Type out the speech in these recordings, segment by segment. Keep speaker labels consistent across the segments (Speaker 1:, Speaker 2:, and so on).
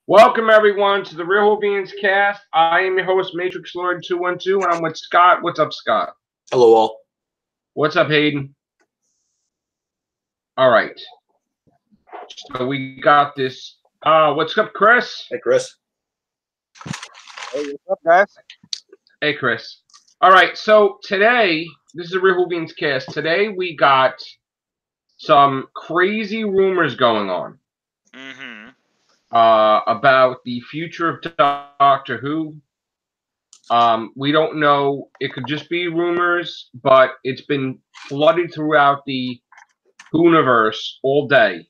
Speaker 1: Welcome everyone to the Real Whovians cast. I am your host, Matrix Lord 212, and I'm with Scott. What's up, Scott?
Speaker 2: Hello, all.
Speaker 1: What's up, Hayden? All right. So we got this. What's up, Chris?
Speaker 2: Hey, Chris.
Speaker 3: Hey, what's up, guys?
Speaker 1: Hey, Chris. All right. So today, this is the Real Whovians cast. Today we got some crazy rumors going on. About the future of Doctor Who. We don't know. It could just be rumors, but it's been flooded throughout the Whoniverse all day.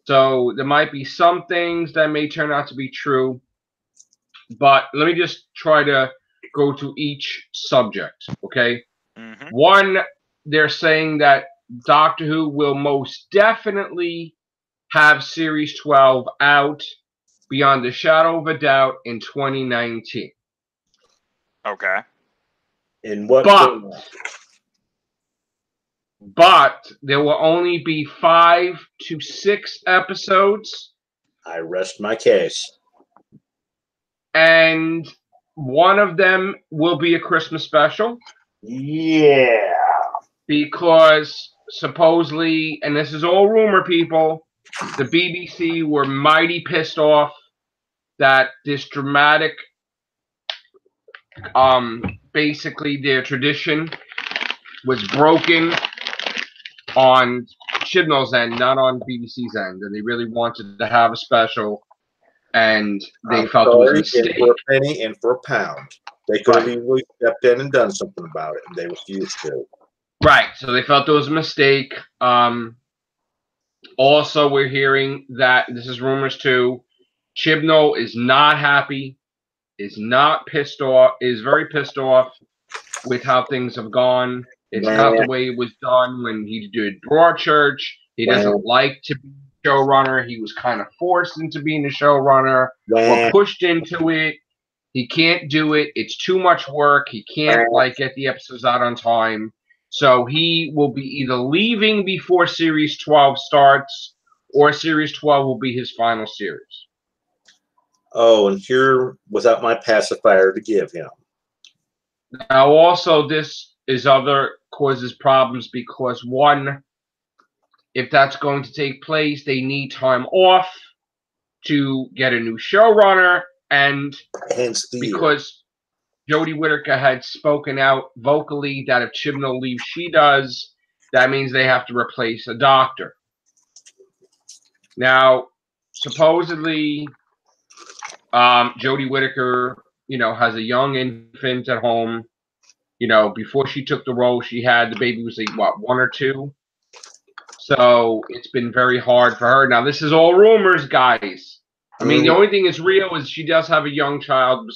Speaker 1: So there might be some things that may turn out to be true, but let me just try to go to each subject, okay? One, they're saying that Doctor Who will most definitely have Series 12 out beyond the shadow of a doubt in 2019.
Speaker 4: Okay.
Speaker 2: In what?
Speaker 1: But there will only be 5 to 6 episodes.
Speaker 2: I rest my case.
Speaker 1: And one of them will be a Christmas special.
Speaker 2: Yeah.
Speaker 1: Because supposedly, and this is all rumor, people, the BBC were mighty pissed off that this dramatic, basically their tradition was broken on Chibnall's end, not on BBC's end, and they really wanted to have a special, and they felt it was a mistake.
Speaker 2: For a penny and for a pound. They could have easily stepped in and done something about it, and they refused to.
Speaker 1: Right, so they felt it was a mistake. Also, we're hearing that, this is rumors too, Chibnall is not happy, is not pissed off, is very pissed off with how things have gone. It's not the way it was done when he did Broadchurch. He doesn't like to be a showrunner. He was kind of forced into being a showrunner or pushed into it. He can't do it. It's too much work. He can't get the episodes out on time. So he will be either leaving before Series 12 starts, or Series 12 will be his final series.
Speaker 2: Oh, and here, without my pacifier to give him.
Speaker 1: Now, also, this is other causes problems because, one, if that's going to take place, they need time off to get a new showrunner, and because Jodie Whittaker had spoken out vocally that if Chibnall leaves, she does, that means they have to replace a doctor. Now, supposedly, Jodie Whittaker, has a young infant at home. Before she took the role, she had the baby was like, what, 1 or 2? So it's been very hard for her. Now, this is all rumors, guys. I mean, the only thing is real is she does have a young child,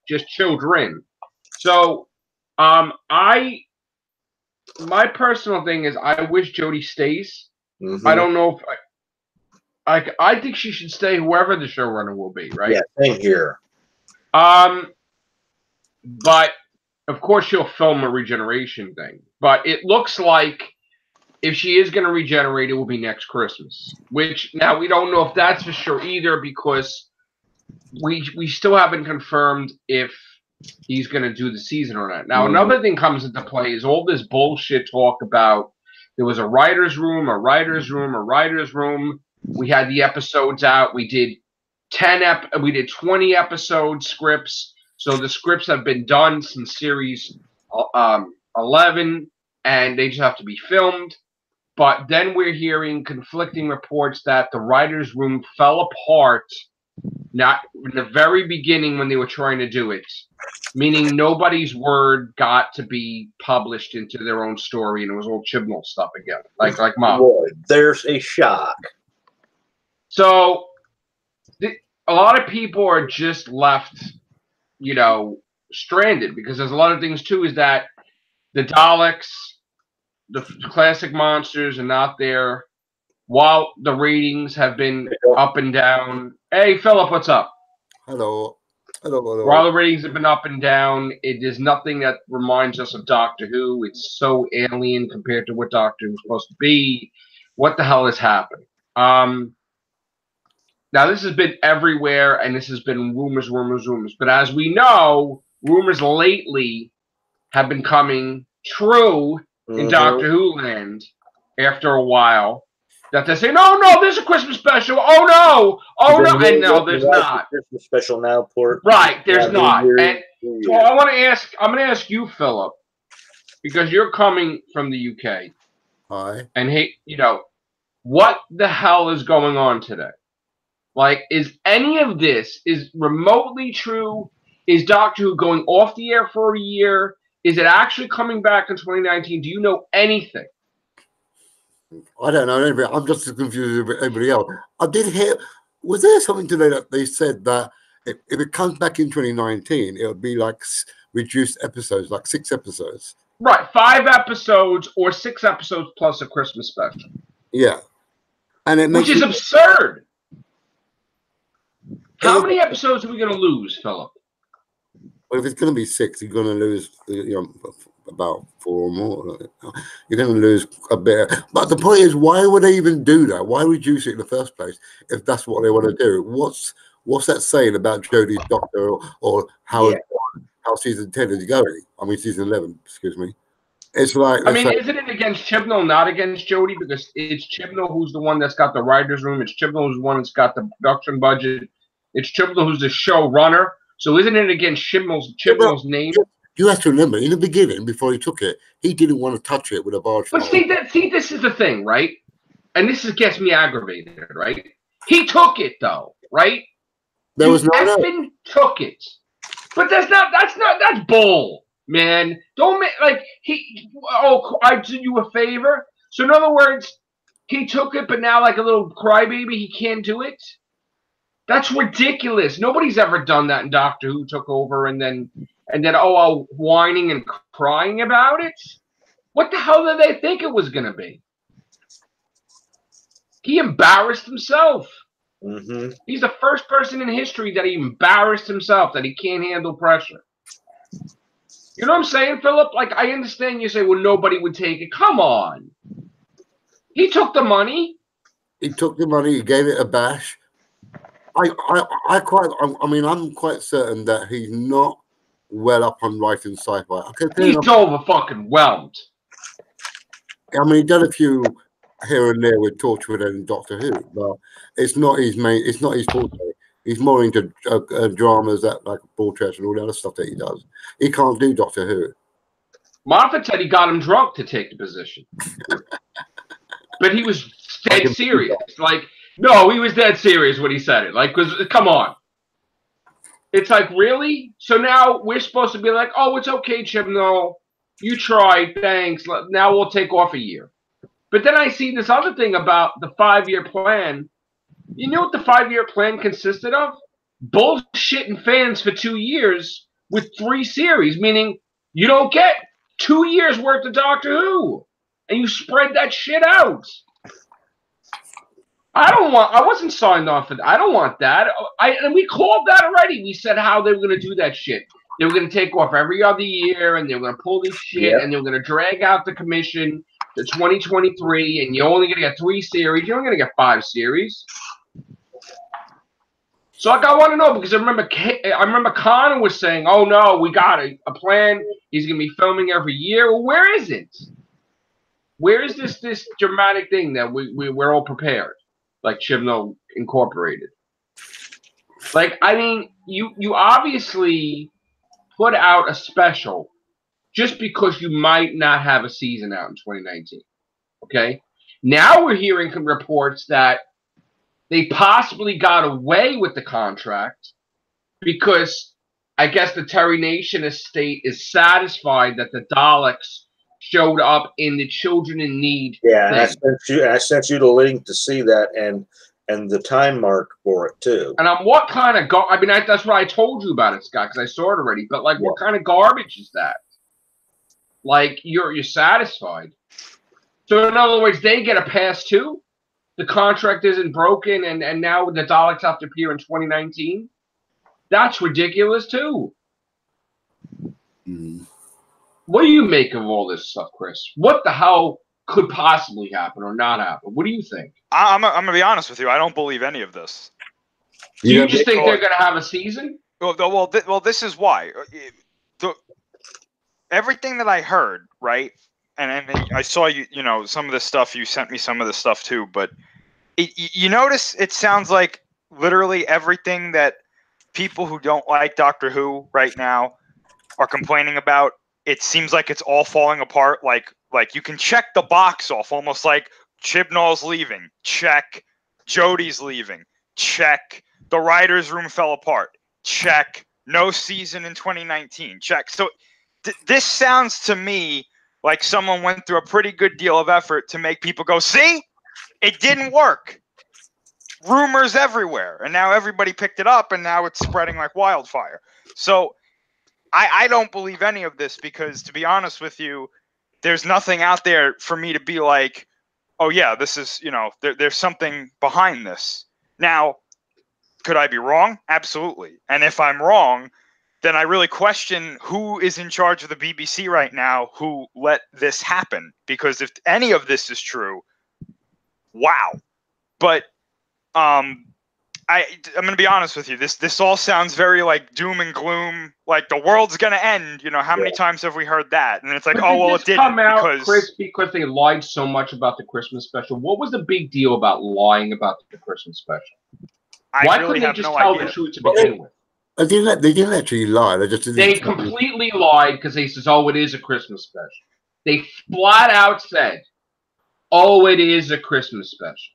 Speaker 1: just children. So, my personal thing is I wish Jodie stays. I don't know if I think she should stay whoever the showrunner will be, right?
Speaker 2: Yeah, same here.
Speaker 1: But of course she'll film a regeneration thing. But it looks like if she is going to regenerate, it will be next Christmas. Which now we don't know if that's for sure either, because we still haven't confirmed if he's going to do the season or not. Now another thing comes into play is all this bullshit talk about there was a writer's room, a writer's room, a writer's room. We had the episodes out. We did 20 episode scripts. So the scripts have been done since series 11, and they just have to be filmed. But then we're hearing conflicting reports that the writer's room fell apart, not in the very beginning when they were trying to do it, meaning nobody's word got to be published into their own story, and it was all Chibnall stuff again, like Mom.
Speaker 2: Boy, there's a shock.
Speaker 1: So a lot of people are just left, stranded, because there's a lot of things too. Is that the Daleks, the classic monsters, are not there, while the ratings have been up and down. Hey, Philip, what's up?
Speaker 5: Hello. Hello.
Speaker 1: While the ratings have been up and down, it is nothing that reminds us of Doctor Who. It's so alien compared to what Doctor Who's supposed to be. What the hell is happening? Now, this has been everywhere, and this has been rumors, rumors, rumors. But as we know, rumors lately have been coming true in Doctor Who land after a while. That they say, no, there's a Christmas special. Oh, no. And no, there's not.
Speaker 2: Christmas special now, Port.
Speaker 1: Right, there's not. And so I'm going to ask you, Philip, because you're coming from the UK.
Speaker 5: Hi.
Speaker 1: And, hey, what the hell is going on today? Like, is any of this is remotely true? Is Doctor Who going off the air for a year? Is it actually coming back in 2019? Do you know anything?
Speaker 5: I don't know anything. I'm just as confused as everybody else. I did hear, was there something today that they said that if it comes back in 2019, it'll be like reduced episodes, like 6 episodes?
Speaker 1: Right, 5 episodes or 6 episodes plus a Christmas special.
Speaker 5: Yeah. And it makes
Speaker 1: which is absurd. How many episodes are we going to lose, Philip?
Speaker 5: Well, if it's going to be 6, you're going to lose, about 4 or more. You're going to lose a bit. But the point is, why would they even do that? Why reduce it in the first place if that's what they want to do? What's that saying about Jodie's Doctor or how season 10 is going? I mean, season 11, excuse me. It's like,
Speaker 1: I mean, isn't it against Chibnall, not against Jodie? Because it's Chibnall who's the one that's got the writer's room. It's Chibnall who's the one that's got the production budget. It's Chibnall who's the showrunner. So isn't it against Chibnall's name?
Speaker 5: You have to remember, in the beginning, before he took it, he didn't want to touch it with a barge.
Speaker 1: But see, this is the thing, right? And this gets me aggravated, right? He took it, though, right?
Speaker 5: There was no
Speaker 1: effing took it. But that's bull, man. Don't make, like, I did you a favor. So in other words, he took it, but now like a little crybaby, he can't do it. That's ridiculous. Nobody's ever done that in Doctor Who. Took over and then whining and crying about it. What the hell did they think it was going to be? He embarrassed himself.
Speaker 2: Mm-hmm.
Speaker 1: He's the first person in history that he embarrassed himself, that he can't handle pressure. You know what I'm saying, Philip? Like, I understand you say, well, nobody would take it. Come on. He took the money.
Speaker 5: He took the money. He gave it a bash. I'm quite certain that he's not well up on writing sci-fi.
Speaker 1: He's over fucking whelmed.
Speaker 5: I mean, he done a few here and there with Torchwood and Doctor Who, but it's not his main. It's not his forte. He's more into dramas that like portraits and all the other stuff that he does. He can't do Doctor Who.
Speaker 1: Moffat said he got him drunk to take the position, but he was dead serious. Like, no, he was dead serious when he said it. Like, come on. It's like, really? So now we're supposed to be like, oh, it's okay, Chibnall. You tried, thanks. Now we'll take off a year. But then I see this other thing about the 5-year plan. You know what the 5-year plan consisted of? Bullshitting fans for 2 years with 3 series, meaning you don't get 2 years worth of Doctor Who. And you spread that shit out. I wasn't signed on for that. I don't want that. And we called that already. We said how they were going to do that shit. They were going to take off every other year, and they were going to pull this shit, and they were going to drag out the commission to 2023, and you're only going to get 3 series. You're only going to get 5 series. So like, I want to know, because I remember Connor was saying, oh, no, we got a plan. He's going to be filming every year. Well, where is it? Where is this dramatic thing that we're all prepared? Like Chibnall Incorporated. Like, I mean, you obviously put out a special just because you might not have a season out in 2019. Okay? Now we're hearing reports that they possibly got away with the contract because I guess the Terry Nation estate is satisfied that the Daleks showed up in the Children in Need.
Speaker 2: Yeah, and I sent you the link to see that and the time mark for it too.
Speaker 1: And what kind of I mean, that's what I told you about it, Scott, because I saw it already. But like, what kind of garbage is that? Like, you're satisfied. So in other words, they get a pass too. The contract isn't broken, and now the Daleks have to appear in 2019. That's ridiculous too.
Speaker 5: Mm.
Speaker 1: What do you make of all this stuff, Chris? What the hell could possibly happen or not happen? What do you think?
Speaker 4: I'm gonna be honest with you. I don't believe any of this.
Speaker 1: Do you
Speaker 5: Yeah,
Speaker 1: just think they're going to have a season?
Speaker 4: Well, this is why. Everything that I heard, right, and I saw you know, some of the stuff you sent me, some of the stuff too. But you notice it sounds like literally everything that people who don't like Doctor Who right now are complaining about. It seems like it's all falling apart. Like you can check the box off, almost like Chibnall's leaving. Check. Jodie's leaving. Check. The writers' room fell apart. Check. No season in 2019. Check. So this sounds to me like someone went through a pretty good deal of effort to make people go, see, it didn't work. Rumors everywhere, and now everybody picked it up, and now it's spreading like wildfire. So I don't believe any of this because, to be honest with you, there's nothing out there for me to be like, oh yeah, this is, you know, there's something behind this. Now, could I be wrong? Absolutely. And if I'm wrong, then I really question who is in charge of the BBC right now who let this happen. Because if any of this is true, wow. But I'm going to be honest with you. This all sounds very like doom and gloom. Like the world's going to end. You know, how many times have we heard that? And it's like,
Speaker 1: But
Speaker 4: oh, well,
Speaker 1: this
Speaker 4: it didn't
Speaker 1: come out,
Speaker 4: because
Speaker 1: Chris, because they lied so much about the Christmas special. What was the big deal about lying about the Christmas special? Why
Speaker 4: really
Speaker 1: couldn't they
Speaker 4: have
Speaker 1: just
Speaker 4: no
Speaker 1: tell
Speaker 4: idea.
Speaker 1: the truth to begin with?
Speaker 5: They didn't actually lie. They just
Speaker 1: They completely lied because they says, "Oh, it is a Christmas special." They flat out said, "Oh, it is a Christmas special."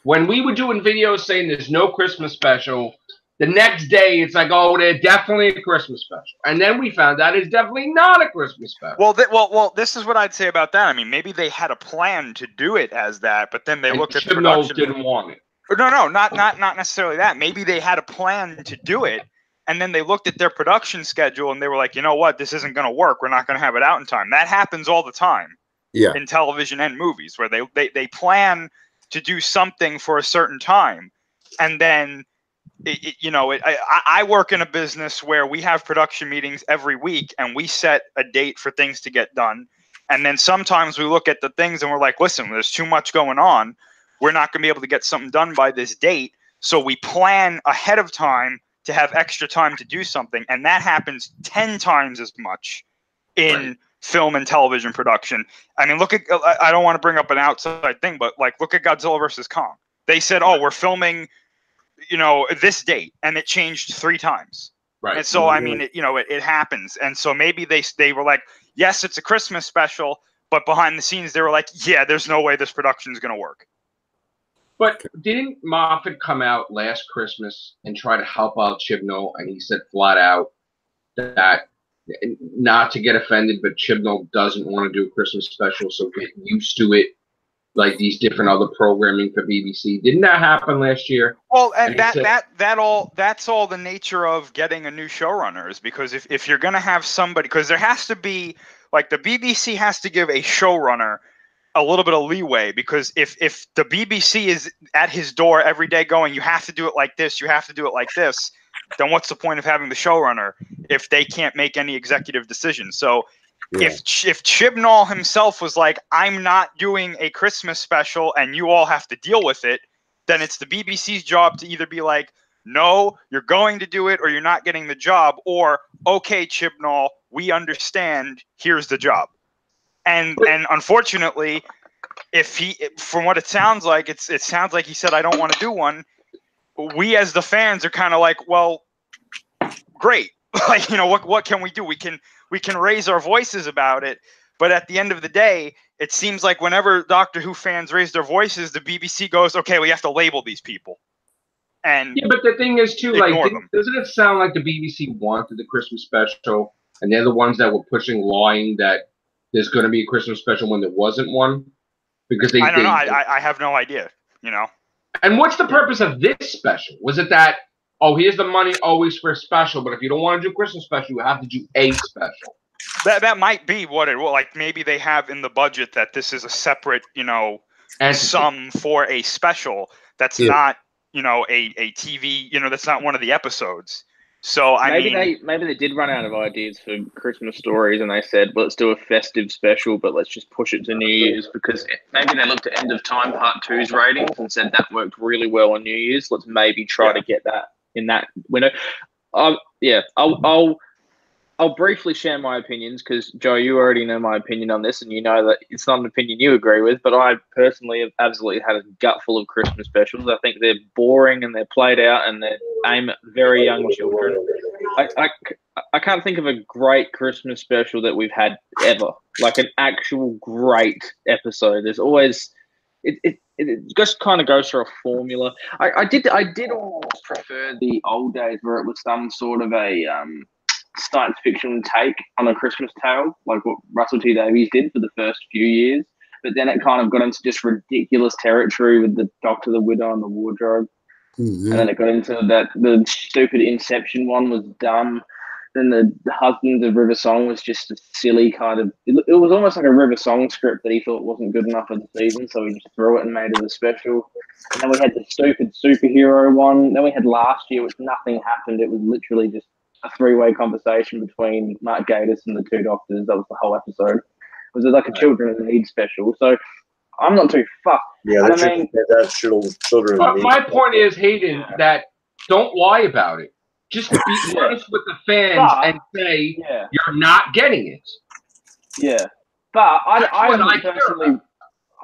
Speaker 1: When we were doing videos saying there's no Christmas special, the next day it's like, "Oh, they're definitely a Christmas special," and then we found out it's definitely not a Christmas special.
Speaker 4: Well, this is what I'd say about that. I mean, maybe they had a plan to do it as that, but then they
Speaker 1: And
Speaker 4: looked at the
Speaker 1: Chibnall
Speaker 4: production.
Speaker 1: didn't want it.
Speaker 4: No, not necessarily that. Maybe they had a plan to do it, and then they looked at their production schedule and they were like, you know what, this isn't going to work. We're not going to have it out in time. That happens all the time in television and movies, where they plan to do something for a certain time, and then I work in a business where we have production meetings every week, and we set a date for things to get done. And then sometimes we look at the things and we're like, listen, there's too much going on. We're not going to be able to get something done by this date. So we plan ahead of time to have extra time to do something. And that happens 10 times as much in film and television production. I mean, look at, I don't want to bring up an outside thing, but like, look at Godzilla versus Kong. They said, oh, we're filming, you know, this date, and it changed 3 times.
Speaker 1: Right.
Speaker 4: And so, I mean, it happens. And so maybe they were like, yes, it's a Christmas special, but behind the scenes, they were like, yeah, there's no way this production is going to work.
Speaker 1: But didn't Moffat come out last Christmas and try to help out Chibnall, and he said flat out that, not to get offended, but Chibnall doesn't want to do a Christmas special, so get used to it, like these different other programming for BBC. Didn't that happen last year?
Speaker 4: Well, and that's all the nature of getting a new showrunner, is because if you're going to have somebody, because there has to be, like, the BBC has to give a showrunner a little bit of leeway, because if the BBC is at his door every day going, you have to do it like this, you have to do it like this, then what's the point of having the showrunner if they can't make any executive decisions? So if Chibnall himself was like, I'm not doing a Christmas special and you all have to deal with it, then it's the BBC's job to either be like, no, you're going to do it or you're not getting the job, or, okay, Chibnall, we understand, here's the job. And unfortunately, from what it sounds like, it sounds like he said, I don't want to do one. We as the fans are kind of like, well, great. Like, you know, what can we do? We can raise our voices about it, but at the end of the day, it seems like whenever Doctor Who fans raise their voices, the BBC goes, okay, we have to label these people. And
Speaker 1: yeah, but the thing is too, like,
Speaker 4: doesn't
Speaker 1: it sound like the BBC wanted the Christmas special, and they're the ones that were pushing, lying that there's going to be a Christmas special when there wasn't one? Because I
Speaker 4: don't know. I have no idea, you know.
Speaker 1: And what's the purpose of this special? Was it that, oh, here's the money always for a special, but if you don't want to do Christmas special, you have to do a special?
Speaker 4: That might be what it will. Like, maybe they have in the budget that this is a separate, you know, sum for a special that's not, you know, a TV, you know, that's not one of the episodes. So I
Speaker 6: maybe
Speaker 4: mean,
Speaker 6: they did run out of ideas for Christmas stories, and they said, well, let's do a festive special, but let's just push it to New Year's, because maybe they looked at End of Time Part 2's ratings and said that worked really well on New Year's. Let's maybe try to get that in that window. Yeah, I'll briefly share my opinions, because, Joe, you already know my opinion on this, and you know that it's not an opinion you agree with, but I personally have absolutely had a gut full of Christmas specials. I think they're boring and they're played out and they aim at very young children. I can't think of a great Christmas special that we've had ever, like an actual great episode. There's always... It just kind of goes through a formula. I did almost prefer the old days where it was some sort of a... science fiction take on A Christmas Tale, like what Russell T Davies did for the first few years, but then it kind of got into just ridiculous territory with the Doctor, the Widow, and the Wardrobe, and then it got into that the stupid Inception one was dumb. Then the Husbands of River Song was just a silly kind of... It was almost like a River Song script that he thought wasn't good enough for the season, so he just threw it and made it a special. And then we had the stupid superhero one. Then we had last year, which nothing happened. It was literally just a three-way conversation between Mark Gatiss and the two doctors. That was the whole episode. It was like a children in need special. So I'm not too fussed.
Speaker 2: Yeah, that's children.
Speaker 1: But my point is, Hayden, that don't lie about it. Just be honest with the fans and say you're not getting it. Yeah, but I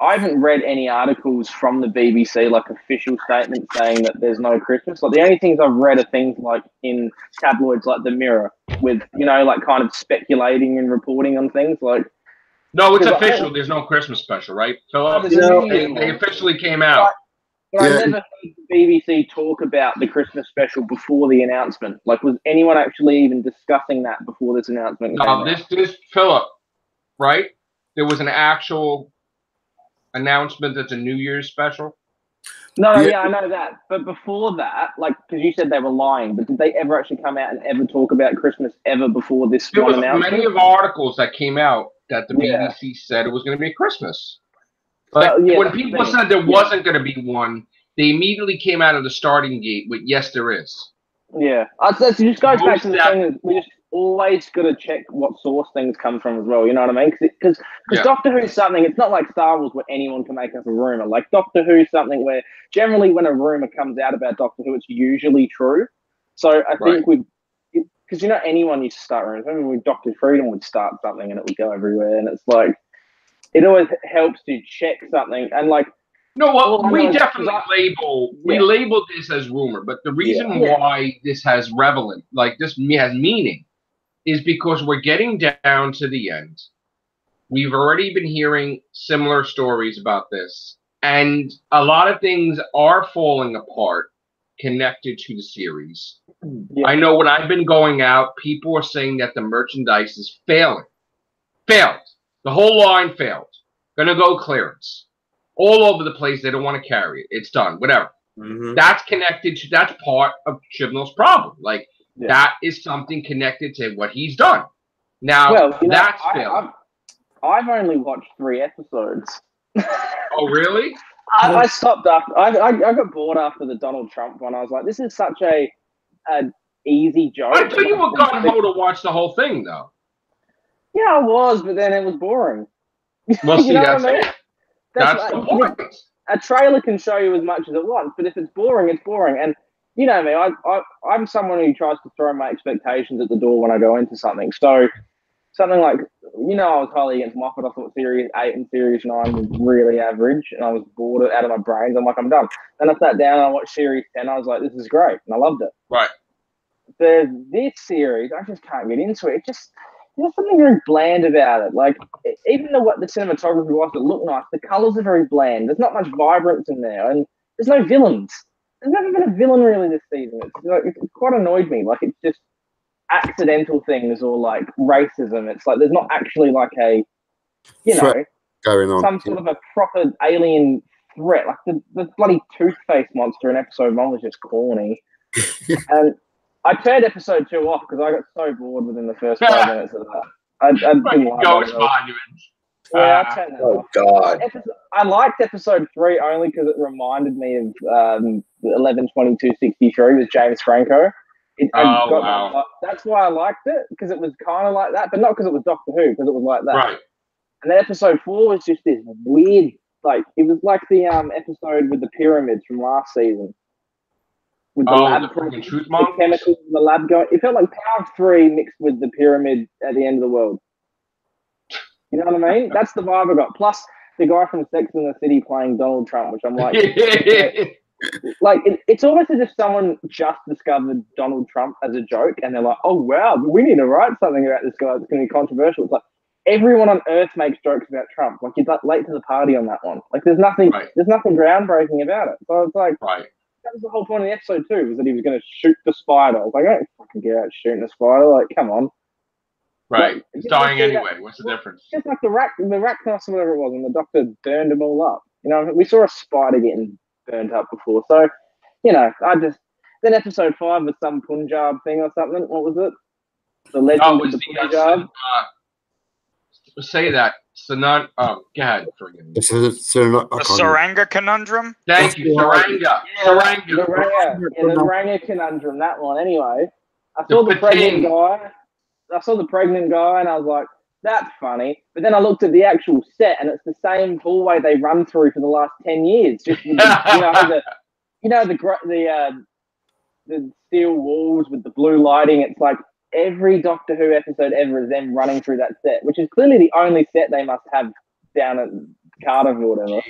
Speaker 1: haven't read any articles from the BBC, like official statements saying that there's no Christmas. Like the only things I've read are things like in tabloids like The Mirror, with like kind of speculating and reporting on things like. No, it's official. There's no Christmas special, right, Philip? They officially came out.
Speaker 6: But I never heard the BBC talk about the Christmas special before the announcement. Like, was anyone actually even discussing that before this announcement?
Speaker 1: No, this Philip, right? There was an actual announcement that's a New Year's special.
Speaker 6: No, I know that. But before that, like, because you said they were lying, but did they ever actually come out and ever talk about Christmas ever before this
Speaker 1: there was
Speaker 6: announcement?
Speaker 1: Many of articles that came out that the BBC said it was going to be Christmas. But when people said there wasn't going to be one, they immediately came out of the starting gate with, yes, there is.
Speaker 6: Yeah. So it just goes back to the thing that we just always got to check what source things come from as well, you know what I mean? Because Doctor Who's something, it's not like Star Wars where anyone can make up a rumour. Like Doctor Who's something where generally when a rumour comes out about Doctor Who, it's usually true. So I think because anyone used to start rumours. I remember when Dr. Freedom would start something and it would go everywhere, and it's like, it always helps to check something. And like,
Speaker 1: no, well, we definitely label this as rumor, but the reason why this has relevant, like this has meaning, is because we're getting down to the end. We've already been hearing similar stories about this, and a lot of things are falling apart connected to the series. Yeah. I know when I've been going out, people are saying that the merchandise is failing. Failed. The whole line failed. Gonna go clearance. All over the place. They don't want to carry it. It's done. Whatever. Mm-hmm. That's connected to, that's part of Chibnall's problem. Like, that is something connected to what he's done. Now, that's failing.
Speaker 6: I've only watched 3 episodes.
Speaker 1: Oh, really?
Speaker 6: I stopped after. I got bored after the Donald Trump one. I was like, this is such an easy joke.
Speaker 1: I thought you were gung-ho to watch the whole thing, though.
Speaker 6: Yeah, I was, but then it was boring.
Speaker 1: Well, see, that's it. That's the point.
Speaker 6: A trailer can show you as much as it wants, but if it's boring, it's boring. And you know me, I'm someone who tries to throw my expectations at the door when I go into something. So something like, I was highly against Moffat. I thought Series 8 and Series 9 was really average, and I was bored out of my brains. I'm like, I'm done. Then I sat down and I watched Series 10. I was like, this is great, and I loved it.
Speaker 1: Right.
Speaker 6: This series, I just can't get into it. There's something very bland about it. Like, even the cinematography was, it looked nice. The colors are very bland. There's not much vibrance in there, and there's no villains. There's never been a villain really this season. It's quite annoyed me. Like, it's just accidental things or like racism. It's like there's not actually like a,
Speaker 5: going on,
Speaker 6: some sort of a proper alien threat. Like the bloody toothpaste monster in episode 1 was just corny. And I turned episode 2 off because I got so bored within the first 5 minutes of that. I didn't like
Speaker 1: Ghost Monuments.
Speaker 6: Yeah, I turned that off.
Speaker 2: God.
Speaker 6: I liked episode 3 only because it reminded me of 11/22/63 with James Franco.
Speaker 1: Wow.
Speaker 3: That's why I liked it, because it was kind of like that, but not because it was Doctor Who, because it was like that.
Speaker 1: Right.
Speaker 3: And then episode 4 was just this weird, like it was like the episode with the pyramids from last season, with the lab,
Speaker 1: the freaking truth
Speaker 3: the
Speaker 1: monks.
Speaker 3: chemicals in the lab going. It felt like Power of 3 mixed with the pyramid at the end of the world. You know what I mean? That's the vibe I got. Plus the guy from Sex and the City playing Donald Trump, which I'm like, like it's almost as if someone just discovered Donald Trump as a joke, and they're like, "Oh wow, we need to write something about this guy that's going to be controversial." It's like everyone on Earth makes jokes about Trump. Like you're late to the party on that one. Like there's nothing groundbreaking about it. So it's like that was the whole point of the episode too, was that he was going to shoot the spider. I was like, I don't fucking get out shooting a spider. Like, come on.
Speaker 1: Right,
Speaker 3: Like,
Speaker 1: it's dying anyway. What's the difference?
Speaker 3: Just like the Arachnos or whatever it was, and the doctor burned them all up. You know, we saw a spider getting burned up before. So, you know, then episode 5 was some Punjab thing or something. What was it? The legend of the Punjab.
Speaker 1: Say that. Go ahead. Forgive me.
Speaker 5: The
Speaker 4: Saranga conundrum.
Speaker 1: Thank you, Saranga. Saranga.
Speaker 3: The Ranga conundrum. That one. Anyway, I saw the pregnant guy. And I was like, that's funny. But then I looked at the actual set, and it's the same hallway they run through for the last 10 years. Just with the steel walls with the blue lighting. It's like every Doctor Who episode ever is them running through that set, which is clearly the only set they must have down at Cardiff or whatever.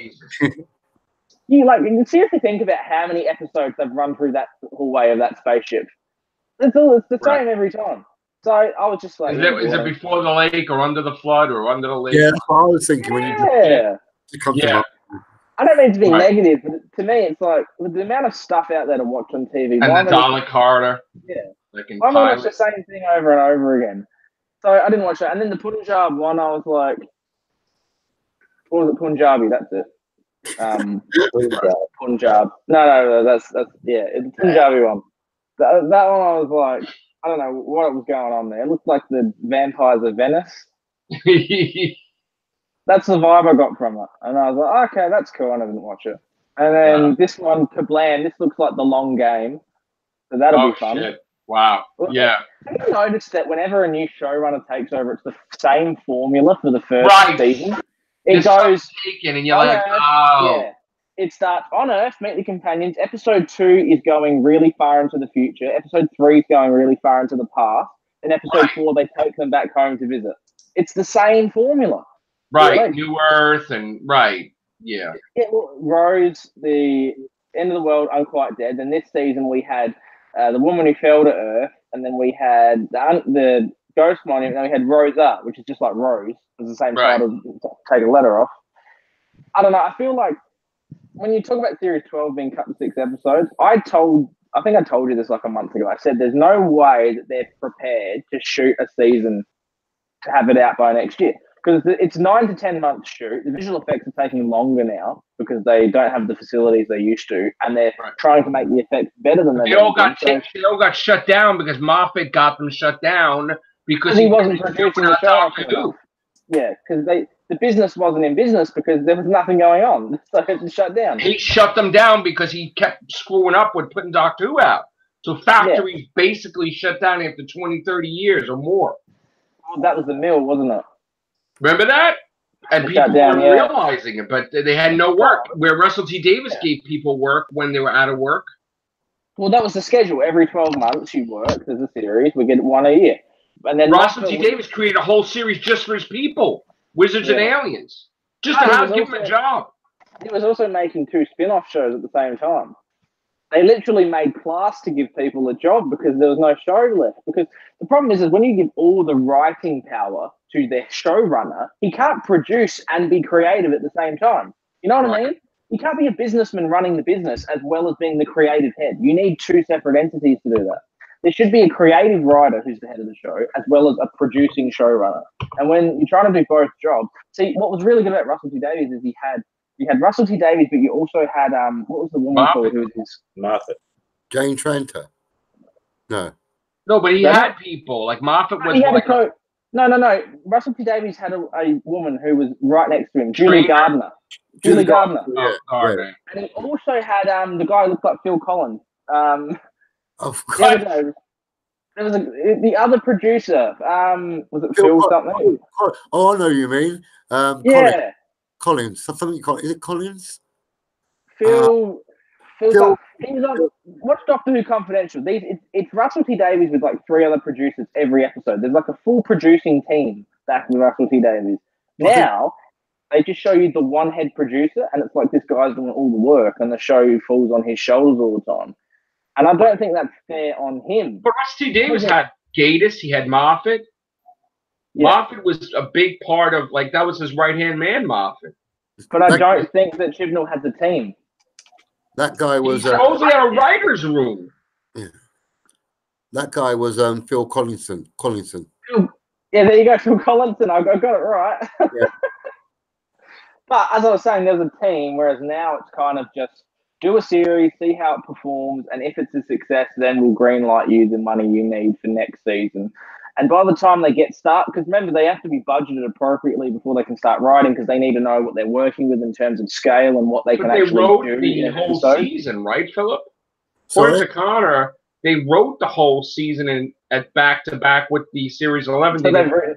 Speaker 3: You can seriously think about how many episodes they've run through that hallway of that spaceship. It's the same every time. So I was just like,
Speaker 1: is it before the lake or under the flood or under the lake?
Speaker 5: Yeah, that's what I was thinking.
Speaker 3: I don't mean to be negative, but to me, it's like with the amount of stuff out there to watch on TV.
Speaker 1: And the Dalek corridor.
Speaker 3: Yeah. I'm going to watch the same thing over and over again. So I didn't watch that. And then the Punjab one, I was like, what was it? Punjabi, that's it. Punjab. No, that's it's the Punjabi one. That one I was like, I don't know what was going on there. It looked like the Vampires of Venice. That's the vibe I got from it. And I was like, okay, that's cool. I didn't watch it. And then this one, Kablam, this looks like the long game. So that'll be fun.
Speaker 1: Shit. Wow. Yeah.
Speaker 3: Have you noticed that whenever a new showrunner takes over, it's the same formula for the first season? It goes
Speaker 1: taken and you're like, oh.
Speaker 3: Yeah. It starts on Earth, meet the companions. Episode 2 is going really far into the future. Episode 3 is going really far into the past. And episode 4, they take them back home to visit. It's the same formula.
Speaker 1: Right. New Earth and yeah.
Speaker 3: Well, Rose, the end of the world, unquite dead. Then this season we had the woman who fell to Earth, and then we had the ghost monument, and then we had Rosa, which is just like Rose. It's the same title, take a letter off. I don't know. I feel like when you talk about Series 12 being cut to 6 episodes, I think I told you this like a month ago. I said there's no way that they're prepared to shoot a season to have it out by next year. Because it's 9 to 10 months shoot. The visual effects are taking longer now because they don't have the facilities they used to, and they're trying to make the effects better than
Speaker 1: they all got shut down because Moffat got them shut down because
Speaker 3: he wasn't producing the show. Yeah, because the business wasn't in business because there was nothing going on, so it was shut down.
Speaker 1: He shut them down because he kept screwing up with putting Doctor Who out. So factories basically shut down after 20, 30 years or more.
Speaker 3: Well, that was the mill, wasn't it?
Speaker 1: Remember that? And people weren't realizing it, but they had no work. Where Russell T Davies gave people work when they were out of work.
Speaker 3: Well, that was the schedule. Every 12 months you work. There's a series. We get one a year. And then
Speaker 1: Russell T Davies created a whole series just for his people, Wizards and Aliens, just to give him a job.
Speaker 3: He was also making 2 spin-off shows at the same time. They literally made class to give people a job because there was no show left. Because the problem is when you give all the writing power to their showrunner, he can't produce and be creative at the same time. You know what I mean? You can't be a businessman running the business as well as being the creative head. You need 2 separate entities to do that. There should be a creative writer who's the head of the show as well as a producing showrunner. And when you're trying to do both jobs, see, what was really good about Russell T Davies is you had Russell T Davies, but you also had what was the woman called who was his
Speaker 2: Moffat?
Speaker 5: Jane Tranter. No,
Speaker 1: but he had people like Moffat was.
Speaker 3: He had No. Russell T Davies had a woman who was right next to him, Julie Gardner. Julie Gardner.
Speaker 1: Gardner.
Speaker 3: And he also had the guy who looked like Phil Collins.
Speaker 5: of course.
Speaker 3: There was the other producer. Was it
Speaker 5: Phil
Speaker 3: Phil something?
Speaker 5: Oh, I know who you mean.
Speaker 3: Yeah,
Speaker 5: Collins. Something. Is it Collins?
Speaker 3: Phil.
Speaker 5: Phil.
Speaker 3: He was on. Watch Doctor Who Confidential. It's Russell T Davies with like 3 other producers every episode. There's like a full producing team back with Russell T Davies. Now they just show you the one head producer, and it's like this guy's doing all the work, and the show falls on his shoulders all the time. And I don't think that's fair on him.
Speaker 1: But Rusty Davis had Gatiss, he had Moffat.
Speaker 3: Yeah.
Speaker 1: Moffat was a big part of, like, that was his right-hand man, Moffat.
Speaker 3: But I don't think that Chibnall has a team.
Speaker 5: That guy was.
Speaker 1: He supposedly had a writer's room.
Speaker 5: Yeah. That guy was Phil Collinson.
Speaker 3: Yeah, there you go, Phil Collinson. I got it right.
Speaker 5: Yeah.
Speaker 3: But as I was saying, there's a team, whereas now it's kind of just do a series, see how it performs, and if it's a success, then we'll greenlight you the money you need for next season. And by the time they get started, because remember, they have to be budgeted appropriately before they can start writing, because they need to know what they're working with in terms of scale and what they can actually
Speaker 1: wrote
Speaker 3: do.
Speaker 1: The whole season, right, Philip?
Speaker 5: Sorry?
Speaker 1: According to Connor, they wrote the whole season at back-to-back with the Series 11.
Speaker 3: So they've written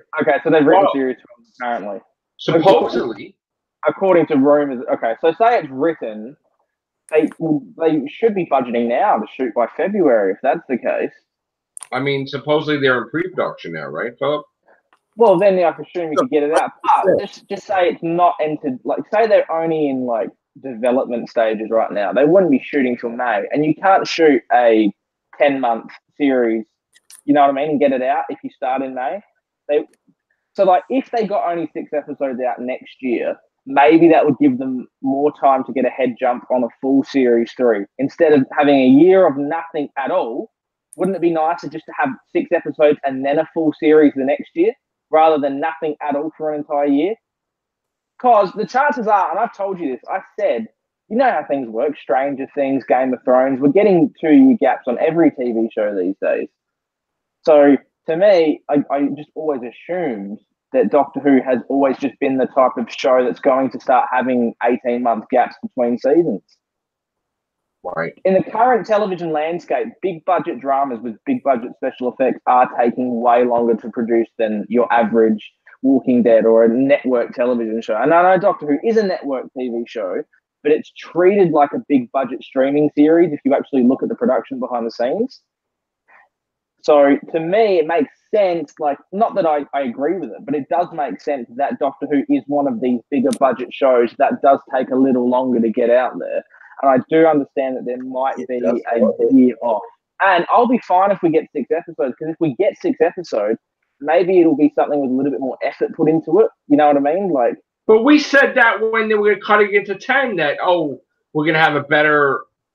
Speaker 3: Series 12, apparently.
Speaker 1: Supposedly.
Speaker 3: According to rumors, okay, so say it's written, they should be budgeting now to shoot by February, if that's the case.
Speaker 1: I mean, supposedly they're in pre-production now, right, Philip?
Speaker 3: Well, then I presume you could get it out. But just say it's not entered. Like, say they're only in like development stages right now. They wouldn't be shooting till May, and you can't shoot a 10-month series. You know what I mean? And get it out if you start in May. So like if they got only 6 episodes out next year, maybe that would give them more time to get a head jump on a full series 3 instead of having a year of nothing at all. Wouldn't it be nicer just to have 6 episodes and then a full series the next year rather than nothing at all for an entire year? Because the chances are, and I've told you this, I said, you know how things work, Stranger Things, Game of Thrones, we're getting 2-year gaps on every TV show these days. So to me, I just always assumed that Doctor Who has always just been the type of show that's going to start having 18-month gaps between seasons.
Speaker 1: Right.
Speaker 3: In the current television landscape, big budget dramas with big budget special effects are taking way longer to produce than your average Walking Dead or a network television show. And I know Doctor Who is a network TV show, but it's treated like a big budget streaming series if you actually look at the production behind the scenes. So to me, it makes sense, like, not that I agree with it, but it does make sense that Doctor Who is one of these bigger budget shows that does take a little longer to get out there. And I do understand that there might be a year off. And I'll be fine if we get 6 episodes, because if we get 6 episodes, maybe it'll be something with a little bit more effort put into it. You know what I mean? Like,
Speaker 1: but we said that when they were cutting it to 10, that, we're going to have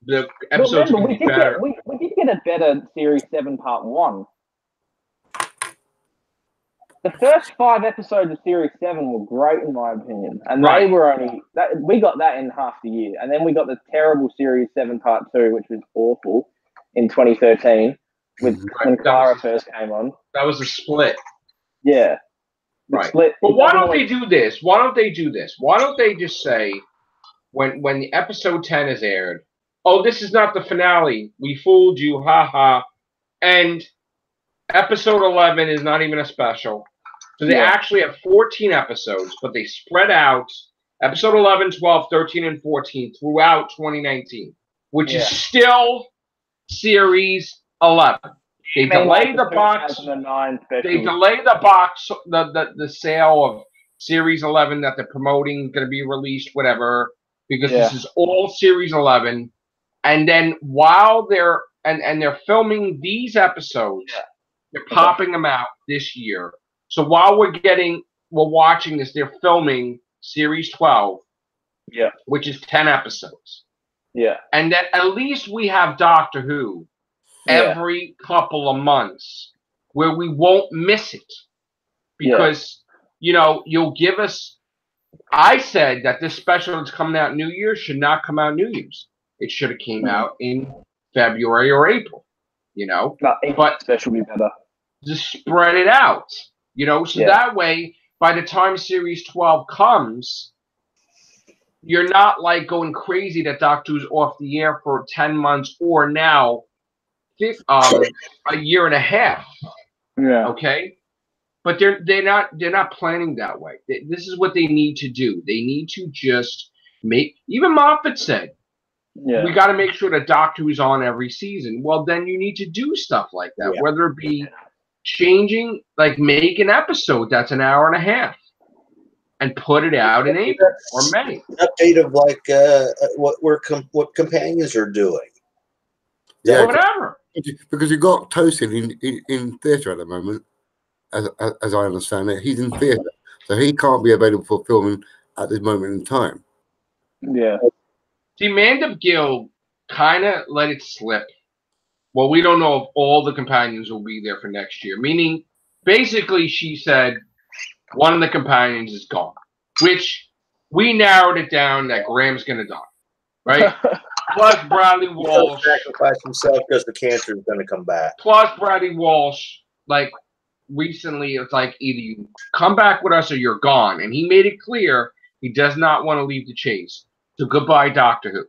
Speaker 1: the episodes
Speaker 3: well,
Speaker 1: will be better.
Speaker 3: We did get a better Series 7 Part 1. The first 5 episodes of Series 7 were great, in my opinion. And They were we got that in half the year. And then we got the terrible Series 7 Part 2, which was awful, in 2013, when Clara first came on.
Speaker 1: That was a split.
Speaker 3: Yeah.
Speaker 1: Right.
Speaker 3: Split.
Speaker 1: But why don't they do this? Why don't they just say, when the episode 10 is aired, this is not the finale. We fooled you, haha. And episode 11 is not even a special. So they actually have 14 episodes, but they spread out episode 11, 12, 13, and 14 throughout 2019, which is still Series 11. They delayed the box. They delayed the sale of Series 11 that they're promoting, going to be released, whatever, because this is all Series 11. And then while they're filming these episodes, they're popping them out this year. So while we're watching this, they're filming Series 12, which is 10 episodes. Yeah. And then at least we have Doctor Who every couple of months where we won't miss it. Because, you'll give us... I said that this special that's coming out New Year's should not come out New Year's. It should have came out in February or April, But
Speaker 3: special would be better.
Speaker 1: Just spread it out, so that way, by the time Series 12 comes, you're not like going crazy that Doctor Who's off the air for 10 months or now a year and a half.
Speaker 3: Yeah.
Speaker 1: Okay, but they're not planning that way. This is what they need to do. They need to just make. Even Moffat said,
Speaker 3: Yeah.
Speaker 1: we got to make sure that Doctor Who's on every season. Well, then you need to do stuff like that,
Speaker 2: Yeah.
Speaker 1: whether it be changing, like make an episode that's an hour and a half and put it out in April or May.
Speaker 2: Update of like what companions are doing.
Speaker 5: Yeah,
Speaker 1: Whatever.
Speaker 5: because you got Tosin in theatre at the moment, as I understand it. He's in theatre, so he can't be available for filming at this moment in time.
Speaker 3: Yeah.
Speaker 1: See, Mandip Gill kind of let it slip. Well, we don't know if all the companions will be there for next year. Meaning, basically, she said one of the companions is gone, which we narrowed it down that Graham's going to die, right? Plus Bradley Walsh.
Speaker 2: Sacrifice himself because the cancer is going to come back.
Speaker 1: Plus Bradley Walsh, like recently, it's like either you come back with us or you're gone. And he made it clear he does not want to leave the chase. So goodbye, Doctor Who.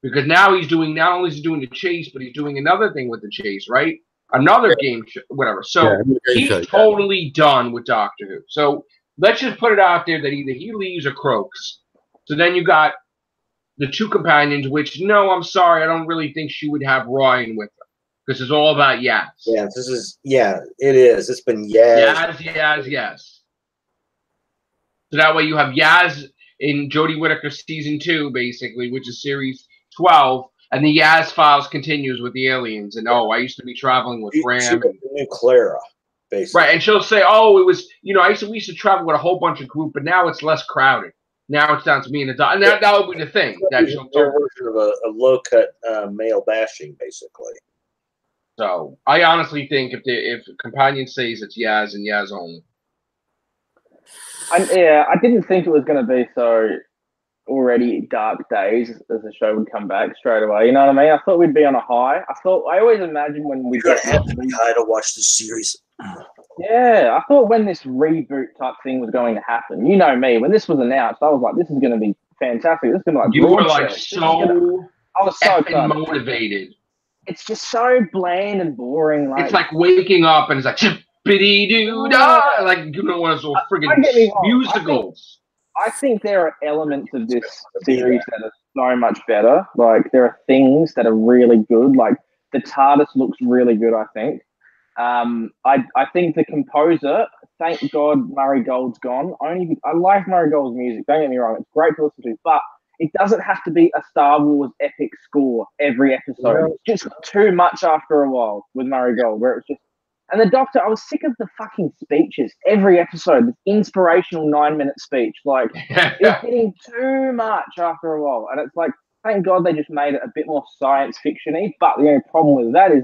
Speaker 1: Because now he's doing, not only is he doing the chase, but he's doing another thing with the chase, right? Another game show, whatever. So he's totally done with Doctor Who. So let's just put it out there that either he leaves or croaks. So then you got the two companions, which, no, I'm sorry, I don't really think she would have Ryan with her. Because it's all about Yaz.
Speaker 2: Yeah, it is. It's been Yaz.
Speaker 1: Yaz. So that way you have Yaz in Jodie Whittaker season 2, basically, which is series 12, and the Yaz Files continues with the aliens. And I used to be traveling with Graham.
Speaker 2: The new Clara, basically.
Speaker 1: Right, and she'll say, it was, we used to travel with a whole bunch of group, but now it's less crowded. Now it's down to me and the dog. And that would be the thing. That she'll
Speaker 2: their version of a low-cut male bashing, basically.
Speaker 1: So I honestly think if Companion says it's Yaz and Yaz only.
Speaker 3: I didn't think it was going to be so already dark days as the show would come back straight away. You know what I mean? I thought we'd be on a high. I always imagine when we get
Speaker 2: high to watch this series.
Speaker 3: Yeah, I thought when this reboot type thing was going to happen, you know me, when this was announced, I was like, this is going to be fantastic. This is going to be like
Speaker 1: you were like I was so motivated.
Speaker 3: It's just so bland and boring. Like,
Speaker 1: it's like waking up and it's like chippity doo da, like one of those friggin' musicals.
Speaker 3: I think there are elements of this series that are so much better. Like there are things that are really good. Like the TARDIS looks really good, I think. I think the composer, thank God Murray Gold's gone. I like Murray Gold's music, don't get me wrong, it's great to listen to, but it doesn't have to be a Star Wars epic score every episode. It's just too much after a while with Murray Gold, where it's just, and the Doctor, I was sick of the fucking speeches every episode, this inspirational 9-minute speech. Like, it's getting too much after a while, and it's like, thank God they just made it a bit more science fiction-y, but the only problem with that is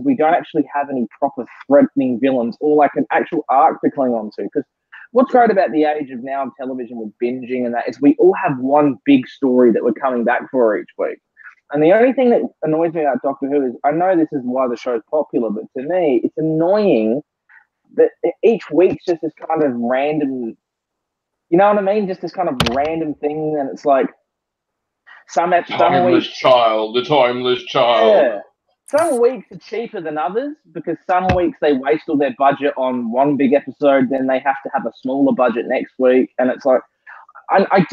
Speaker 3: we don't actually have any proper threatening villains or like an actual arc to cling on to. Because what's great about the age of now television with binging and that is we all have one big story that we're coming back for each week. And the only thing that annoys me about Doctor Who is I know this is why the show's popular, but to me, it's annoying that each week's just this kind of random, you know what I mean? Just this kind of random thing. And it's like the timeless child. Yeah. Some weeks are cheaper than others because some weeks they waste all their budget on one big episode, then they have to have a smaller budget next week. And it's like, I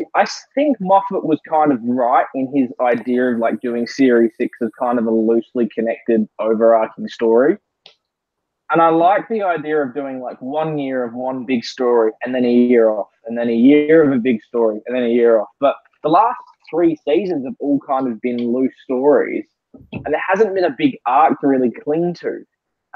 Speaker 3: think Moffat was kind of right in his idea of like doing Series 6 as kind of a loosely connected, overarching story. And I like the idea of doing like 1 year of one big story and then a year off, and then a year of a big story and then a year off. But the last 3 seasons have all kind of been loose stories. And there hasn't been a big arc to really cling to.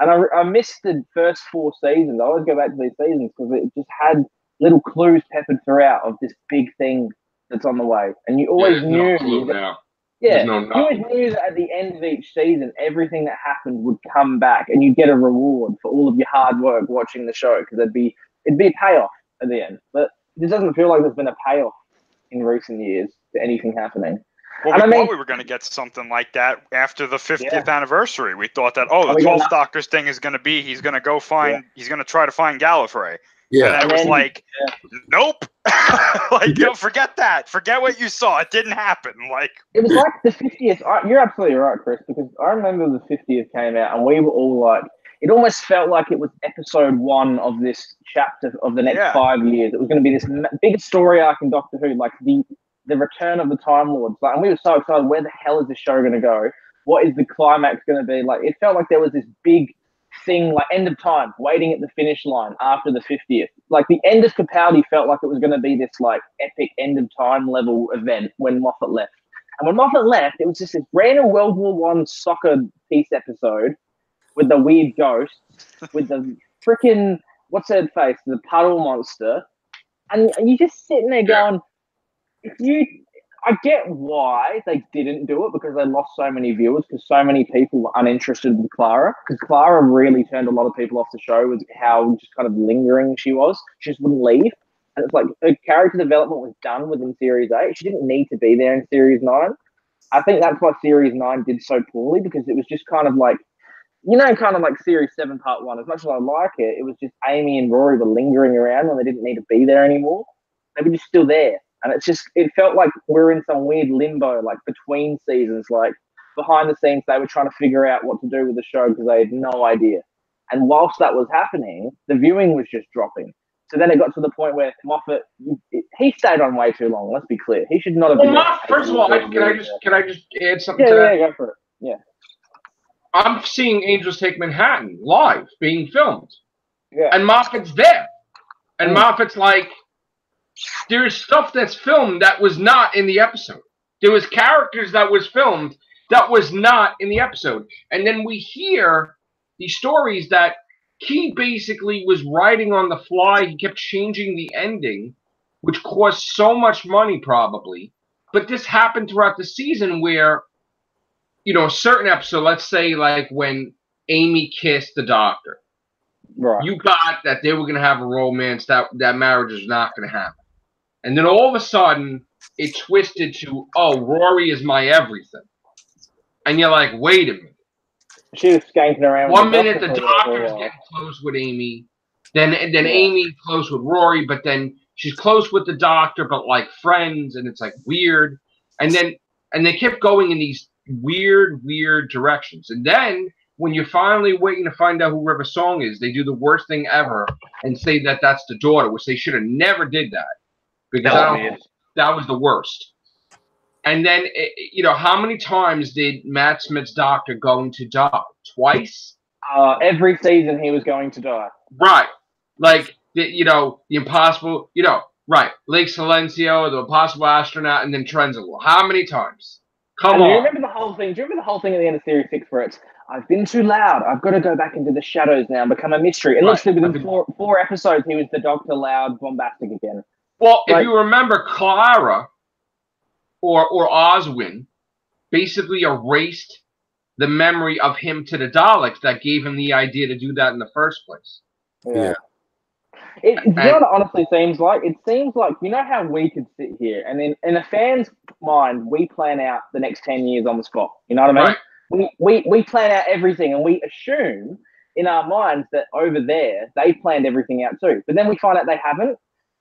Speaker 3: And I missed the first 4 seasons. I always go back to these seasons because it just had little clues peppered throughout of this big thing that's on the way. And you always knew. You always knew that at the end of each season, everything that happened would come back and you'd get a reward for all of your hard work watching the show because it'd be a payoff at the end. But it doesn't feel like there's been a payoff in recent years to anything happening.
Speaker 4: Well, we thought we were going to get something like that after the 50th anniversary. We thought that, the 12th Doctor's thing is going to be he's going to try to find Gallifrey.
Speaker 5: Yeah.
Speaker 4: And I was
Speaker 3: then-
Speaker 4: like, nope. Like, you know, forget that. Forget what you saw. It didn't happen. Like,
Speaker 3: It was like the 50th. You're absolutely right, Chris, because I remember the 50th came out and we were all like, it almost felt like it was episode 1 of this chapter of the next
Speaker 4: Yeah.
Speaker 3: 5 years. It was going to be this big story arc in Doctor Who, like the return of the Time Lords. Like, and we were so excited. Where the hell is the show going to go? What is the climax going to be? Like, it felt like there was this big thing, like end of time, waiting at the finish line after the 50th. Like the end of Capaldi felt like it was going to be this like epic end of time level event when Moffat left. And when Moffat left, it was just this random World War One soccer piece episode with the weird ghosts, with the freaking what's her face, the puddle monster, and you're just sitting there going, I get why they didn't do it because they lost so many viewers because so many people were uninterested with Clara because Clara really turned a lot of people off the show with how just kind of lingering she was. She just wouldn't leave. And it's like her character development was done within Series 8. She didn't need to be there in Series 9. I think that's why Series 9 did so poorly because it was just kind of like, you know, kind of like Series 7 Part 1. As much as I like it, it was just Amy and Rory were lingering around when they didn't need to be there anymore. They were just still there. And it felt like we're in some weird limbo, like between seasons, like behind the scenes, they were trying to figure out what to do with the show because they had no idea. And whilst that was happening, the viewing was just dropping. So then it got to the point where Moffat, he stayed on way too long. Let's be clear. He should not have been.
Speaker 1: Well, first of all, can I just add something to
Speaker 3: Yeah,
Speaker 1: that?
Speaker 3: go for it. Yeah.
Speaker 1: I'm seeing Angels Take Manhattan live being filmed.
Speaker 3: Yeah.
Speaker 1: And Moffat's there. And Moffat's like, there's stuff that's filmed that was not in the episode. There was characters that was filmed that was not in the episode. And then we hear these stories that he basically was writing on the fly. He kept changing the ending, which cost so much money probably. But this happened throughout the season where, you know, a certain episode, let's say like when Amy kissed the doctor.
Speaker 3: Right.
Speaker 1: You got that they were going to have a romance, that marriage is not going to happen. And then all of a sudden, it twisted to, oh, Rory is my everything. And you're like, wait a minute.
Speaker 3: She was skanking around.
Speaker 1: One minute, the doctor's getting close with Amy. Then Amy close with Rory, but then she's close with the doctor, but like friends, and it's like weird. And they kept going in these weird directions. And then when you're finally waiting to find out who River Song is, they do the worst thing ever and say that that's the daughter, which they should have never did that. Because that was the worst. And then, you know, how many times did Matt Smith's doctor going to die? Twice?
Speaker 3: Every season he was going to die.
Speaker 1: Right. Like, you know, the impossible, you know, right. Lake Silencio, the impossible astronaut, and then Trenzalo. How many times? Come on.
Speaker 3: Do you remember the whole thing? Do you remember the whole thing at the end of Series 6 where it's, I've been too loud. I've got to go back into the shadows now and become a mystery. And literally within four episodes, he was the Doctor Loud bombastic again.
Speaker 1: Well, if you remember, Clara or Oswin basically erased the memory of him to the Daleks that gave him the idea to do that in the first place.
Speaker 3: Yeah. You know what it honestly seems like? It seems like, you know how we could sit here and in a fan's mind, we plan out the next 10 years on the spot. You know what I mean?
Speaker 1: Right.
Speaker 3: We plan out everything and we assume in our minds that over there, they planned everything out too. But then we find out they haven't.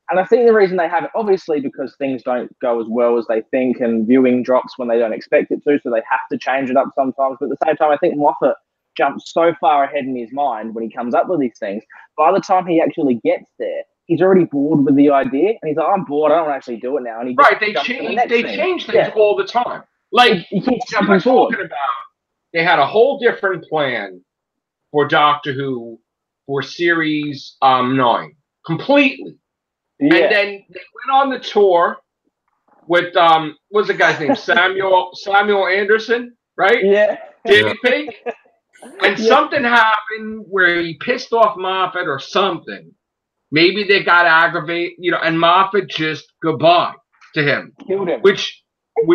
Speaker 3: And I think the reason they haven't, obviously because things don't go as well as they think and viewing drops when they don't expect it to, so they have to change it up sometimes. But at the same time, I think Moffat jumps so far ahead in his mind when he comes up with these things. By the time he actually gets there, he's already bored with the idea. And he's like, I'm bored, I don't want to actually do it now. And he
Speaker 1: they change things all the time. Like,
Speaker 3: he keeps jumping forward.
Speaker 1: They had a whole different plan for Doctor Who for Series 9. Completely. Yeah. And then they went on the tour with what's the guy's name? Samuel Anderson, right?
Speaker 3: Yeah.
Speaker 1: Guinea Pig. And something happened where he pissed off Moffat or something. Maybe they got aggravated, you know, and Moffat just goodbye to him.
Speaker 3: Killed him.
Speaker 1: Which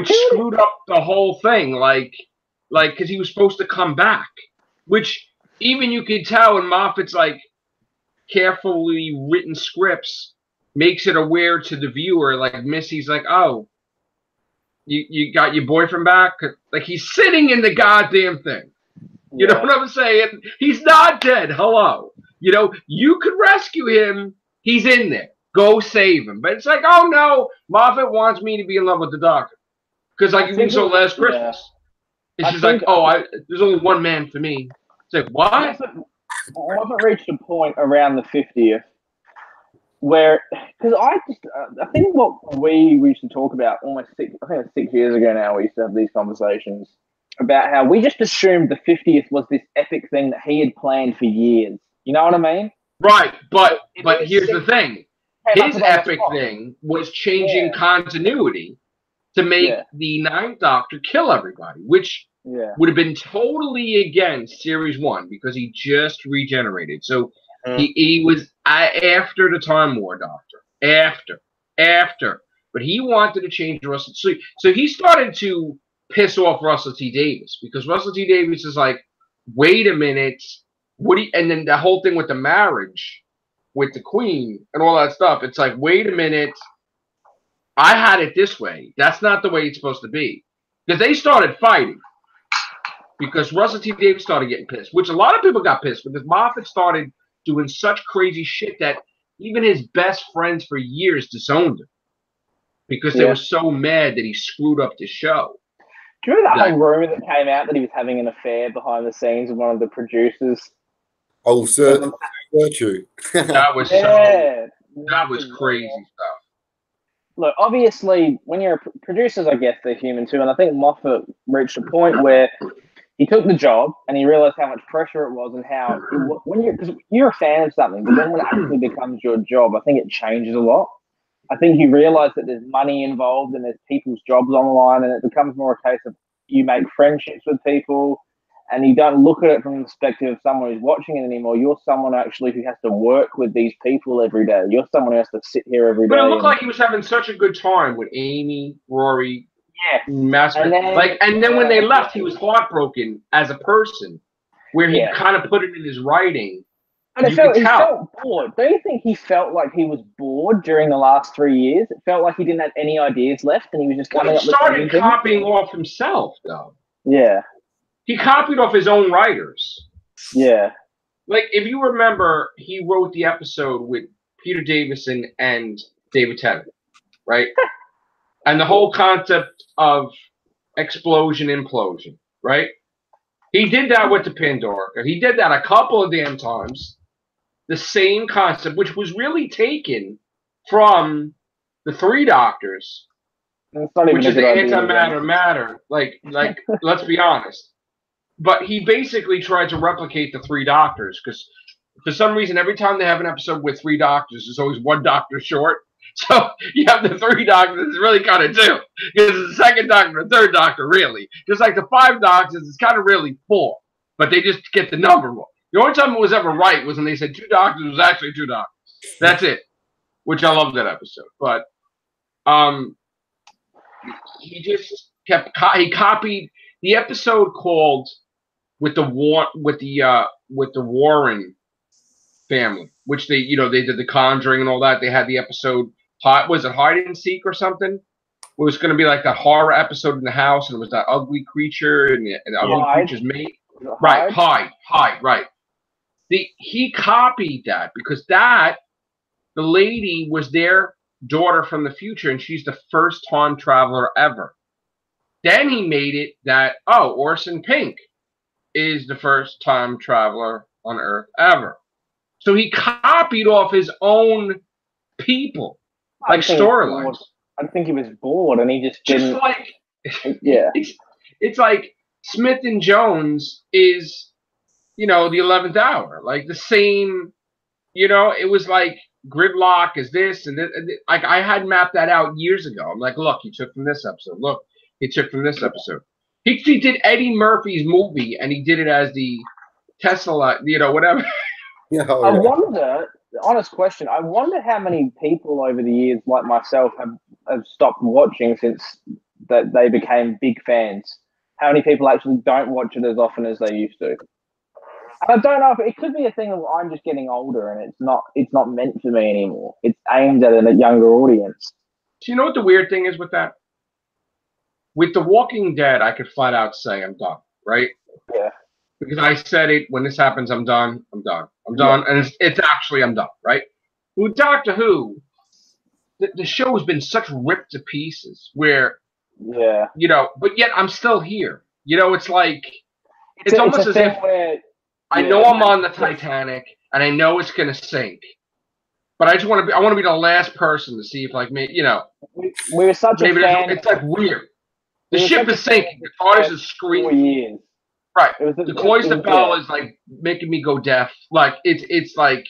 Speaker 1: screwed up the whole thing, like because he was supposed to come back. Which even you could tell in Moffat's like carefully written scripts makes it aware to the viewer, like Missy's like, oh, you got your boyfriend back? Like, he's sitting in the goddamn thing. You know what I'm saying? He's not dead. Hello. You know, you could rescue him He's in there. Go save him. But it's like, oh no, Moffat wants me to be in love with the Doctor because like we saw last Christmas. It's just like, oh, there's only one man for me. It's like, what?
Speaker 3: Moffat reached a point around the 50th where, because I think what we used to talk about almost 6 years ago now, we used to have these conversations about how we just assumed the 50th was this epic thing that he had planned for years. You know what I mean?
Speaker 1: Right, but here's the thing. His epic thing was changing continuity to make the Ninth Doctor kill everybody, which would have been totally against Series 1 because he just regenerated. So he was after the Time War Doctor. After. But he wanted to change Russell. So he started to piss off Russell T. Davies because Russell T. Davies is like, wait a minute. And then the whole thing with the marriage with the Queen and all that stuff. It's like, wait a minute. I had it this way. That's not the way it's supposed to be. Because they started fighting. Because Russell T. Davies started getting pissed, which a lot of people got pissed because Moffat started doing such crazy shit that even his best friends for years disowned him. Because they were so mad that he screwed up the show.
Speaker 3: Do you remember that whole rumor that came out that he was having an affair behind the scenes with one of the producers?
Speaker 5: Oh, sir, virtue.
Speaker 1: That was that was crazy stuff.
Speaker 3: Look, obviously, when you're producers, I guess they're human too, and I think Moffat reached a point where he took the job and he realized how much pressure it was and how when you're a fan of something, but then when it actually becomes your job, I think it changes a lot. I think you realize that there's money involved and there's people's jobs on the line, and it becomes more a case of you make friendships with people and you don't look at it from the perspective of someone who's watching it anymore. You're someone actually who has to work with these people every day. You're someone who has to sit here every day.
Speaker 1: But it looked like he was having such a good time with Amy, Rory, Master. And then when they left, he was heartbroken as a person, where he kind of put it in his writing.
Speaker 3: And he felt bored. Don't you think he felt like he was bored during the last 3 years? It felt like he didn't have any ideas left, and he was just coming up with
Speaker 1: something. He started copying off himself, though.
Speaker 3: Yeah.
Speaker 1: He copied off his own writers.
Speaker 3: Yeah.
Speaker 1: Like, if you remember, he wrote the episode with Peter Davison and David Tennant, right? And the whole concept of explosion, implosion, right? He did that with the Pandora. He did that a couple of damn times. The same concept, which was really taken from the Three Doctors, which is antimatter matter. Like, let's be honest. But he basically tried to replicate the Three Doctors because for some reason, every time they have an episode with three doctors, there's always one doctor short. So you have the Three Doctors, it's really kind of two. Because it's the second doctor and the third doctor, really. Just like the Five Doctors, it's kind of really four. But they just get the number wrong. The only time it was ever right was when they said two doctors, it was actually two doctors. That's it. Which I love that episode. But he just he copied the episode called with the Warren family, which they did the Conjuring and all that. They had the episode was it Hide and Seek or something? It was going to be like a horror episode in the house, and it was that ugly creature and the ugly creature's mate. Right, Hide, right. He copied that because the lady was their daughter from the future, and she's the first time traveler ever. Then he made it that, Orson Pink is the first time traveler on Earth ever. So he copied off his own people, like storylines.
Speaker 3: I think he was bored, and he just didn't.
Speaker 1: It's like Smith and Jones is, the 11th hour, like the same. It was like Gridlock is this and this. Like I had mapped that out years ago. I'm like, look, he took from this episode. Look, he took from this episode. He did Eddie Murphy's movie, and he did it as the Tesla, whatever.
Speaker 3: I wonder, honest question, I wonder how many people over the years, like myself, have stopped watching since that they became big fans. How many people actually don't watch it as often as they used to? I don't know if it could be a thing of I'm just getting older and it's not meant for me anymore. It's aimed at a younger audience.
Speaker 1: Do you know what the weird thing is with that? With The Walking Dead, I could flat out say I'm done, right?
Speaker 3: Yeah.
Speaker 1: Because I said it, when this happens, I'm done, and it's actually I'm done, right? with Doctor Who, the show has been such ripped to pieces where, but yet I'm still here. It's like, it's almost as if I know I'm on the Titanic and I know it's going to sink. But I want to be the last person to see if, like, me,
Speaker 3: we were such a fan.
Speaker 1: It's like weird. The ship is sinking. The TARDIS is screaming. Right. The Cloyster Bell is like making me go deaf. Like it's like,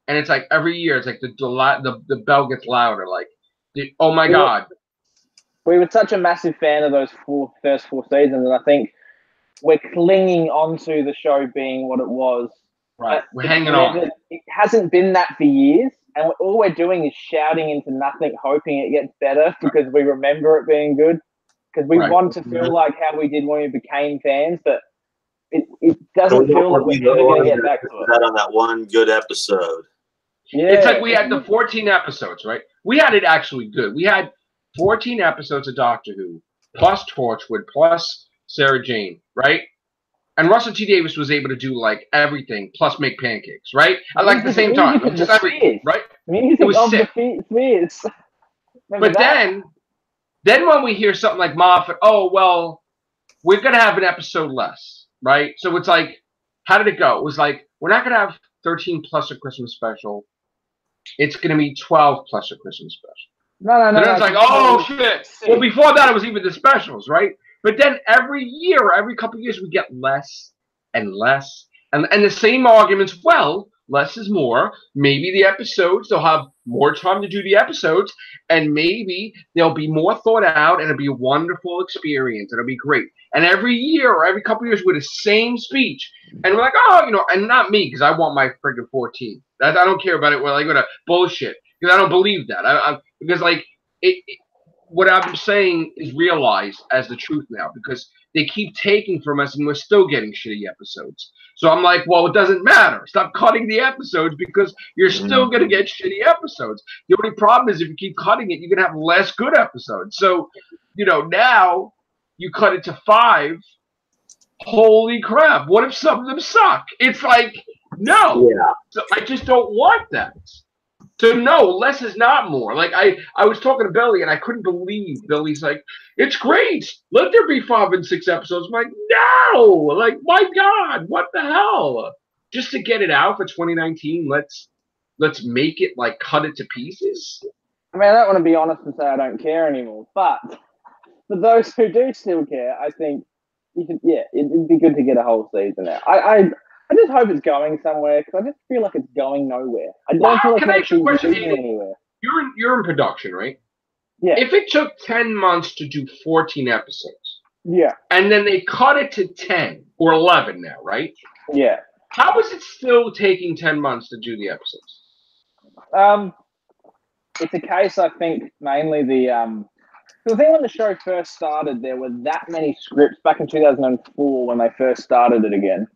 Speaker 1: and it's like every year it's like the bell gets louder. Like, oh my God.
Speaker 3: We were such a massive fan of those first four seasons, and I think we're clinging onto the show being what it was.
Speaker 1: Right. We're hanging on.
Speaker 3: It hasn't been that for years. And all we're doing is shouting into nothing, hoping it gets better because we remember it being good. Because we want to feel like how we did when we became fans, but it doesn't feel like we're going to get back to it.
Speaker 2: On that one good episode.
Speaker 3: Yeah.
Speaker 1: It's like we had the 14 episodes, right? We had it actually good. We had 14 episodes of Doctor Who, plus Torchwood, plus Sarah Jane, right? And Russell T. Davies was able to do like everything, plus make pancakes, right? At like the same time, just everything, right?
Speaker 3: Music
Speaker 1: it was
Speaker 3: of
Speaker 1: sick.
Speaker 3: The Spheres.
Speaker 1: But then when we hear something like Moffat, oh well, we're gonna have an episode less, right? So it's like, how did it go? It was like, we're not gonna have 13 plus a Christmas special. It's gonna be 12 plus a Christmas special.
Speaker 3: No.
Speaker 1: And then it's like, oh shit. Well, before that, it was even the specials, right? But then every year, every couple of years, we get less and less. And the same arguments, well, less is more. Maybe the episodes, they'll have more time to do the episodes, and maybe they'll be more thought out, and it'll be a wonderful experience. It'll be great. And every year or every couple of years with the same speech. And we're like, oh, and not me, because I want my friggin' 14. I don't care about it. We're like, what a bullshit. Because I don't believe that. Because, like, what I'm saying is realized as the truth now, because they keep taking from us and we're still getting shitty episodes. So I'm like, well, it doesn't matter. Stop cutting the episodes because you're still going to get shitty episodes. The only problem is if you keep cutting it, you're going to have less good episodes. So, now you cut it to 5. Holy crap. What if some of them suck? It's like, no.
Speaker 2: Yeah.
Speaker 1: So I just don't want that. So no, less is not more. Like I was talking to Billy and I couldn't believe Billy's like, it's great. Let there be 5 and 6 episodes. I'm like, no, like my God, what the hell? Just to get it out for 2019, let's make it like cut it to pieces.
Speaker 3: I mean, I don't want to be honest and say I don't care anymore, but for those who do still care, I think you should, it'd be good to get a whole season out. I just hope it's going somewhere because I just feel like it's going nowhere. I don't feel like it's actually going anywhere.
Speaker 1: You're in production, right?
Speaker 3: Yeah.
Speaker 1: If it took 10 months to do 14 episodes, and then they cut it to 10 or 11 now, right?
Speaker 3: Yeah.
Speaker 1: How is it still taking 10 months to do the episodes?
Speaker 3: It's a case, I think, mainly the thing when the show first started, there were that many scripts back in 2004 when they first started it again.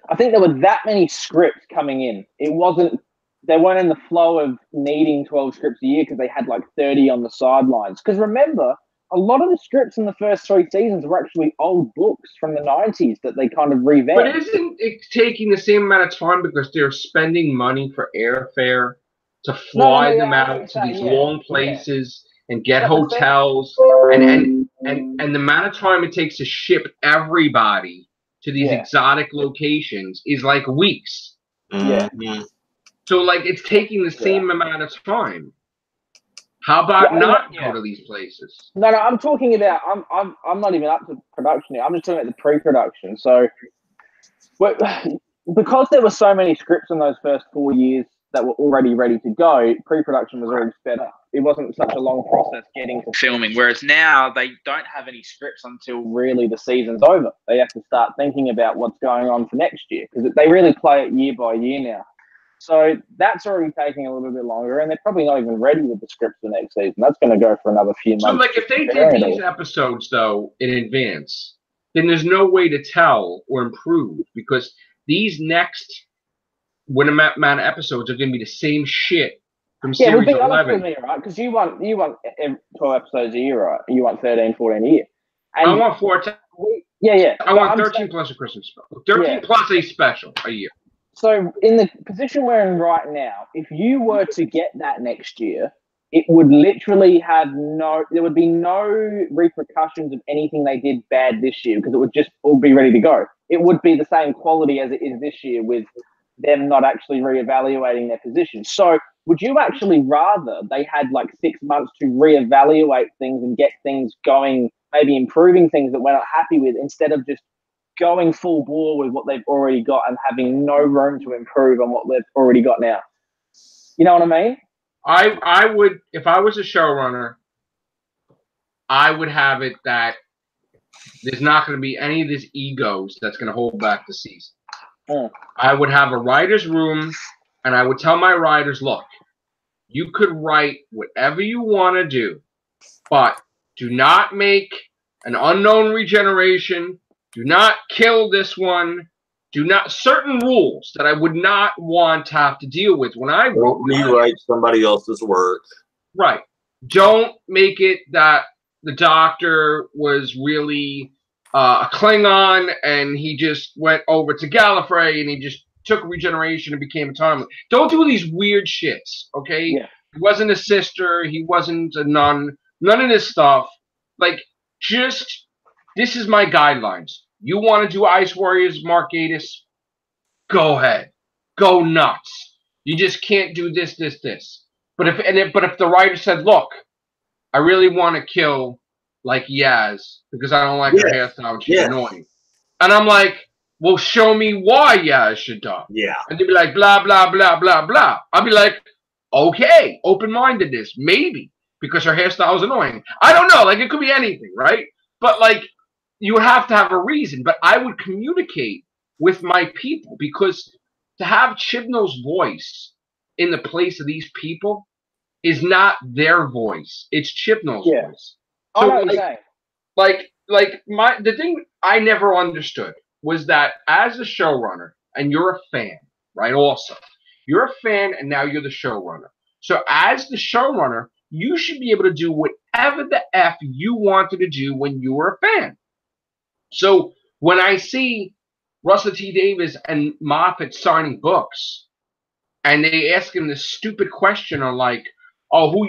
Speaker 3: I think there were that many scripts coming in. They weren't in the flow of needing 12 scripts a year because they had like 30 on the sidelines. Because remember, a lot of the scripts in the first 3 seasons were actually old books from the 90s that they kind of revamped.
Speaker 1: But isn't it taking the same amount of time because they're spending money for airfare to fly them out to these long places and get hotels and the amount of time it takes to ship everybody to these exotic locations is like weeks.
Speaker 3: Yeah.
Speaker 1: So like it's taking the same amount of time. How about not go to these places?
Speaker 3: No, I'm talking about I'm not even up to production yet. I'm just talking about the pre-production. So because there were so many scripts in those first 4 years that were already ready to go, pre-production was already sped up. It wasn't such a long process getting to filming. Whereas now they don't have any scripts until really the season's over. They have to start thinking about what's going on for next year because they really play it year by year now. So that's already taking a little bit longer, and they're probably not even ready with the script for next season. That's going to go for another few months.
Speaker 1: So, like, if they did these episodes, though, in advance, then there's no way to tell or improve because these next amount of episodes are going to be the same shit from series 11.
Speaker 3: Honest with me, right? Because you want 12 episodes a year, right? You want 13, 14 a year. And
Speaker 1: I want 14.
Speaker 3: Yeah.
Speaker 1: I want 13 plus a Christmas special. 13 plus a special a year.
Speaker 3: So in the position we're in right now, if you were to get that next year, it would literally have there would be no repercussions of anything they did bad this year because it would just all be ready to go. It would be the same quality as it is this year with them not actually reevaluating their position. So would you actually rather they had like 6 months to reevaluate things and get things going, maybe improving things that we're not happy with, instead of just going full bore with what they've already got and having no room to improve on what they've already got now? You know what I mean?
Speaker 1: I would, if I was a showrunner, I would have it that there's not going to be any of these egos that's going to hold back the season. I would have a writer's room, and I would tell my writers, look, you could write whatever you want to do, but do not make an unknown regeneration. Do not kill this one. Do not, certain rules that I would not want to have to deal with when I wrote.
Speaker 2: Rewrite somebody else's work.
Speaker 1: Right. Don't make it that the Doctor was really a Klingon and he just went over to Gallifrey and he just took regeneration and became a timeline. Don't do these weird shits, okay?
Speaker 3: Yeah.
Speaker 1: He wasn't a sister. He wasn't a nun. None of this stuff. Like, just, this is my guidelines. You want to do Ice Warriors, Mark Gatiss? Go ahead. Go nuts. You just can't do this. But if the writer said, look, I really want to kill like Yaz because I don't like her hairstyle and she's annoying. And I'm like, well, show me why Yaz should die.
Speaker 2: Yeah.
Speaker 1: And they'd be like, blah, blah, blah, blah, blah. I'd be like, okay, open-mindedness, maybe, because her hairstyle is annoying. I don't know. Like, it could be anything, right? But, like, you have to have a reason. But I would communicate with my people, because to have Chibnall's voice in the place of these people is not their voice. It's Chibnall's voice. So,
Speaker 3: I know what you're saying.
Speaker 1: The thing I never understood was that as a showrunner, and you're a fan, right? Also, you're a fan, and now you're the showrunner. So as the showrunner, you should be able to do whatever the F you wanted to do when you were a fan. So when I see Russell T. Davies and Moffat signing books, and they ask him this stupid question on like, oh, who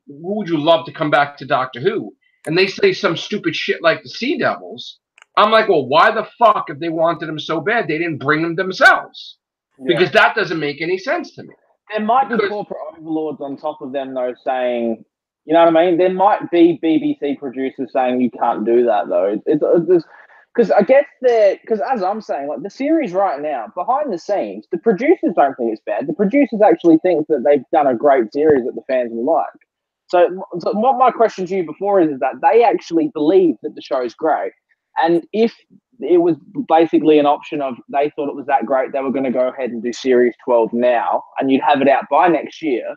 Speaker 1: would you love to come back to Doctor Who? And they say some stupid shit like the Sea Devils. I'm like, well, why the fuck, if they wanted him so bad, they didn't bring them themselves? Because that doesn't make any sense to me.
Speaker 3: There might be corporate overlords on top of them, though, saying, you know what I mean? There might be BBC producers saying you can't do that, though. Because I guess because as I'm saying, like the series right now, behind the scenes, the producers don't think it's bad. The producers actually think that they've done a great series that the fans will like. So what my question to you before is that they actually believe that the show's great. And if it was basically an option of they thought it was that great, they were going to go ahead and do Series 12 now, and you'd have it out by next year,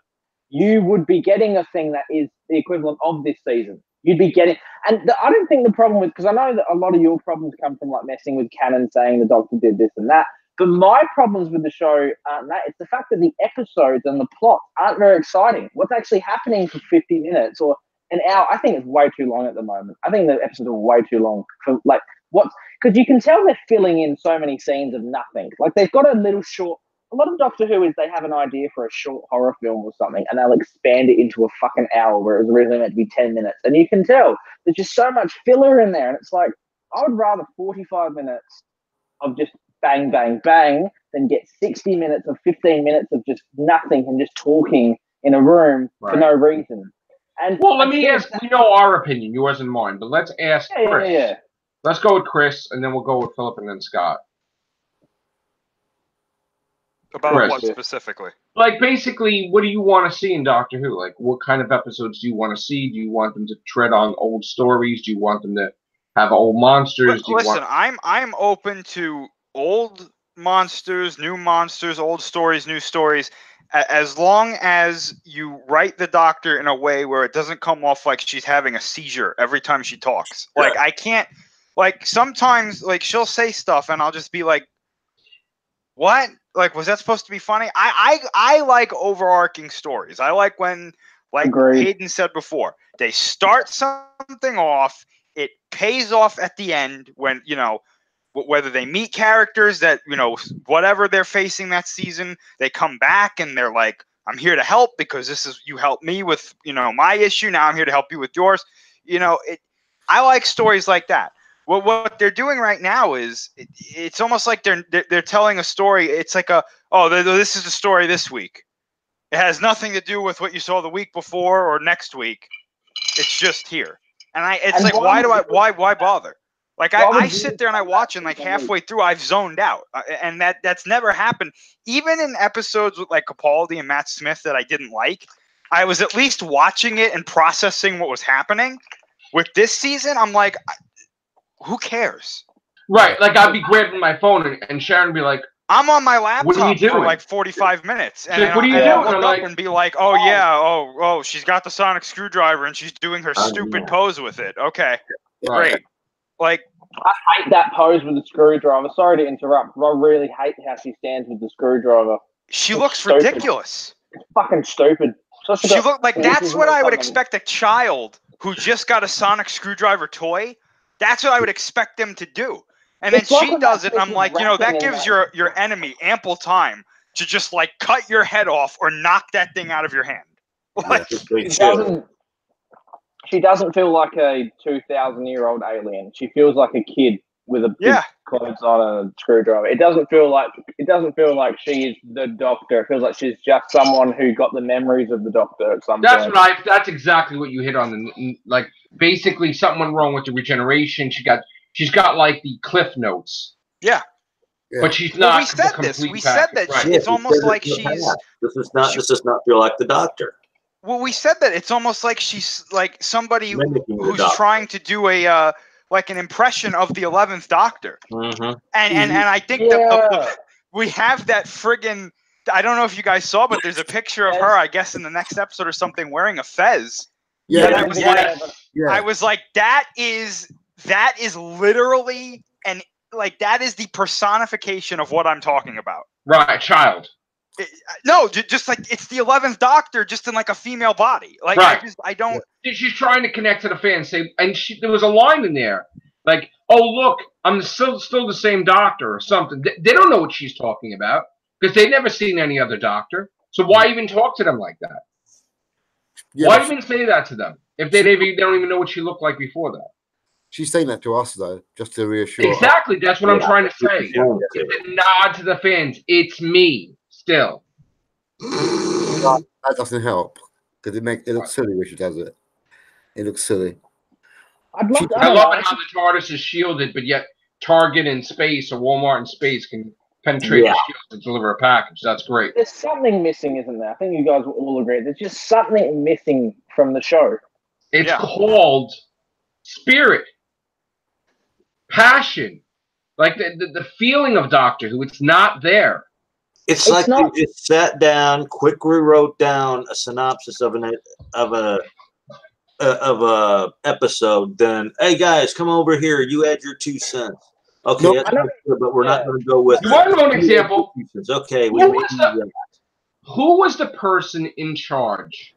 Speaker 3: you would be getting a thing that is the equivalent of this season. You'd be getting, and I don't think the problem with, because I know that a lot of your problems come from like messing with canon, saying the Doctor did this and that, but my problems with the show aren't that. It's the fact that the episodes and the plot aren't very exciting. What's actually happening for 50 minutes or an hour, I think it's way too long at the moment. I think the episodes are way too long for like because you can tell they're filling in so many scenes of nothing. Like they've got a little short. A lot of Doctor Who is they have an idea for a short horror film or something, and they'll expand it into a fucking hour where it was originally meant to be 10 minutes. And you can tell there's just so much filler in there, and it's like I would rather 45 minutes of just bang, bang, bang than get 60 minutes or 15 minutes of just nothing and just talking in a room for no reason. And
Speaker 1: well, let me ask. We know our opinion, yours and mine, but let's ask Chris.
Speaker 3: Yeah.
Speaker 1: Let's go with Chris, and then we'll go with Philip and then Scott.
Speaker 4: About
Speaker 1: Chris.
Speaker 4: what specifically?
Speaker 1: Like, basically, what do you want to see in Doctor Who? Like, what kind of episodes do you want to see? Do you want them to tread on old stories? Do you want them to have old monsters?
Speaker 4: Listen, I'm open to old monsters, old stories, new stories, as long as you write the Doctor in a way where it doesn't come off like she's having a seizure every time she talks. Like, I can't, like, sometimes, like, she'll say stuff and I'll just be like, what? Like, was that supposed to be funny? I like overarching stories. I like when, like Hayden said before, they start something off, it pays off at the end when, you know, whether they meet characters that, you know, whatever they're facing that season, they come back and they're like, I'm here to help because you helped me with, you know, my issue. Now I'm here to help you with yours. You know, I like stories like that. What they're doing right now is it's almost like they're telling a story. It's like this is the story this week. It has nothing to do with what you saw the week before or next week. It's just here. And why bother? Like I sit there and I watch, and like halfway through I've zoned out, and that's never happened. Even in episodes with like Capaldi and Matt Smith that I didn't like, I was at least watching it and processing what was happening. With this season, I'm like, who cares?
Speaker 1: Right, like I'd be grabbing my phone and Sharon would be like,
Speaker 4: I'm on my laptop
Speaker 1: what are you doing?
Speaker 4: for like 45 minutes. And
Speaker 1: like, what are you
Speaker 4: doing?
Speaker 1: Look
Speaker 4: up
Speaker 1: like,
Speaker 4: and be like, oh yeah, oh, she's got the sonic screwdriver and she's doing her stupid pose with it. Okay, great. Like,
Speaker 3: I hate that pose with the screwdriver. Sorry to interrupt, but I really hate how she stands with the screwdriver.
Speaker 4: She looks ridiculous.
Speaker 3: It's fucking stupid.
Speaker 4: She looked like that's what I would expect a child who just got a sonic screwdriver toy. That's what I would expect them to do. And then she does it, and I'm like, you know, that gives your enemy ample time to just like cut your head off or knock that thing out of your hand. Like,
Speaker 3: she doesn't feel like a 2,000-year-old alien. She feels like a kid with a big clothes on a screwdriver. It doesn't feel like she is the Doctor. It feels like she's just someone who got the memories of the Doctor at some point.
Speaker 1: That's exactly what you hit on. Like basically something went wrong with the regeneration. She's got like the cliff notes.
Speaker 4: Yeah.
Speaker 1: But she's not.
Speaker 4: We said this. We said that it's almost like she's.
Speaker 2: This does not feel like the Doctor.
Speaker 4: Well, we said that it's almost like she's like somebody who's trying to do a like an impression of the 11th Doctor.
Speaker 2: Mm-hmm.
Speaker 4: And I think that we have that friggin'. I don't know if you guys saw, but there's a picture of her, I guess, in the next episode or something, wearing a fez.
Speaker 5: Yeah.
Speaker 4: And I was like, that is literally that is the personification of what I'm talking about.
Speaker 1: Right, child.
Speaker 4: No, just like it's the 11th Doctor, just in like a female body. Like I don't.
Speaker 1: She's trying to connect to the fans. There was a line in there, like, "Oh look, I'm still the same Doctor" or something. They don't know what she's talking about because they've never seen any other Doctor. So why even talk to them like that? Yeah, why even say that to them if they don't even know what she looked like before that?
Speaker 5: She's saying that to us though, just to reassure.
Speaker 1: Exactly, that's what I'm trying to say. It's a nod to the fans. It's me. Still,
Speaker 5: that doesn't help because it looks silly when she does it. It looks silly.
Speaker 1: I love how the TARDIS is shielded, but yet Target in space or Walmart in space can penetrate the shield and deliver a package. That's great.
Speaker 3: There's something missing, isn't there? I think you guys will all agree. There's just something missing from the show.
Speaker 1: It's called spirit, passion, like the feeling of Doctor Who. It's not there.
Speaker 2: It's like they just sat down, quickly wrote down a synopsis of a episode. Then, hey guys, come over here. You add your 2 cents. Okay,
Speaker 5: no,
Speaker 2: that's good, but we're not going to go with.
Speaker 1: You want to know an example?
Speaker 2: Okay,
Speaker 1: who was the person in charge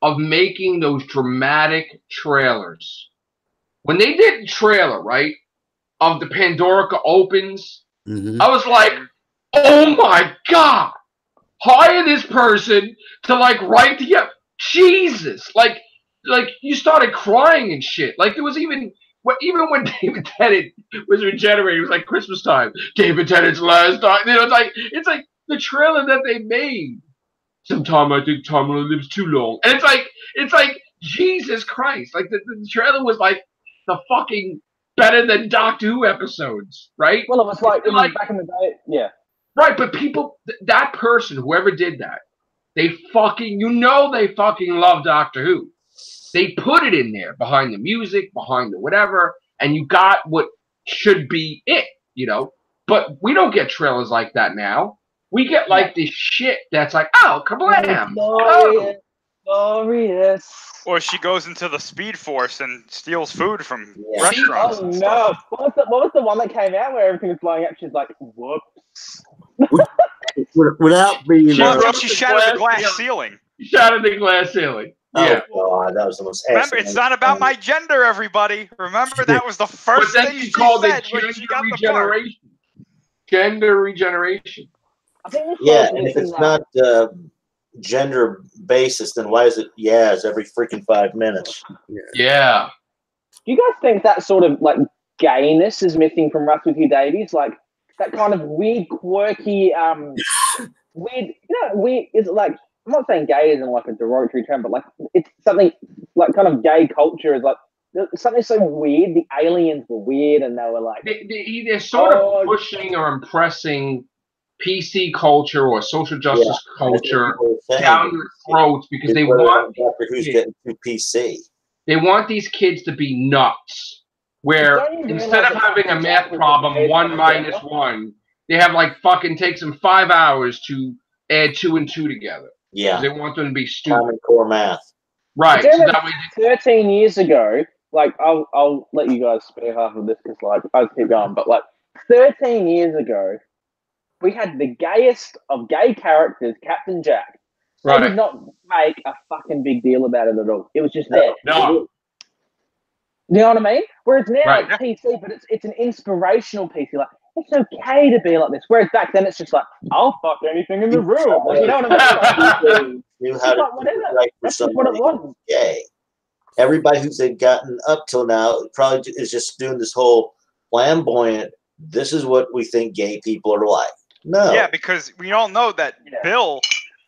Speaker 1: of making those dramatic trailers? When they did the trailer, right, of the Pandorica opens, I was like, oh my God! Hire this person to like write the Jesus! Like you started crying and shit. Like there was even when David Tennant was regenerated, it was like Christmas time. David Tennant's last time. You know, it's like the trailer that they made. Sometime I think time only lives too long, and it's like Jesus Christ! Like the trailer was like the fucking better than Doctor Who episodes, right?
Speaker 3: Well, it was like back in the day, yeah.
Speaker 1: Right, but people, that person, whoever did that, they fucking love Doctor Who. They put it in there behind the music, behind the whatever, and you got what should be it, you know? But we don't get trailers like that now. We get like this shit that's like, oh, kablam!
Speaker 3: Glorious.
Speaker 4: Or she goes into the Speed Force and steals food from restaurants.
Speaker 3: Oh no! What was the one that came out where everything was blowing up? She's like, whoops.
Speaker 5: Without being,
Speaker 4: she shattered the glass ceiling.
Speaker 1: Shattered the glass ceiling. Yeah.
Speaker 2: Oh God, that was the most.
Speaker 4: Remember, it's not about my gender, everybody. Remember, that was the
Speaker 1: But
Speaker 4: first
Speaker 1: then
Speaker 4: thing
Speaker 1: she
Speaker 4: she
Speaker 1: called
Speaker 4: said
Speaker 1: it
Speaker 4: when
Speaker 1: gender
Speaker 4: she got the part.
Speaker 1: regeneration. Gender regeneration.
Speaker 3: I think this
Speaker 2: Yeah,
Speaker 3: show's
Speaker 2: and if
Speaker 3: missing
Speaker 2: it's
Speaker 3: that.
Speaker 2: not gender basis, then why is it yes every freaking 5 minutes?
Speaker 1: Yeah.
Speaker 3: Do you guys think that sort of like gayness is missing from Russell T Davies? Like that kind of weird, quirky, weird, weird. Is it like, I'm not saying gay isn't like a derogatory term, but like it's something like kind of gay culture is like something so weird. The aliens were weird, and they were like
Speaker 1: They're sort of pushing or impressing PC culture or social justice culture down your throats because they want
Speaker 2: Doctor Who's getting too PC.
Speaker 1: They want these kids to be nuts. Where instead of having a math problem 1 minus 1, they have like fucking takes them 5 hours to add 2 and 2 together.
Speaker 2: Yeah,
Speaker 1: they want them to be stupid.
Speaker 2: Common Core math.
Speaker 1: Right. So that way
Speaker 3: 13 years ago, like I'll let you guys speak half of this because like I keep going, but like 13 years ago, we had the gayest of gay characters, Captain Jack. They did not make a fucking big deal about it at all. It was just there.
Speaker 1: No.
Speaker 3: You know what I mean? Whereas now it's PC, but it's an inspirational PC. Like, it's okay to be like this. Whereas back then it's just like, I'll fuck anything in the room. Like, you know what I mean?
Speaker 2: Knew how to
Speaker 3: whatever.
Speaker 2: That's
Speaker 3: just what it was.
Speaker 2: Gay. Everybody who's gotten up till now probably is just doing this whole flamboyant, this is what we think gay people are like. No.
Speaker 4: Yeah, because we all know that Bill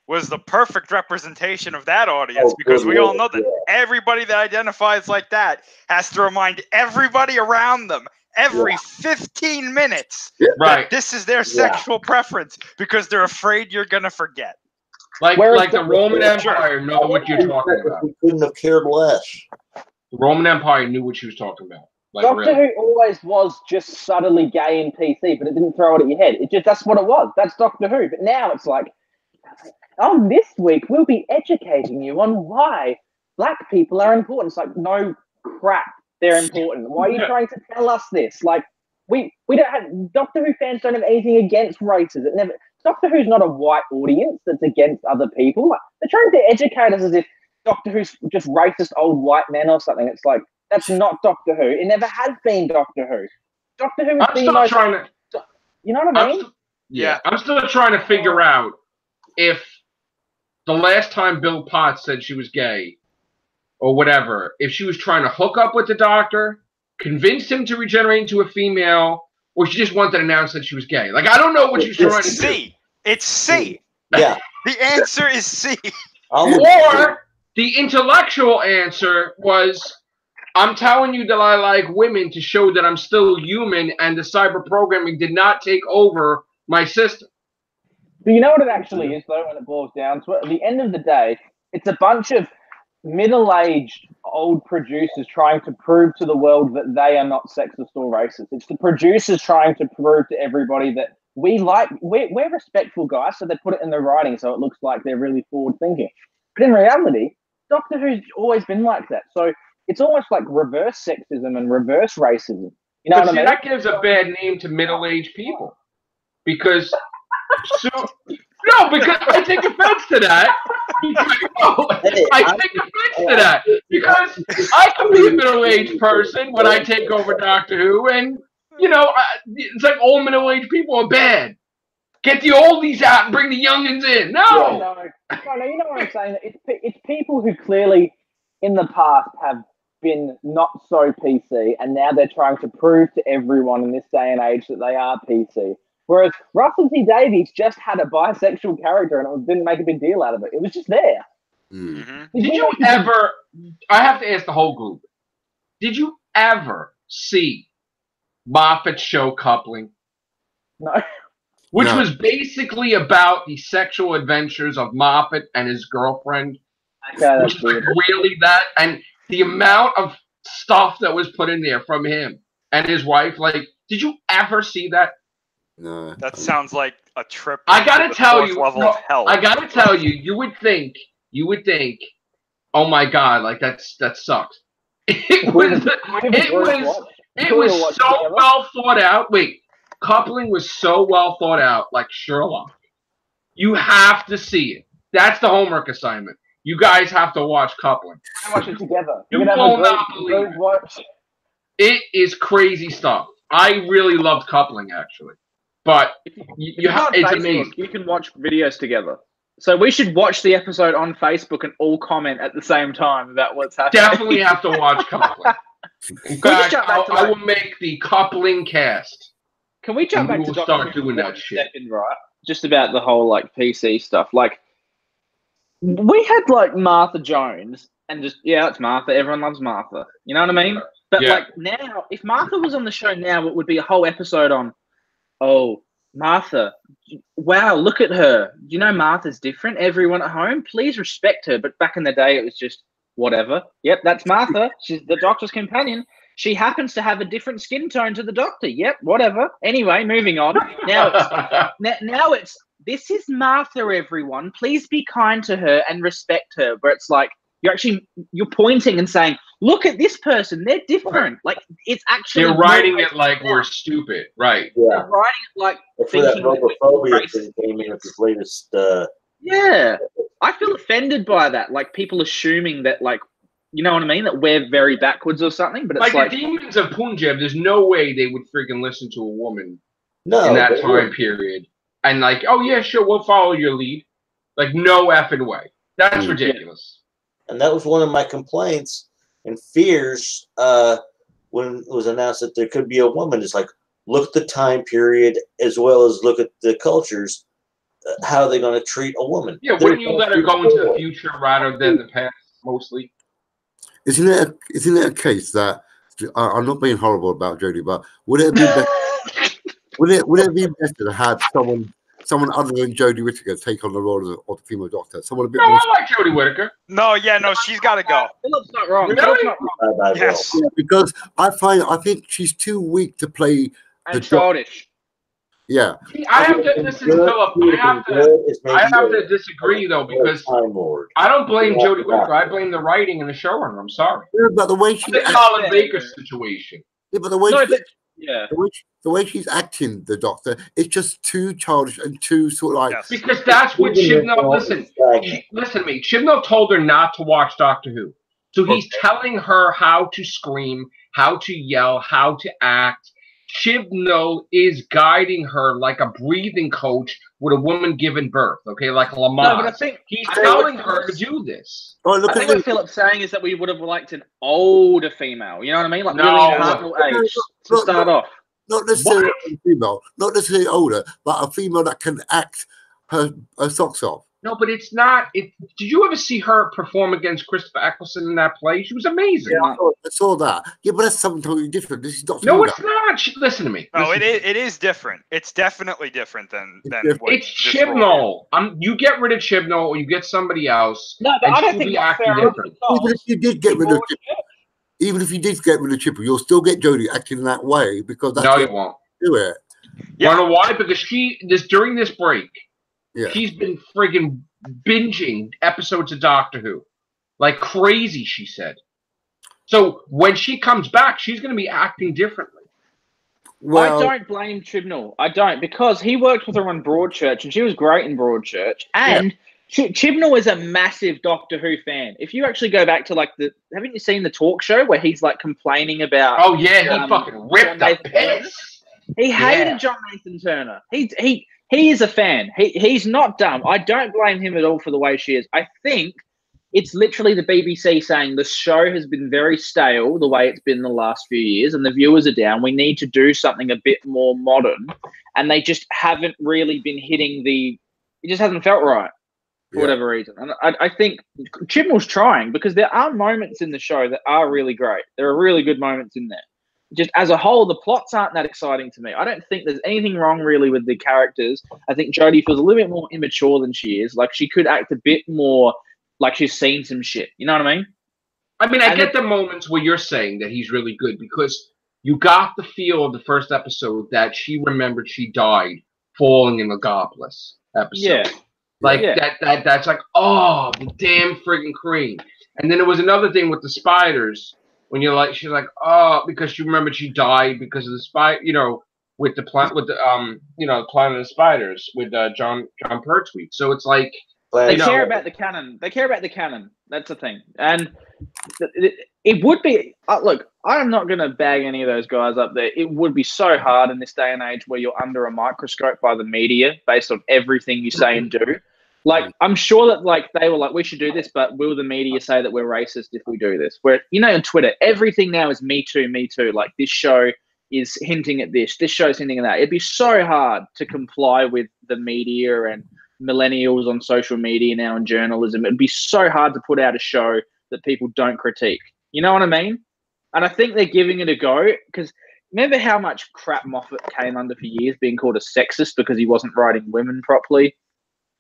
Speaker 4: was the perfect representation of that audience because we all know that everybody that identifies like that has to remind everybody around them every 15 minutes that this is their sexual preference because they're afraid you're going to forget.
Speaker 1: Like the Roman Empire know what you're talking about.
Speaker 2: We couldn't have cared less.
Speaker 1: The Roman Empire knew what she was talking about. Like,
Speaker 3: Doctor Who always was just subtly gay in PC, but it didn't throw it at your head. It just, that's what it was. That's Doctor Who. But now it's like, oh, this week we'll be educating you on why black people are important. It's like, no crap, they're important. Why are you trying to tell us this? Like, we don't have, Doctor Who fans don't have anything against races. It never. Doctor Who's not a white audience that's against other people. Like, they're trying to educate us as if Doctor Who's just racist old white men or something. It's like, that's not Doctor Who. It never has been Doctor Who. Doctor Who is
Speaker 1: I'm still trying to.
Speaker 3: You know what I mean?
Speaker 1: I'm still trying to figure out if the last time Bill Potts said she was gay or whatever, if she was trying to hook up with the Doctor, convince him to regenerate into a female, or she just wanted to announce that she was gay. Like, I don't know what she was trying to do.
Speaker 4: It's C.
Speaker 2: Yeah.
Speaker 4: The answer is C.
Speaker 1: Or the intellectual answer was, I'm telling you that I like women to show that I'm still human and the cyber programming did not take over my system.
Speaker 3: But you know what it actually is, though, when it boils down to it? At the end of the day, it's a bunch of middle-aged old producers trying to prove to the world that they are not sexist or racist. It's the producers trying to prove to everybody that we're respectful guys, so they put it in their writing so it looks like they're really forward-thinking. But in reality, Doctor Who's always been like that. So it's almost like reverse sexism and reverse racism. You know what I mean?
Speaker 1: That gives a bad name to middle-aged people. Because because I take offense to that. I take offense to that because I can be a middle-aged person when I take over Doctor Who, and it's like old middle-aged people are bad. Get the oldies out and bring the youngins in. No,
Speaker 3: you know what I'm saying? It's people who clearly in the past have been not so PC, and now they're trying to prove to everyone in this day and age that they are PC. Whereas Russell T Davies just had a bisexual character and it didn't make a big deal out of it. It was just there.
Speaker 1: Mm-hmm. Did you ever, I have to ask the whole group, did you ever see Moffat's show Coupling?
Speaker 3: No.
Speaker 1: Which was basically about the sexual adventures of Moffat and his girlfriend.
Speaker 3: Okay,
Speaker 1: which is like really that, and the amount of stuff that was put in there from him and his wife. Like, did you ever see that?
Speaker 5: No.
Speaker 4: That sounds like a trip.
Speaker 1: I gotta tell you,
Speaker 4: level of hell.
Speaker 1: I gotta tell you, you would think, oh my god, like that sucks. It was so well thought out. Wait, Coupling was so well thought out, like Sherlock. You have to see it. That's the homework assignment. You guys have to watch Coupling.
Speaker 3: We're gonna watch it together.
Speaker 1: You
Speaker 3: We're gonna
Speaker 1: will
Speaker 3: have a
Speaker 1: not believe
Speaker 3: group watch.
Speaker 1: It is crazy stuff. I really loved Coupling, actually. But you have,
Speaker 6: on
Speaker 1: it's
Speaker 6: Facebook,
Speaker 1: amazing.
Speaker 6: You can watch videos together. So we should watch the episode on Facebook and all comment at the same time about what's happening.
Speaker 1: Definitely have to watch Coupling. In fact,
Speaker 6: jump back to
Speaker 1: I will make the Coupling cast.
Speaker 6: Can we jump
Speaker 1: And
Speaker 6: back
Speaker 1: we
Speaker 6: to
Speaker 1: will
Speaker 6: Doctor
Speaker 1: start
Speaker 6: Who
Speaker 1: doing
Speaker 6: for
Speaker 1: that
Speaker 6: 1
Speaker 1: shit.
Speaker 6: second, right? Just about the whole like PC stuff. Like we had like Martha Jones and just it's Martha. Everyone loves Martha. You know what I mean? But
Speaker 1: Yeah.
Speaker 6: like now, if Martha was on the show now, it would be a whole episode on, oh, Martha. Wow, look at her. You know Martha's different. Everyone at home, please respect her. But back in the day, it was just whatever. Yep, that's Martha. She's the Doctor's companion. She happens to have a different skin tone to the Doctor. Yep, whatever. Anyway, moving on. Now it's this is Martha, everyone. Please be kind to her and respect her. Where it's like you're pointing and saying, look at this person. They're different. Like it's actually
Speaker 1: They're writing it like we're stupid, right?
Speaker 2: Yeah.
Speaker 6: They're writing it like
Speaker 2: That's where that
Speaker 6: thinking that we're
Speaker 2: homophobia
Speaker 6: racist.
Speaker 2: thing came in with this latest.
Speaker 6: Yeah, I feel offended by that. Like people assuming that, like, you know what I mean, that we're very backwards or something. But it's
Speaker 1: Like the demons of Punjab, there's no way they would freaking listen to a woman
Speaker 2: No,
Speaker 1: in that
Speaker 2: they
Speaker 1: time
Speaker 2: wouldn't.
Speaker 1: period. And like, oh yeah, sure, we'll follow your lead. Like no effing way. That's ridiculous.
Speaker 2: And that was one of my complaints and fears when it was announced that there could be a woman. It's like, look at the time period as well as look at the cultures. How are they going to treat a woman?
Speaker 1: Yeah, wouldn't you let her go into the future rather than the past, mostly?
Speaker 5: Isn't it a case that I'm not being horrible about Jodie, but would it be better? would it be better to have someone other than Jodie Whittaker take on the role of the female Doctor? Someone a bit
Speaker 1: No,
Speaker 5: more.
Speaker 1: I like Jodie Whittaker.
Speaker 4: No, she's got to go.
Speaker 6: Philip's not wrong.
Speaker 1: Really?
Speaker 6: Philip's not wrong.
Speaker 2: I
Speaker 4: Yes.
Speaker 2: will.
Speaker 5: Yeah, because I think she's too weak to play.
Speaker 6: And childish.
Speaker 5: Yeah,
Speaker 1: See, I have to listen to Philip. I have to disagree though because
Speaker 2: Time Lord.
Speaker 1: I don't blame
Speaker 2: Yeah.
Speaker 1: Jodie Whittaker. I blame the writing and the showrunner. I'm sorry.
Speaker 5: yeah, but the way she,
Speaker 1: The Colin Baker situation.
Speaker 5: yeah, but the way
Speaker 6: No,
Speaker 5: she,
Speaker 6: but yeah.
Speaker 5: the way she's acting the Doctor, it's just too childish and too sort of like.
Speaker 4: Yes.
Speaker 1: Because that's what Chibnall. Listen to me. Chibnall told her not to watch Doctor Who, so he's telling her how to scream, how to yell, how to act. Chibnall is guiding her like a breathing coach with a woman giving birth. Okay, like Lamont.
Speaker 6: No, but I think
Speaker 1: He's telling her to do this.
Speaker 5: Oh, look
Speaker 6: I
Speaker 5: at
Speaker 6: think what
Speaker 5: this.
Speaker 6: Philip's saying is that we would have liked an older female. You know what I mean? Like
Speaker 1: No.
Speaker 6: really Hartnell age to start off.
Speaker 5: Not necessarily a female, not necessarily older, but a female that can act her socks off.
Speaker 1: No, but it's not. Did you ever see her perform against Christopher Eccleston in that play? She was amazing.
Speaker 5: Yeah, I saw that. Yeah, but that's something totally different. This is Doctor
Speaker 1: No,
Speaker 5: Who.
Speaker 1: it's not. Listen to me.
Speaker 4: No,
Speaker 1: Listen.
Speaker 4: it is different. It's definitely different than
Speaker 5: different.
Speaker 4: what
Speaker 1: It's
Speaker 4: this role
Speaker 1: Chibnall. You get rid of Chibnall or you get somebody else.
Speaker 6: No, but
Speaker 1: and
Speaker 6: I don't
Speaker 1: she'll
Speaker 6: think
Speaker 1: be
Speaker 6: that's
Speaker 1: acting
Speaker 6: fair
Speaker 1: different.
Speaker 5: Even if you did get rid of even if you did get rid of Chipper, you'll still get Jodie acting that way because that's
Speaker 1: No,
Speaker 5: what
Speaker 1: you won't.
Speaker 5: do it.
Speaker 1: You wanna know why? Because during this break,
Speaker 5: Yeah.
Speaker 1: she's been friggin' binging episodes of Doctor Who. Like crazy, she said. So when she comes back, she's gonna be acting differently.
Speaker 5: Well,
Speaker 6: I don't blame Chibnall. I don't, because he worked with her on Broadchurch and she was great in Broadchurch. And Chibnall is a massive Doctor Who fan. If you actually go back to like haven't you seen the talk show where he's like complaining about?
Speaker 1: Oh yeah, he fucking ripped the
Speaker 6: Nathan Turner?
Speaker 1: piss.
Speaker 6: He hated John Nathan Turner. He is a fan. He's not dumb. I don't blame him at all for the way she is. I think it's literally the BBC saying the show has been very stale the way it's been the last few years and the viewers are down. We need to do something a bit more modern. And they just haven't really been hitting it just hasn't felt right for whatever reason. And I think Chibnall's trying because there are moments in the show that are really great. There are really good moments in there. Just as a whole, the plots aren't that exciting to me. I don't think there's anything wrong really with the characters. I think Jodie feels a little bit more immature than she is. Like she could act a bit more like she's seen some shit. You know what I mean?
Speaker 1: I get the moments where you're saying that he's really good because you got the feel of the first episode that she remembered she died falling in the Gobless episode.
Speaker 6: Yeah.
Speaker 1: That's like, oh, the damn friggin' cream. And then there was another thing with the spiders. When she's like, oh, because she remembered she died because of the with the Planet of the Spiders with John Pertwee. So it's like
Speaker 3: They
Speaker 2: Planet
Speaker 3: care
Speaker 1: No.
Speaker 3: about the canon. They care about the canon. That's the thing. And it would be look. I'm not going to bag any of those guys up there. It would be so hard in this day and age where you're under a microscope by the media based on everything you say and do. Like, I'm sure that like they were like, we should do this, but will the media say that we're racist if we do this? Where, you know, on Twitter, everything now is me too, me too. Like, this show is hinting at this show's hinting at that. It'd be so hard to comply with the media and millennials on social media now and journalism. It'd be so hard to put out a show that people don't critique. You know what I mean? And I think they're giving it a go because remember how much crap Moffat came under for years being called a sexist because he wasn't writing women properly?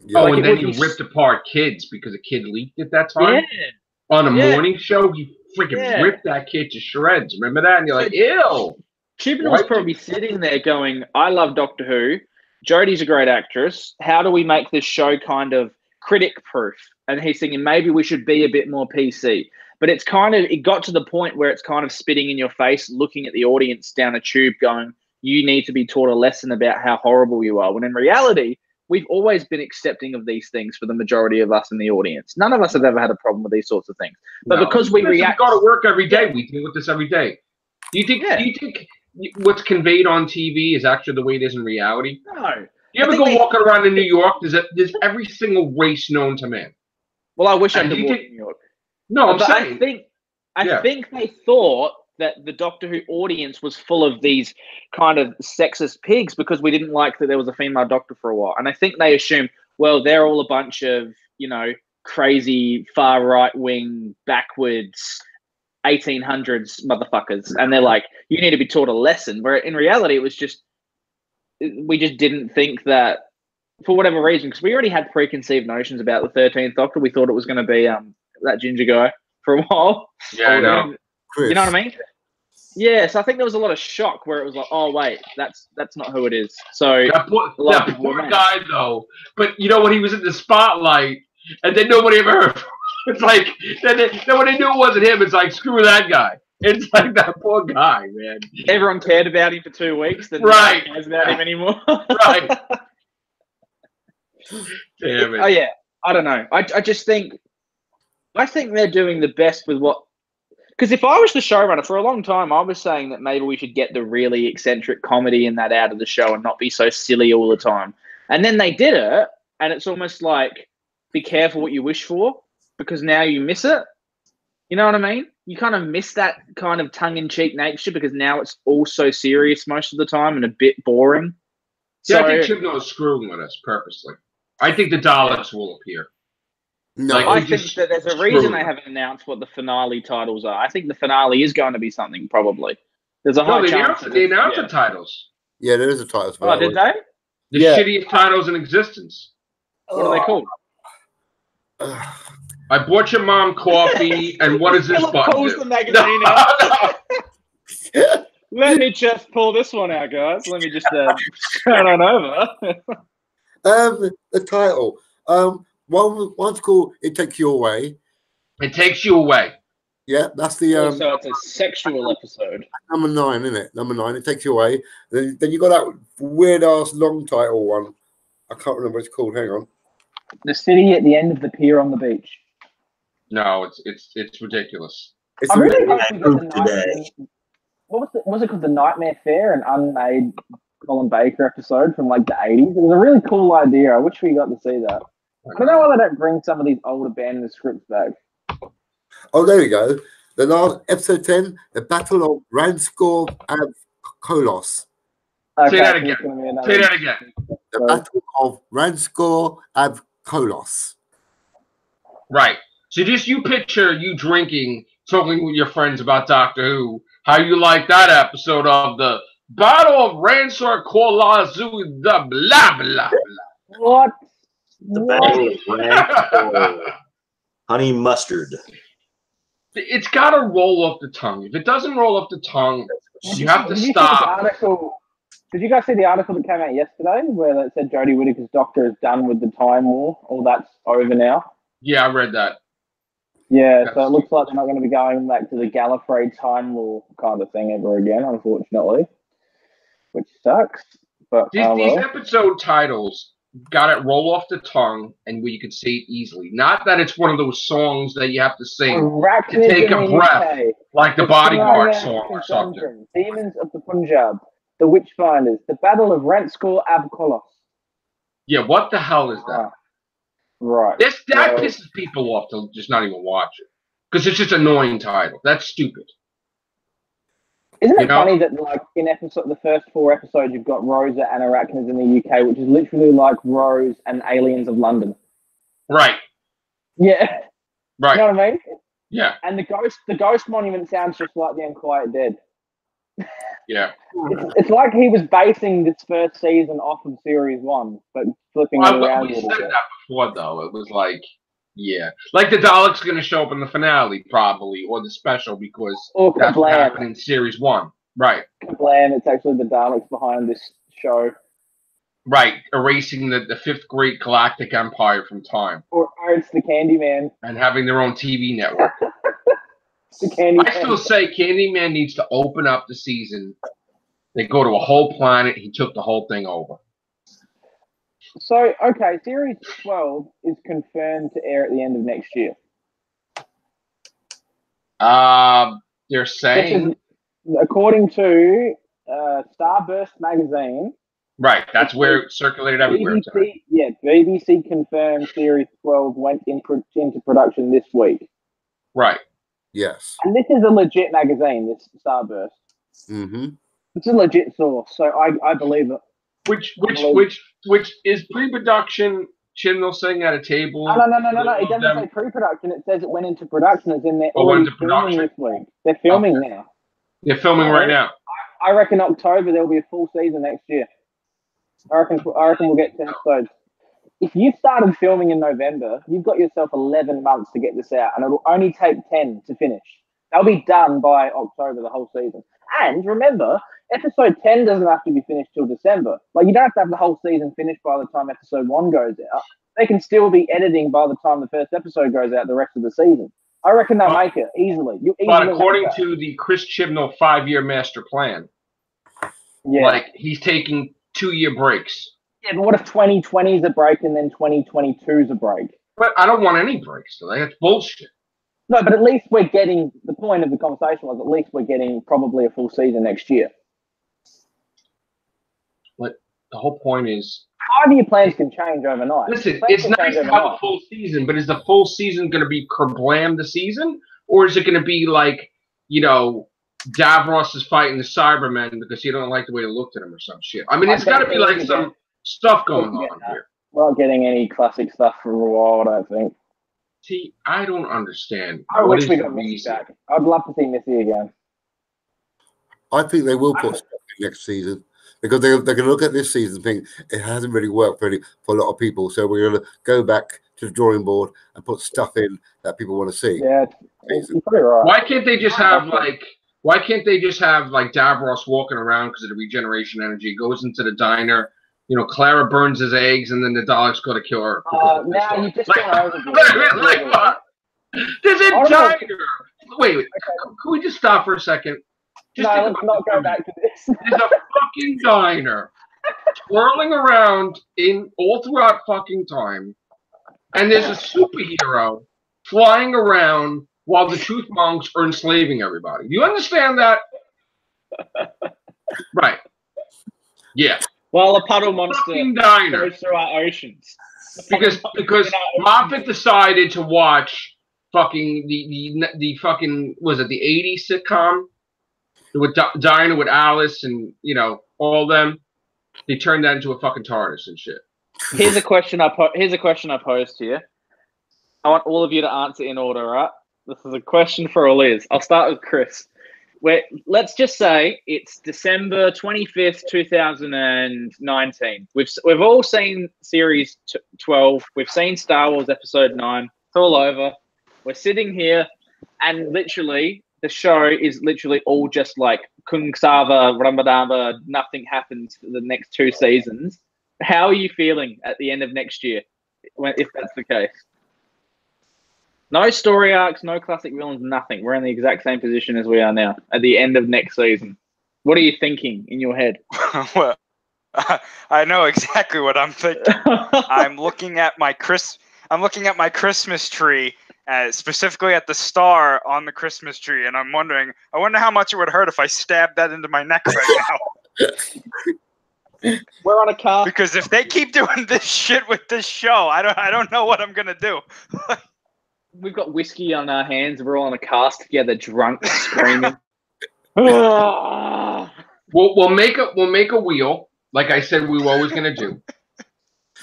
Speaker 5: Yeah.
Speaker 1: Oh,
Speaker 3: Like,
Speaker 1: and
Speaker 3: it
Speaker 1: then
Speaker 3: would
Speaker 1: he
Speaker 3: be
Speaker 1: ripped apart kids because a kid leaked at that time.
Speaker 3: Yeah.
Speaker 1: On a
Speaker 3: Yeah.
Speaker 1: morning show, he freaking
Speaker 3: Yeah.
Speaker 1: ripped that kid to shreds. Remember that? And you're like, ew.
Speaker 3: Chibnall
Speaker 1: Why
Speaker 3: was
Speaker 1: did
Speaker 3: probably sitting there going, I love Doctor Who. Jodie's a great actress. How do we make this show kind of critic-proof? And he's thinking, maybe we should be a bit more PC. But it's kind of, it got to the point where it's kind of spitting in your face, looking at the audience down a tube going, you need to be taught a lesson about how horrible you are. When in reality, we've always been accepting of these things for the majority of us in the audience. None of us have ever had a problem with these sorts of things. But
Speaker 1: No.
Speaker 3: because we
Speaker 1: Listen,
Speaker 3: react...
Speaker 1: We go to work every day. We deal with this every day. Do you think what's conveyed on TV is actually the way it is in reality?
Speaker 3: No.
Speaker 1: You ever go walking around in New York? There's every single race known to man.
Speaker 3: Well, I wish I
Speaker 1: And
Speaker 3: could
Speaker 1: do you
Speaker 3: walk
Speaker 1: think-
Speaker 3: in New York.
Speaker 1: No, I'm
Speaker 3: But
Speaker 1: saying.
Speaker 3: I think they thought that the Doctor Who audience was full of these kind of sexist pigs because we didn't like that there was a female doctor for a while. And I think they assumed, well, they're all a bunch of, you know, crazy far right wing backwards 1800s motherfuckers. And they're like, you need to be taught a lesson. Where in reality, it was just, we just didn't think that for whatever reason, because we already had preconceived notions about the 13th Doctor. We thought it was going to be that ginger guy for a while.
Speaker 1: Yeah, I know.
Speaker 5: Chris.
Speaker 3: You know what I mean? Yeah, so I think there was a lot of shock where it was like, oh wait, that's not who it is. So
Speaker 1: That
Speaker 3: lot of people
Speaker 1: poor
Speaker 3: were mad.
Speaker 1: guy, though. But you know when he was in the spotlight, and then nobody ever heard. It's like then when they knew it wasn't him, it's like screw that guy. It's like that poor guy, man.
Speaker 3: everyone cared about him for 2 weeks, then
Speaker 1: Right.
Speaker 3: no one cares about him anymore.
Speaker 1: Right. Damn it.
Speaker 3: Oh yeah, I don't know. I just think they're doing the best with what. Because if I was the showrunner for a long time, I was saying that maybe we should get the really eccentric comedy in that out of the show and not be so silly all the time. And then they did it, and it's almost like, be careful what you wish for, because now you miss it. You know what I mean? You kind of miss that kind of tongue-in-cheek nature because now it's all so serious most of the time and a bit boring.
Speaker 1: Yeah,
Speaker 3: So
Speaker 1: I think Chibnall is screwing with us purposely. I think the Daleks will appear.
Speaker 5: No,
Speaker 1: Like,
Speaker 3: I
Speaker 1: we
Speaker 3: think
Speaker 1: just
Speaker 3: that there's a reason
Speaker 1: screwed.
Speaker 3: they haven't announced what the finale titles are. I think the finale is going to be something, probably. There's a high
Speaker 1: No, they
Speaker 3: chance.
Speaker 1: announced,
Speaker 3: that
Speaker 1: they
Speaker 3: it's-
Speaker 1: announced
Speaker 3: yeah.
Speaker 1: the titles.
Speaker 5: yeah, there is a title for
Speaker 3: Oh,
Speaker 5: that
Speaker 3: did
Speaker 5: one.
Speaker 3: they?
Speaker 1: The
Speaker 2: Yeah.
Speaker 1: shittiest titles in existence.
Speaker 3: What are they called?
Speaker 1: I bought your mom coffee, and what does this
Speaker 3: Philip
Speaker 1: button
Speaker 3: pulls
Speaker 1: do?
Speaker 3: the magazine
Speaker 1: No,
Speaker 3: out.
Speaker 1: no.
Speaker 3: Let me just pull this one out, guys. Let me just turn on over.
Speaker 5: The title. One's called "It Takes You Away."
Speaker 1: It takes you away.
Speaker 5: Yeah, that's the
Speaker 3: So it's a sexual episode.
Speaker 5: number 9, isn't it? Number 9. It takes you away. Then you got that weird ass long title one. I can't remember what it's called. Hang on.
Speaker 3: The city at the end of the pier on the beach.
Speaker 1: No, it's ridiculous.
Speaker 5: It's
Speaker 3: I
Speaker 5: a
Speaker 3: really
Speaker 5: bit-
Speaker 3: hope we get the
Speaker 2: Poop today.
Speaker 3: What was it called? The Nightmare Fair, an unmade Colin Baker episode from like the 80s. It was a really cool idea. I wish we got to see that. I don't know why they don't bring some of these old abandoned scripts back.
Speaker 5: Oh, there we go. The last episode 10, the Battle of Ranskor and Kolos.
Speaker 3: Okay,
Speaker 1: that
Speaker 3: so
Speaker 1: again.
Speaker 3: it's gonna be another-
Speaker 1: Say that again.
Speaker 5: The
Speaker 3: So-
Speaker 5: Battle of Ranskor and Kolos.
Speaker 1: Right. So just you picture you drinking, talking with your friends about Doctor Who, how you like that episode of the Battle of Ransor Kolazu, the blah, blah,
Speaker 3: What?
Speaker 2: The
Speaker 3: What?
Speaker 2: Battle of Rancor. Honey mustard.
Speaker 1: It's got to roll off the tongue. If it doesn't roll off the tongue, you have to
Speaker 3: Did you see the
Speaker 1: stop.
Speaker 3: article? Did you guys see the article that came out yesterday where it said Jodie Whittaker's Doctor is done with the Time War? All that's over now.
Speaker 1: Yeah, I read that.
Speaker 3: Yeah,
Speaker 1: Yes.
Speaker 3: so it looks like they're not going to be going back to the Gallifrey Time War kind of thing ever again, unfortunately, which sucks. But
Speaker 1: These
Speaker 3: well.
Speaker 1: episode titles got it roll off the tongue and where you could say it easily. Not that it's one of those songs that you have to sing to take a breath, like the Bodyguard song or something.
Speaker 3: Demons of the Punjab, the Witchfinders, the Battle of Rentskor Abkolos.
Speaker 1: Yeah, what the hell is that?
Speaker 3: Right.
Speaker 1: That pisses people off to just not even watch it because it's just an annoying title. That's stupid.
Speaker 3: Isn't it funny that, like, in the first 4 episodes, you've got Rosa and Arachnids in the UK, which is literally like Rose and Aliens of London.
Speaker 1: Right.
Speaker 3: Yeah.
Speaker 1: Right.
Speaker 3: You know what I mean?
Speaker 1: Yeah.
Speaker 3: And the Ghost Monument sounds just like the Unquiet Dead.
Speaker 1: Yeah.
Speaker 3: It's like he was basing this first season off of Series 1, but flipping it around.
Speaker 1: We said that before, though. It was like, yeah. Like the Daleks going to show up in the finale, probably, or the special, because that's what happened in Series 1. Right.
Speaker 3: Kablam, it's actually the Daleks behind this show.
Speaker 1: Right. Erasing the 5th great galactic empire from time.
Speaker 3: Or it's the Candyman.
Speaker 1: And having their own TV network.
Speaker 3: The Candyman.
Speaker 1: I still say Candyman needs to open up the season. They go to a whole planet. He took the whole thing over.
Speaker 3: So, okay, Series 12 is confirmed to air at the end of next year.
Speaker 1: They're saying...
Speaker 3: According to Starburst magazine...
Speaker 1: Right, that's where it circulated everywhere.
Speaker 3: BBC confirmed Series 12 went into production this week.
Speaker 1: Right.
Speaker 5: Yes.
Speaker 3: And this is a legit magazine, this Starburst.
Speaker 5: Mm-hmm.
Speaker 3: It's a legit source, so I believe it.
Speaker 1: Which is pre-production Chibnall sitting at a table?
Speaker 3: No. It doesn't say pre-production. It says it went into production, as in they're already filming this week. They're filming now.
Speaker 1: They're filming right now.
Speaker 3: I reckon October there'll be a full season next year. I reckon we'll get 10 episodes. If you started filming in November, you've got yourself 11 months to get this out, and it'll only take 10 to finish. They'll be done by October, the whole season. And remember, episode 10 doesn't have to be finished till December. Like, you don't have to have the whole season finished by the time episode 1 goes out. They can still be editing by the time the first episode goes out the rest of the season. I reckon they'll make it easily.
Speaker 1: But according to the Chris Chibnall 5-year master plan, like, he's taking 2-year breaks.
Speaker 3: Yeah, but what if 2020 is a break and then 2022 is a break?
Speaker 1: But I don't want any breaks, though. That's bullshit.
Speaker 3: No, but at least we're getting, the point of the conversation was at least we're getting probably a full season next year.
Speaker 1: But the whole point is...
Speaker 3: 5-year plans can change overnight.
Speaker 1: Listen, it's nice to have a full season, but is the full season going to be Kerblam the season? Or is it going to be like, you know, Davros is fighting the Cybermen because he don't like the way they looked at him or some shit? I mean, it's got to be like some stuff going on here.
Speaker 3: We're not getting any classic stuff for a while, I don't think.
Speaker 1: See, I don't understand.
Speaker 3: I wish we got Missy back. I'd love to see Missy again.
Speaker 5: I think they will put stuff in next season because they're going to look at this season and think it hasn't really worked for a lot of people. So we're going to go back to the drawing board and put stuff in that people want to see.
Speaker 3: Yeah, you're pretty right.
Speaker 1: Why can't they just have like Davros walking around because of the regeneration energy, goes into the diner, you know, Clara burns his eggs, and then the Daleks go to kill her.
Speaker 3: Now you just don't
Speaker 1: There's a diner. Wait. Okay. Can we just stop for a second?
Speaker 3: Let's not go back to this.
Speaker 1: There's a fucking diner twirling around all throughout fucking time, and there's a superhero flying around while the truth monks are enslaving everybody. Do you understand that? Right. Yeah.
Speaker 6: Well, a puddle monster goes through our oceans.
Speaker 1: Because Moffat decided to watch fucking the fucking, was it the 80s sitcom with Dinah with Alice and, you know, all them. They turned that into a fucking TARDIS and shit.
Speaker 6: Here's a question I posed to you. I want all of you to answer in order, right? This is a question for Liz. I'll start with Chris. Let's just say it's December 25th, 2019. We've all seen Series 12. We've seen Star Wars Episode 9. It's all over. We're sitting here, and literally, the show is literally all just like Kung Sava, Ramadava, nothing happens for the next 2 seasons. How are you feeling at the end of next year, if that's the case? No story arcs, no classic villains, nothing. We're in the exact same position as we are now at the end of next season. What are you thinking in your head?
Speaker 4: I know exactly what I'm thinking. I'm looking at my Christmas tree, specifically at the star on the Christmas tree, and I'm wondering. I wonder how much it would hurt if I stabbed that into my neck right now.
Speaker 3: We're on a car.
Speaker 4: Because if they keep doing this shit with this show, I don't know what I'm gonna do.
Speaker 6: We've got whiskey on our hands. We're all on a cast together, drunk, screaming.
Speaker 3: Ah.
Speaker 1: We'll make a wheel, like I said we were always going to do,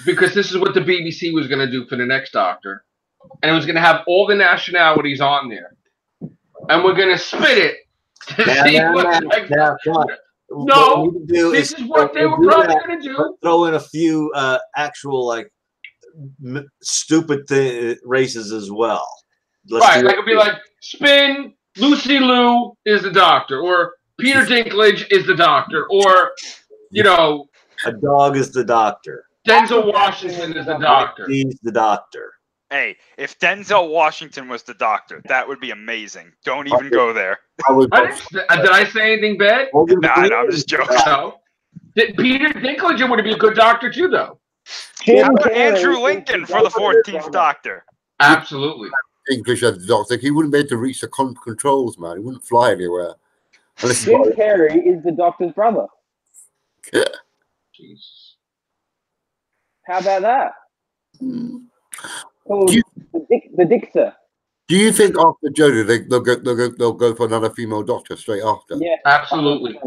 Speaker 1: because this is what the BBC was going to do for the next Doctor, and it was going to have all the nationalities on there, and we're going to spit it to see what. No, this is what they were probably going to do.
Speaker 2: Throw in a few actual like stupid races as well.
Speaker 1: Right, like it'd be like spin. Lucy Liu is the Doctor, or Peter Dinklage is the Doctor, or
Speaker 2: a dog is the Doctor.
Speaker 1: Denzel Washington is the Doctor.
Speaker 2: He's the Doctor.
Speaker 4: Hey, if Denzel Washington was the Doctor, that would be amazing. Don't even go there.
Speaker 1: Did I say anything bad?
Speaker 4: No, I'm just joking.
Speaker 1: No. Peter Dinklage would be a good Doctor too, though.
Speaker 4: How about Andrew Lincoln for the 14th Doctor?
Speaker 1: Absolutely.
Speaker 5: English as the Doctor, he wouldn't be able to reach the controls, man. He wouldn't fly anywhere.
Speaker 3: Jim Carrey is the Doctor's brother.
Speaker 1: Jesus.
Speaker 3: How about that?
Speaker 5: Do you,
Speaker 3: The Dixer.
Speaker 5: do you think after Jodie they'll go for another female Doctor straight after?
Speaker 3: Yeah,
Speaker 1: Absolutely.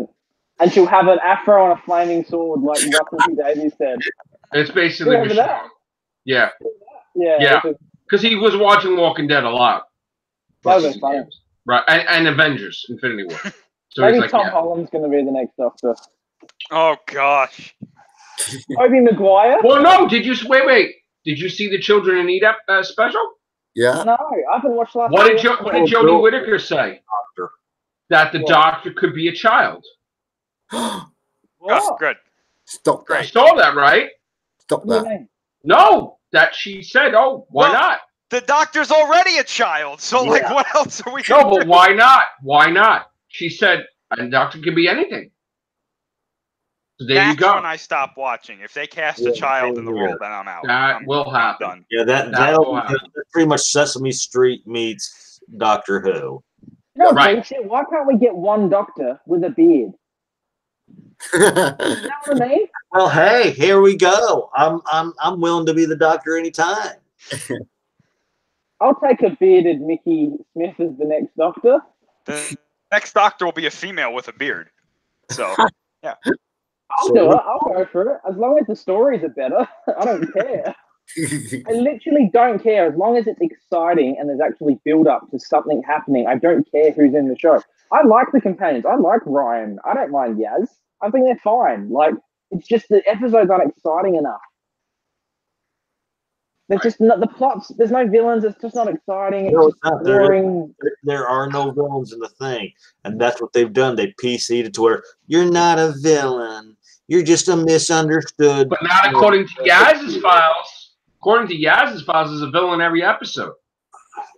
Speaker 3: and she'll have an afro and a flaming sword, like Russell T Davies said.
Speaker 1: It's basically
Speaker 3: Remember that?
Speaker 1: Yeah.
Speaker 3: Yeah.
Speaker 1: Because he was watching Walking Dead a lot.
Speaker 3: That was funny.
Speaker 1: Right, and Avengers, Infinity War. So
Speaker 3: Maybe
Speaker 1: like,
Speaker 3: Tom Holland's going to be the next Doctor.
Speaker 4: Oh gosh.
Speaker 3: Tobey Maguire?
Speaker 1: Well, no. Wait? Did you see the Children in Need special?
Speaker 5: Yeah.
Speaker 3: No, I haven't watched last.
Speaker 1: What did Jodie Whittaker say?
Speaker 2: Doctor.
Speaker 1: That the Doctor could be a child.
Speaker 4: Oh,
Speaker 3: What?
Speaker 4: good.
Speaker 5: Stop
Speaker 1: You
Speaker 5: that.
Speaker 1: saw that, right?
Speaker 5: Stop
Speaker 3: What do you
Speaker 5: that.
Speaker 3: mean?
Speaker 1: No, that she said. Oh, why
Speaker 4: Well,
Speaker 1: not?
Speaker 4: The Doctor's already a child, so like, what else are we
Speaker 1: No,
Speaker 4: gonna
Speaker 1: but
Speaker 4: do?
Speaker 1: why not? Why not? She said, a Doctor can be anything. So there you
Speaker 4: That's
Speaker 1: go.
Speaker 4: when I stop watching. If they cast a child in the world, then I'm out.
Speaker 1: That
Speaker 4: I'm
Speaker 1: will happen.
Speaker 4: done.
Speaker 2: Yeah,
Speaker 1: will happen.
Speaker 2: that's pretty much Sesame Street meets Doctor Who.
Speaker 3: No,
Speaker 1: Right.
Speaker 3: bullshit. Why can't we get one Doctor with a beard? You know what I mean?
Speaker 2: Well, hey, here we go. I'm willing to be the Doctor anytime.
Speaker 3: I'll take a bearded Mickey Smith as the next Doctor.
Speaker 4: The next Doctor will be a female with a beard. So, yeah.
Speaker 3: I'll do it. I'll go for it. As long as the stories are better, I don't care. I literally don't care. As long as it's exciting and there's actually build up to something happening, I don't care who's in the show. I like the companions. I like Ryan. I don't mind Yaz. I think they're fine. Like, it's just the episodes aren't exciting enough. There's just not the plots. There's no villains. It's just not exciting. It's
Speaker 2: No,
Speaker 3: just
Speaker 2: it's not.
Speaker 3: boring.
Speaker 2: There are no villains in the thing, and that's what they've done. They PC'd it to where you're not a villain. You're just a misunderstood.
Speaker 1: But not according to Yaz's files. According to Yaz's files, there's a villain every episode.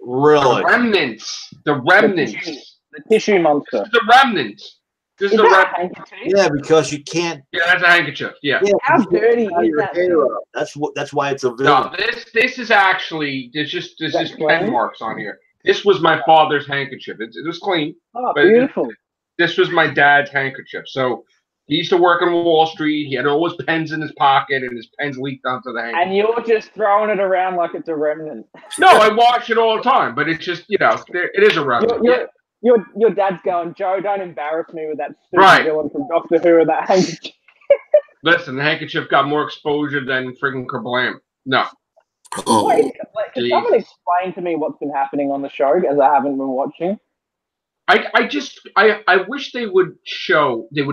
Speaker 2: Really?
Speaker 1: The remnants. The remnants.
Speaker 3: The tissue monster.
Speaker 1: This is the remnants. This is
Speaker 3: Is
Speaker 1: the
Speaker 3: that a
Speaker 1: remnants.
Speaker 3: handkerchief?
Speaker 2: Yeah, because you can't.
Speaker 1: Yeah, that's a handkerchief. Yeah.
Speaker 3: How dirty
Speaker 2: Tie
Speaker 3: is
Speaker 2: your
Speaker 3: that?
Speaker 2: hair up. That's why it's a
Speaker 1: No,
Speaker 2: villain.
Speaker 1: this is actually this is
Speaker 3: That's
Speaker 1: pen
Speaker 3: clean?
Speaker 1: marks on here. This was my father's handkerchief. It was clean.
Speaker 3: Oh,
Speaker 1: But
Speaker 3: beautiful.
Speaker 1: This was my dad's handkerchief. So he used to work on Wall Street. He had always pens in his pocket, and his pens leaked onto the handkerchief.
Speaker 3: And you're just throwing it around like it's a remnant.
Speaker 1: No, I wash it all the time, but it's just it is a remnant.
Speaker 3: Your dad's going, Joe, don't embarrass me with that stupid
Speaker 1: Right.
Speaker 3: villain from Doctor Who or that handkerchief.
Speaker 1: Listen, the handkerchief got more exposure than friggin' Kablam. No.
Speaker 5: Oh,
Speaker 3: Wait, can
Speaker 1: Jeez.
Speaker 3: someone explain to me what's been happening on the show, as I haven't been watching?
Speaker 1: I wish they would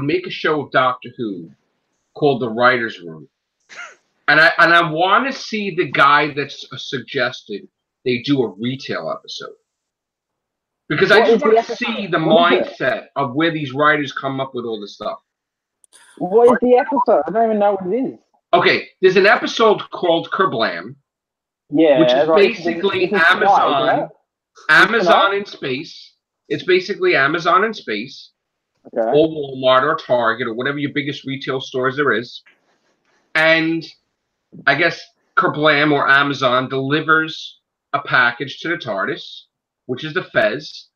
Speaker 1: make a show of Doctor Who called The Writer's Room. And I want to see the guy that's suggested they do a retail episode. Because I
Speaker 3: What
Speaker 1: just
Speaker 3: is the
Speaker 1: want to
Speaker 3: episode?
Speaker 1: see the
Speaker 3: What is it?
Speaker 1: mindset of where these writers come up with all this stuff.
Speaker 3: What is the episode? I don't even know what it is.
Speaker 1: Okay, there's an episode called Kerblam,
Speaker 3: Yeah,
Speaker 1: which is
Speaker 3: right.
Speaker 1: basically
Speaker 3: This is tonight, isn't
Speaker 1: Amazon.
Speaker 3: it?
Speaker 1: Amazon in space. It's basically Amazon in space.
Speaker 3: Okay.
Speaker 1: or Walmart or Target or whatever your biggest retail stores there is. And I guess Kerblam or Amazon delivers a package to the TARDIS, which is the Fez,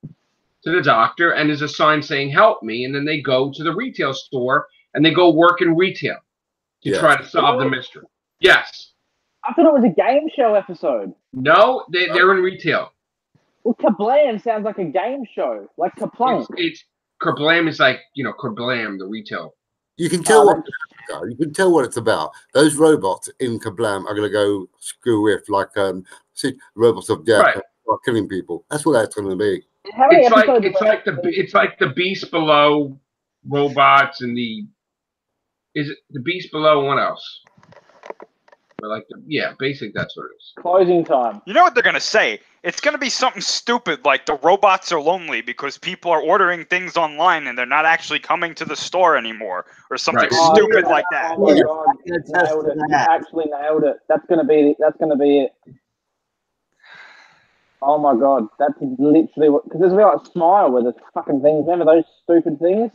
Speaker 1: to the doctor, and there's a sign saying "Help me," and then they go to the retail store and they go work in retail to
Speaker 5: Yes.
Speaker 1: try to solve the mystery. Yes.
Speaker 3: I thought it was a game show episode.
Speaker 1: No, they're in retail.
Speaker 3: Well, Kablam sounds like a game show, like Kaplunk.
Speaker 1: It's Kerblam is like, you know, Kerblam, the retail.
Speaker 5: You can tell
Speaker 3: Oh,
Speaker 5: you can tell what it's about. Those robots in Kablam are going to go screw with, like robots of death,
Speaker 1: Right.
Speaker 5: are killing people. That's what that's going to be.
Speaker 3: How many
Speaker 1: It's like
Speaker 3: episodes
Speaker 1: it's like the Beast Below robots and is it the Beast Below? What else? Or like basically that's what it is.
Speaker 3: closing time?
Speaker 4: You know what they're gonna say? It's gonna be something stupid like the robots are lonely because people are ordering things online and they're not actually coming to the store anymore, or something
Speaker 1: Right.
Speaker 4: stupid like that.
Speaker 3: Oh my
Speaker 2: Yeah.
Speaker 3: god, you
Speaker 2: That's
Speaker 3: nailed it. You
Speaker 2: that.
Speaker 3: actually nailed it. That's gonna be it. Oh my god, that's literally what. Because there's a bit like Smile where there's fucking things. Remember those stupid things?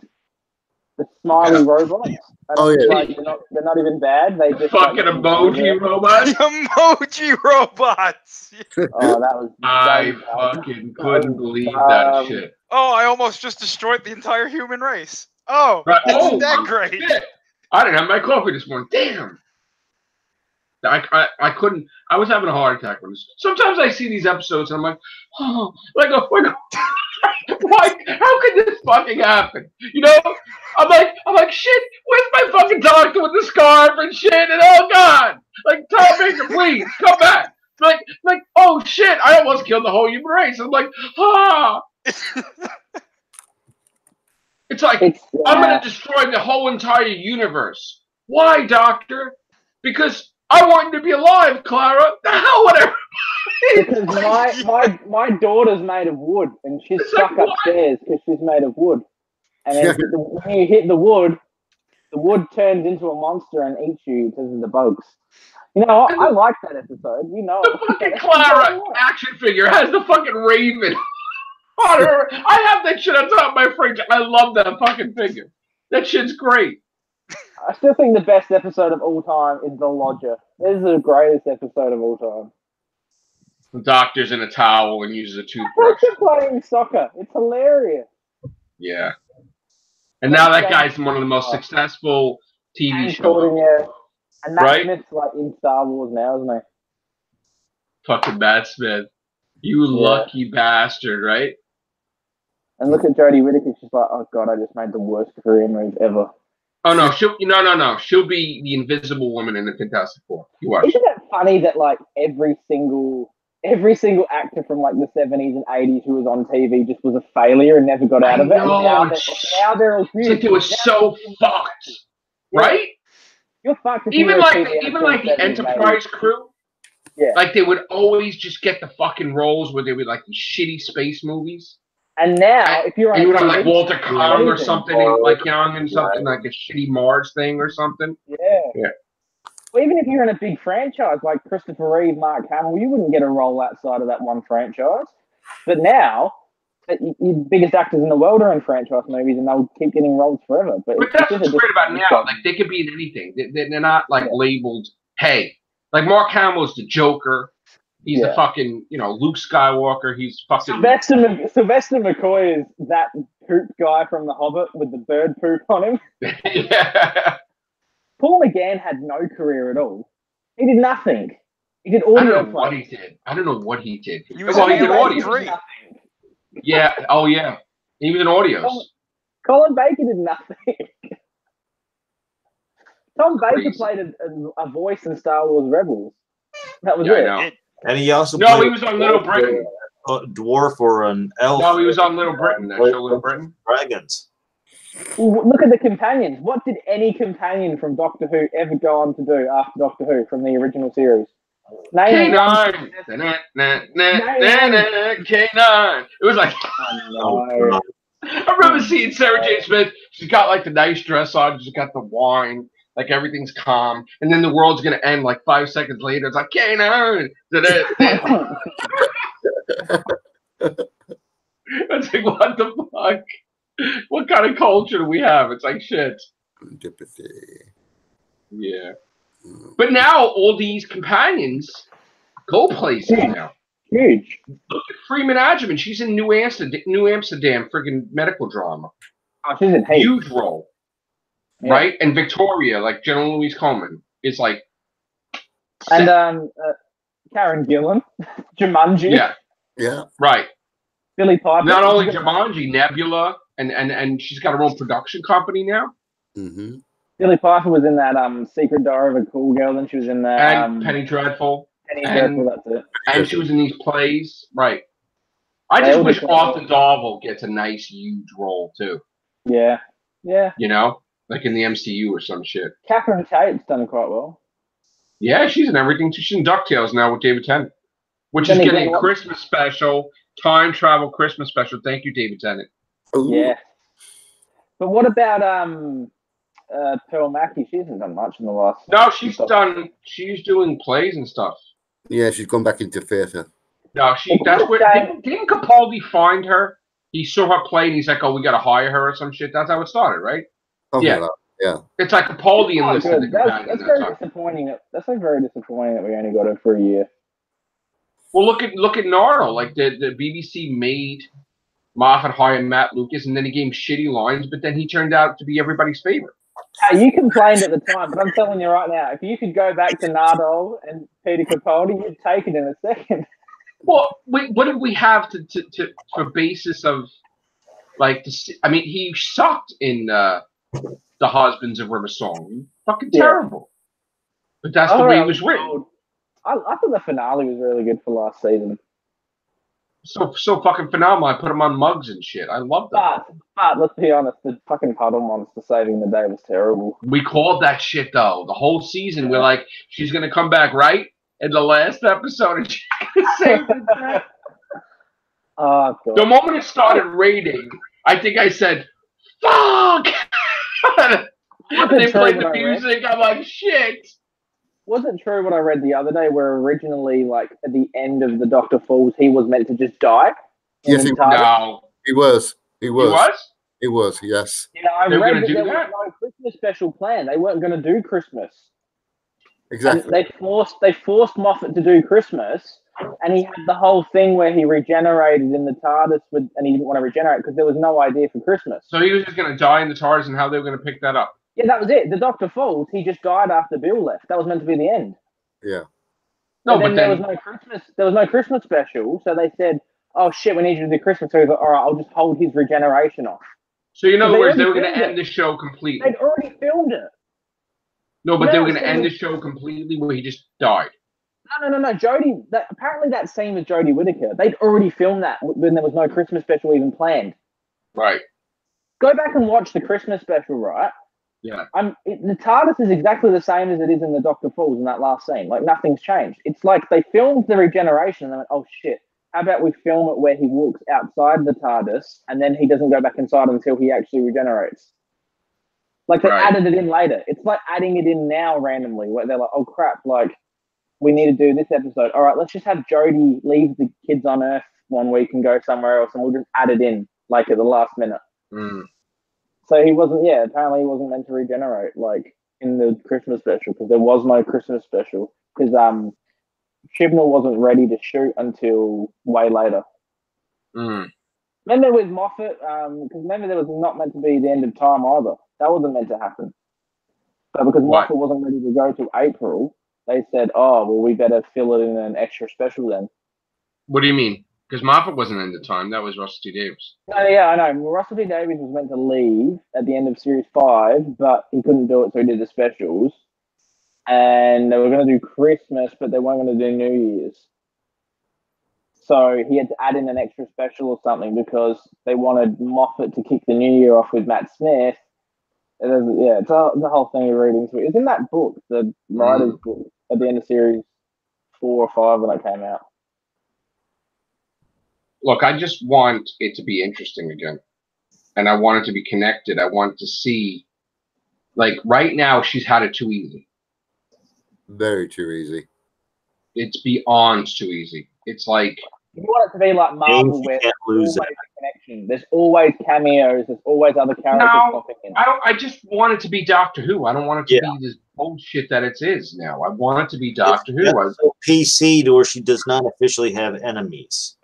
Speaker 3: The smiley robots. And
Speaker 5: Oh,
Speaker 3: it's
Speaker 5: yeah.
Speaker 3: like they're not even bad. They just
Speaker 1: Fucking
Speaker 3: like,
Speaker 1: emoji
Speaker 4: The
Speaker 1: robots.
Speaker 4: emoji robots.
Speaker 3: Oh, that was.
Speaker 1: I
Speaker 3: that was-
Speaker 1: fucking couldn't believe that shit.
Speaker 4: Oh, I almost just destroyed the entire human race. Oh,
Speaker 1: Right.
Speaker 4: isn't
Speaker 1: Oh,
Speaker 4: that great?
Speaker 1: shit. I didn't have my coffee this morning. Damn. I couldn't. I was having a heart attack when this. Sometimes I see these episodes and I'm like, oh, like why? How could this fucking happen? You know? I'm like, shit. Where's my fucking doctor with the scarf and shit? And oh god, like Tom Baker, please come back. Like, oh shit, I almost killed the whole human race. I'm like, ah. It's like I'm gonna destroy the whole entire universe. Why, Doctor? Because I want you to be alive, Clara. The hell, whatever.
Speaker 3: Because my daughter's made of wood and she's
Speaker 1: It's
Speaker 3: stuck
Speaker 1: like, what?
Speaker 3: upstairs because she's made of wood. And then when you hit the wood turns into a monster and eats you because of the bugs. You know, I like that episode. You know,
Speaker 1: The fucking Clara action figure has the fucking raven on her. I have that shit on top of my fridge. I love that fucking figure. That shit's great.
Speaker 3: I still think the best episode of all time is The Lodger. This is the greatest episode of all time.
Speaker 1: The doctor's in a towel and uses a
Speaker 3: It's
Speaker 1: toothbrush.
Speaker 3: like they're playing soccer. It's hilarious.
Speaker 1: Yeah. And now that guy's one of the most successful TV
Speaker 3: And
Speaker 1: shows.
Speaker 3: Gordon, yeah. And Matt
Speaker 1: Right?
Speaker 3: Smith's like in Star Wars now, isn't he?
Speaker 1: Fucking Matt Smith. You lucky bastard, right?
Speaker 3: And look at Jodie Whittaker. She's like, oh god, I just made the worst career move ever.
Speaker 1: Oh no, no. She'll be the Invisible Woman in the Fantastic Four. You watch.
Speaker 3: Isn't it funny that like every single actor from like the 70s and 80s who was on TV just was a failure and never got out of it?
Speaker 1: I know,
Speaker 3: And now they're all
Speaker 1: It's
Speaker 3: huge.
Speaker 1: like they were so fucked, right?
Speaker 3: You're fucked if you
Speaker 1: Even
Speaker 3: were a
Speaker 1: like
Speaker 3: TV
Speaker 1: even
Speaker 3: actor
Speaker 1: like
Speaker 3: in
Speaker 1: the
Speaker 3: 70s and 80s.
Speaker 1: Enterprise crew,
Speaker 3: Yeah.
Speaker 1: like they would always just get the fucking roles where they would like these shitty space movies.
Speaker 3: And now, if you're on
Speaker 1: And you would have
Speaker 3: TV,
Speaker 1: like Walter Kong or
Speaker 3: amazing.
Speaker 1: something, and, like young and something like a shitty Mars thing or something.
Speaker 3: Yeah.
Speaker 1: Yeah.
Speaker 3: Well, even if you're in a big franchise like Christopher Reeve, Mark Hamill, you wouldn't get a role outside of that one franchise. But now, the biggest actors in the world are in franchise movies, and they'll keep getting roles forever. But
Speaker 1: That's what's great about now. Like they could be in anything. They're not like labeled. Hey, like Mark Hamill's the Joker. He's the fucking, Luke Skywalker. He's fucking.
Speaker 3: Sylvester McCoy is that poop guy from The Hobbit with the bird poop on him.
Speaker 1: Yeah.
Speaker 3: Paul McGann had no career at all. He did nothing. He did
Speaker 1: I don't
Speaker 3: audio
Speaker 1: know what he did. I don't know what he did.
Speaker 4: He was
Speaker 1: Well, he
Speaker 4: in
Speaker 1: did
Speaker 4: Alien
Speaker 1: audio.
Speaker 4: 3.
Speaker 1: Yeah. Oh yeah. He was in audios.
Speaker 3: Colin Baker did nothing. Tom Baker
Speaker 1: Crazy.
Speaker 3: played a voice in Star Wars Rebels. That was
Speaker 1: Yeah, I
Speaker 3: it.
Speaker 1: know.
Speaker 2: And he also
Speaker 1: No,
Speaker 2: played
Speaker 1: he was on Little Britain.
Speaker 2: a dwarf or an elf.
Speaker 1: No, he was on Little Britain. That show, Little Britain.
Speaker 2: Dragons.
Speaker 3: Well, look at the companions. What did any companion from Doctor Who ever go on to do after Doctor Who from the original series? Name
Speaker 1: K9. K9. It was like.
Speaker 3: No.
Speaker 1: I remember seeing Sarah Jane Smith. She's got like the nice dress on. She's got the wine. Like everything's calm. And then the world's going to end like 5 seconds later. It's like, K9. It's like, what the fuck? What kind of culture do we have? It's like shit.
Speaker 5: Antipathy.
Speaker 1: Yeah. But now all these companions go places now.
Speaker 3: Huge.
Speaker 1: Look at Freeman Agyeman. She's in New Amsterdam, friggin' medical drama.
Speaker 3: Oh, she's in heaps.
Speaker 1: Huge role.
Speaker 3: Yeah.
Speaker 1: Right? And Victoria, like General Louise Coleman, is like.
Speaker 3: And Karen Gillan, Jumanji.
Speaker 1: Yeah.
Speaker 5: Yeah.
Speaker 1: Right.
Speaker 3: Billy Piper.
Speaker 1: Not only Jumanji, Nebula, and she's got her own production company now.
Speaker 5: Mm-hmm.
Speaker 3: Billy Piper was in that Secret Diary of a Cool Girl. Then she was in that
Speaker 1: And Penny Dreadful.
Speaker 3: Penny Dreadful. That's it.
Speaker 1: And she was in these plays. Right. I
Speaker 3: They
Speaker 1: just
Speaker 3: all
Speaker 1: wish
Speaker 3: did
Speaker 1: Austin Darville gets a nice, huge role, too.
Speaker 3: Yeah. Yeah.
Speaker 1: You know? Like in the MCU or some shit.
Speaker 3: Catherine Tate's done quite well.
Speaker 1: Yeah, she's in everything. She's in DuckTales now with David Tennant. Which
Speaker 3: Then
Speaker 1: is
Speaker 3: again,
Speaker 1: getting a
Speaker 3: what-
Speaker 1: Christmas special, time travel Christmas special. Thank you, David Tennant.
Speaker 5: Ooh.
Speaker 3: Yeah. But what about Pearl Mackie? She hasn't done much in the last.
Speaker 1: No, she's doing plays and stuff.
Speaker 5: Yeah, she's gone back into theatre.
Speaker 1: No, that's where didn't Capaldi find her? He saw her play and he's like, oh, we gotta hire her or some shit. That's how it started, right?
Speaker 5: Something
Speaker 1: Yeah.
Speaker 5: like that. Yeah.
Speaker 1: It's like Capaldi
Speaker 3: Oh,
Speaker 1: enlisted the
Speaker 3: good. That's
Speaker 1: companion
Speaker 3: very
Speaker 1: that time.
Speaker 3: disappointing. That's like very disappointing that we only got her for a year.
Speaker 1: Well, look at Nardo. Like the BBC made Moffat hire Matt Lucas, and then he gave him shitty lines, but then he turned out to be everybody's favorite.
Speaker 3: Hey, you complained at the time, but I'm telling you right now, if you could go back to Nardole and Peter Capaldi, you'd take it in a second.
Speaker 1: Well, what did we have to for basis of like? I mean, he sucked in The Husbands of River Song. Fucking terrible. But that's the way he was written.
Speaker 3: I thought the finale was really good for last season.
Speaker 1: So fucking phenomenal. I put him on mugs and shit. I love that.
Speaker 3: But let's be honest, the fucking Puddle Monster saving the day was terrible.
Speaker 1: We called that shit though. The whole season, we're like, she's gonna come back right in the last episode, and she's gonna save the day.
Speaker 3: Oh, God.
Speaker 1: The moment it started raining, I think I said, "Fuck!" And they played the music. I'm like, "Shit."
Speaker 3: Was it true what I read the other day, where originally, like at the end of the Dr. Falls, he was meant to just die?
Speaker 5: Yes,
Speaker 1: No.
Speaker 5: he was.
Speaker 1: He was?
Speaker 5: He was, yes.
Speaker 3: You know, I
Speaker 1: They were
Speaker 3: read
Speaker 1: gonna
Speaker 3: that
Speaker 1: do
Speaker 3: there
Speaker 1: that?
Speaker 3: was no Christmas special plan. They weren't going to do Christmas.
Speaker 5: Exactly.
Speaker 3: And they forced Moffat to do Christmas, and he had the whole thing where he regenerated in the TARDIS, and he didn't want to regenerate because there was no idea for Christmas.
Speaker 1: So he was just gonna die in the TARDIS, and how they were gonna pick that up?
Speaker 3: Yeah, that was it. The Dr. Falls, he just died after Bill left. That was meant to be the end.
Speaker 5: Yeah.
Speaker 1: No,
Speaker 3: And
Speaker 1: but
Speaker 3: there was no Christmas. There was no Christmas special, so they said, "Oh shit, we need you to do Christmas." So he's like, "All right, I'll just hold his regeneration off."
Speaker 1: So in other words, they were gonna
Speaker 3: already filmed
Speaker 1: end the show completely.
Speaker 3: They'd already filmed it.
Speaker 1: No, but they were
Speaker 3: No,
Speaker 1: gonna
Speaker 3: so-
Speaker 1: end the show completely where he just died.
Speaker 3: No. Jodie. Apparently, that scene with Jodie Whittaker, they'd already filmed that when there was no Christmas special even planned.
Speaker 1: Right.
Speaker 3: Go back and watch the Christmas special, right?
Speaker 1: Yeah.
Speaker 3: The TARDIS is exactly the same as it is in the Dr. Falls in that last scene. Like, nothing's changed. It's like they filmed the regeneration and they went, oh, shit, how about we film it where he walks outside the TARDIS and then he doesn't go back inside until he actually regenerates? Like, they added it in later. It's like adding it in now randomly, where they're like, oh, crap, like, we need to do this episode. All right, let's just have Jodie leave the kids on Earth 1 week and go somewhere else, and we'll just add it in, like, at the last minute.
Speaker 1: Mm.
Speaker 3: So he wasn't, apparently he wasn't meant to regenerate, like, in the Christmas special, because there was no Christmas special, because Chibnall wasn't ready to shoot until way later.
Speaker 1: Mm.
Speaker 3: Remember with Moffat, because remember there was not meant to be the end of time either. That wasn't meant to happen. But because Moffat wasn't ready to go till April, they said, oh, well, we better fill it in an extra special then.
Speaker 1: What do you mean? Because Moffat wasn't in the time. That was Russell T Davies.
Speaker 3: No, yeah, I know. Well, Russell T Davies was meant to leave at the end of Series 5, but he couldn't do it, so he did the specials. And they were going to do Christmas, but they weren't going to do New Year's. So he had to add in an extra special or something because they wanted Moffat to kick the new year off with Matt Smith. It's the whole thing you're reading through. It's in that book, the writer's book, at the end of Series 4 or 5 when it came out.
Speaker 1: Look, I just want it to be interesting again. And I want it to be connected. I want to see, like, right now, she's had it too easy.
Speaker 5: Very too easy.
Speaker 1: It's beyond too easy. It's like,
Speaker 3: You want it to be like Marvel,
Speaker 2: You
Speaker 3: where
Speaker 2: can't
Speaker 3: there's
Speaker 2: lose
Speaker 3: always a connection. There's always cameos. There's always other characters
Speaker 1: No,
Speaker 3: popping in.
Speaker 1: I just want it to be Doctor Who. I don't want it to
Speaker 2: Yeah.
Speaker 1: be this bullshit that it is now. I want it to be
Speaker 2: It's
Speaker 1: Doctor Who.
Speaker 2: got so PC to where she does not officially have enemies.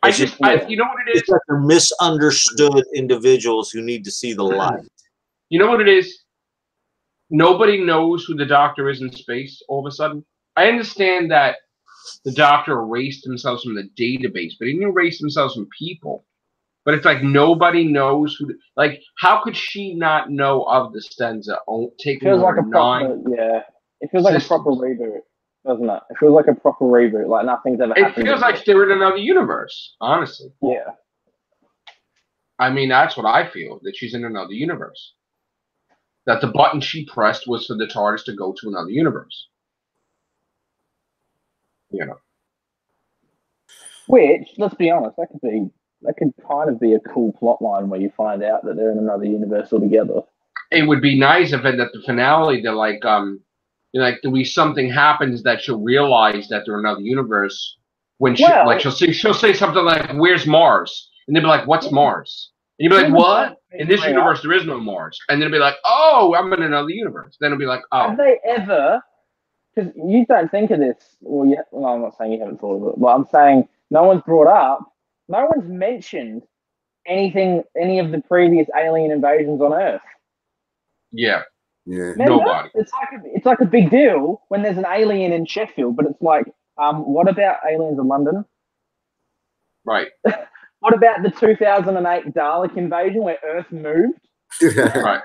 Speaker 1: You know what it
Speaker 2: It's
Speaker 1: is?
Speaker 2: like they're misunderstood individuals who need to see the light.
Speaker 1: You know what it is? Nobody knows who the Doctor is in space all of a sudden. I understand that the Doctor erased himself from the database, but he didn't erase himself from people. But it's like nobody knows who. Like, how could she not know of the Stenza taking
Speaker 3: Feels like
Speaker 1: over
Speaker 3: a proper,
Speaker 1: 9?
Speaker 3: yeah. It feels like a proper reboot, doesn't it? It feels like a proper reboot. Like nothing's ever
Speaker 1: It
Speaker 3: happened.
Speaker 1: feels like they're in another universe, honestly.
Speaker 3: Yeah.
Speaker 1: I mean, that's what I feel, that she's in another universe. That the button she pressed was for the TARDIS to go to another universe. You know.
Speaker 3: Which, let's be honest, that could kind of be a cool plot line where you find out that they're in another universe altogether.
Speaker 1: It would be nice if at the finale they're like, something happens that she'll realize that they're in another universe when she'll say something like, "Where's Mars?" And they'll be like, "What's Mars?" And you'll be like, "What? In this universe there is no Mars." And then it'll be like, "Oh, I'm in another universe." Then it'll be like, "Oh."
Speaker 3: Have they ever? Because you don't think of this. Well, I'm not saying you haven't thought of it, but I'm saying no one's brought up. No one's mentioned any of the previous alien invasions on Earth.
Speaker 1: Yeah.
Speaker 5: Yeah.
Speaker 3: Remember?
Speaker 1: Nobody.
Speaker 3: It's like a big deal when there's an alien in Sheffield, but it's like, what about aliens in London?
Speaker 1: Right.
Speaker 3: What about the 2008 Dalek invasion where Earth moved?
Speaker 1: Right.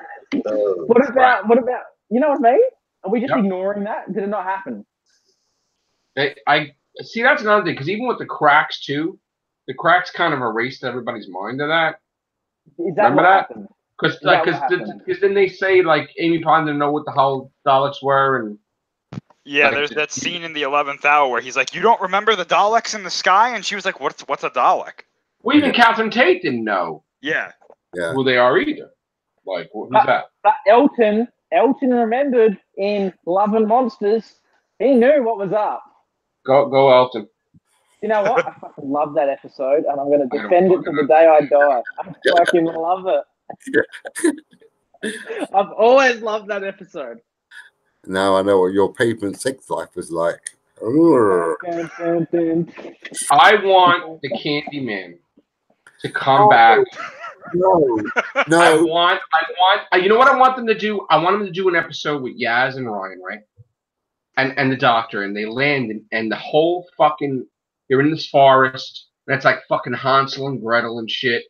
Speaker 3: What about you know what I mean? Are we just ignoring that? Did it not happen?
Speaker 1: I see. That's another thing, because even with the cracks too, the cracks kind of erased everybody's mind of that.
Speaker 3: Is that
Speaker 1: Remember
Speaker 3: what
Speaker 1: that?
Speaker 3: happened?
Speaker 1: Because then they say like Amy Pond didn't know what the hell Daleks were, and
Speaker 4: yeah, there's that scene in the 11th hour where he's like, "You don't remember the Daleks in the sky?" And she was like, "What's a Dalek?"
Speaker 1: Well, even Catherine Tate didn't know
Speaker 4: Yeah.
Speaker 1: who they are either. Like, who's that?
Speaker 3: But Elton remembered in Love and Monsters. He knew what was up.
Speaker 1: Go, Elton.
Speaker 3: You know what? I fucking love that episode, and I'm going to defend it to the day I die. I fucking love it. I've always loved that episode.
Speaker 5: Now I know what your pavement sex life was like.
Speaker 1: I want the Candyman to come back.
Speaker 5: No.
Speaker 1: I want. You know what I want them to do? I want them to do an episode with Yaz and Ryan, right? And the Doctor, and they land, and the whole fucking, they're in this forest, and it's like fucking Hansel and Gretel and shit,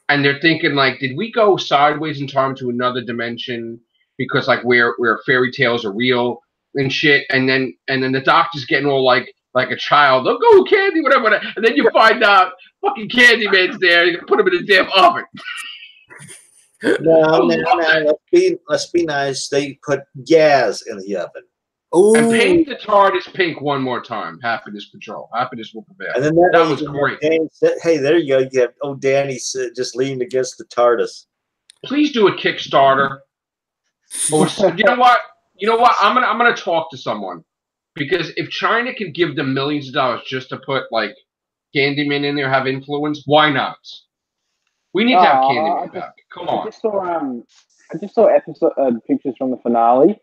Speaker 1: and they're thinking like, did we go sideways in time to another dimension because like where fairy tales are real and shit, and then the Doctor's getting all like a child, oh go Candy, whatever, and then you find out fucking Candyman's there, you can put him in a damn oven.
Speaker 2: No. Let's be nice. They put Yaz in the oven.
Speaker 5: Ooh.
Speaker 1: And paint the TARDIS pink one more time. Happiness Patrol. Happiness will prevail.
Speaker 2: And then
Speaker 1: that was great.
Speaker 2: Hey, there you go. You have Danny just leaned against the TARDIS.
Speaker 1: Please do a Kickstarter. Or you know what? I'm gonna talk to someone, because if China can give them millions of dollars just to put like Candyman in there, have influence, why not? We need to have Candyman back. Come on.
Speaker 3: I just saw pictures from the finale.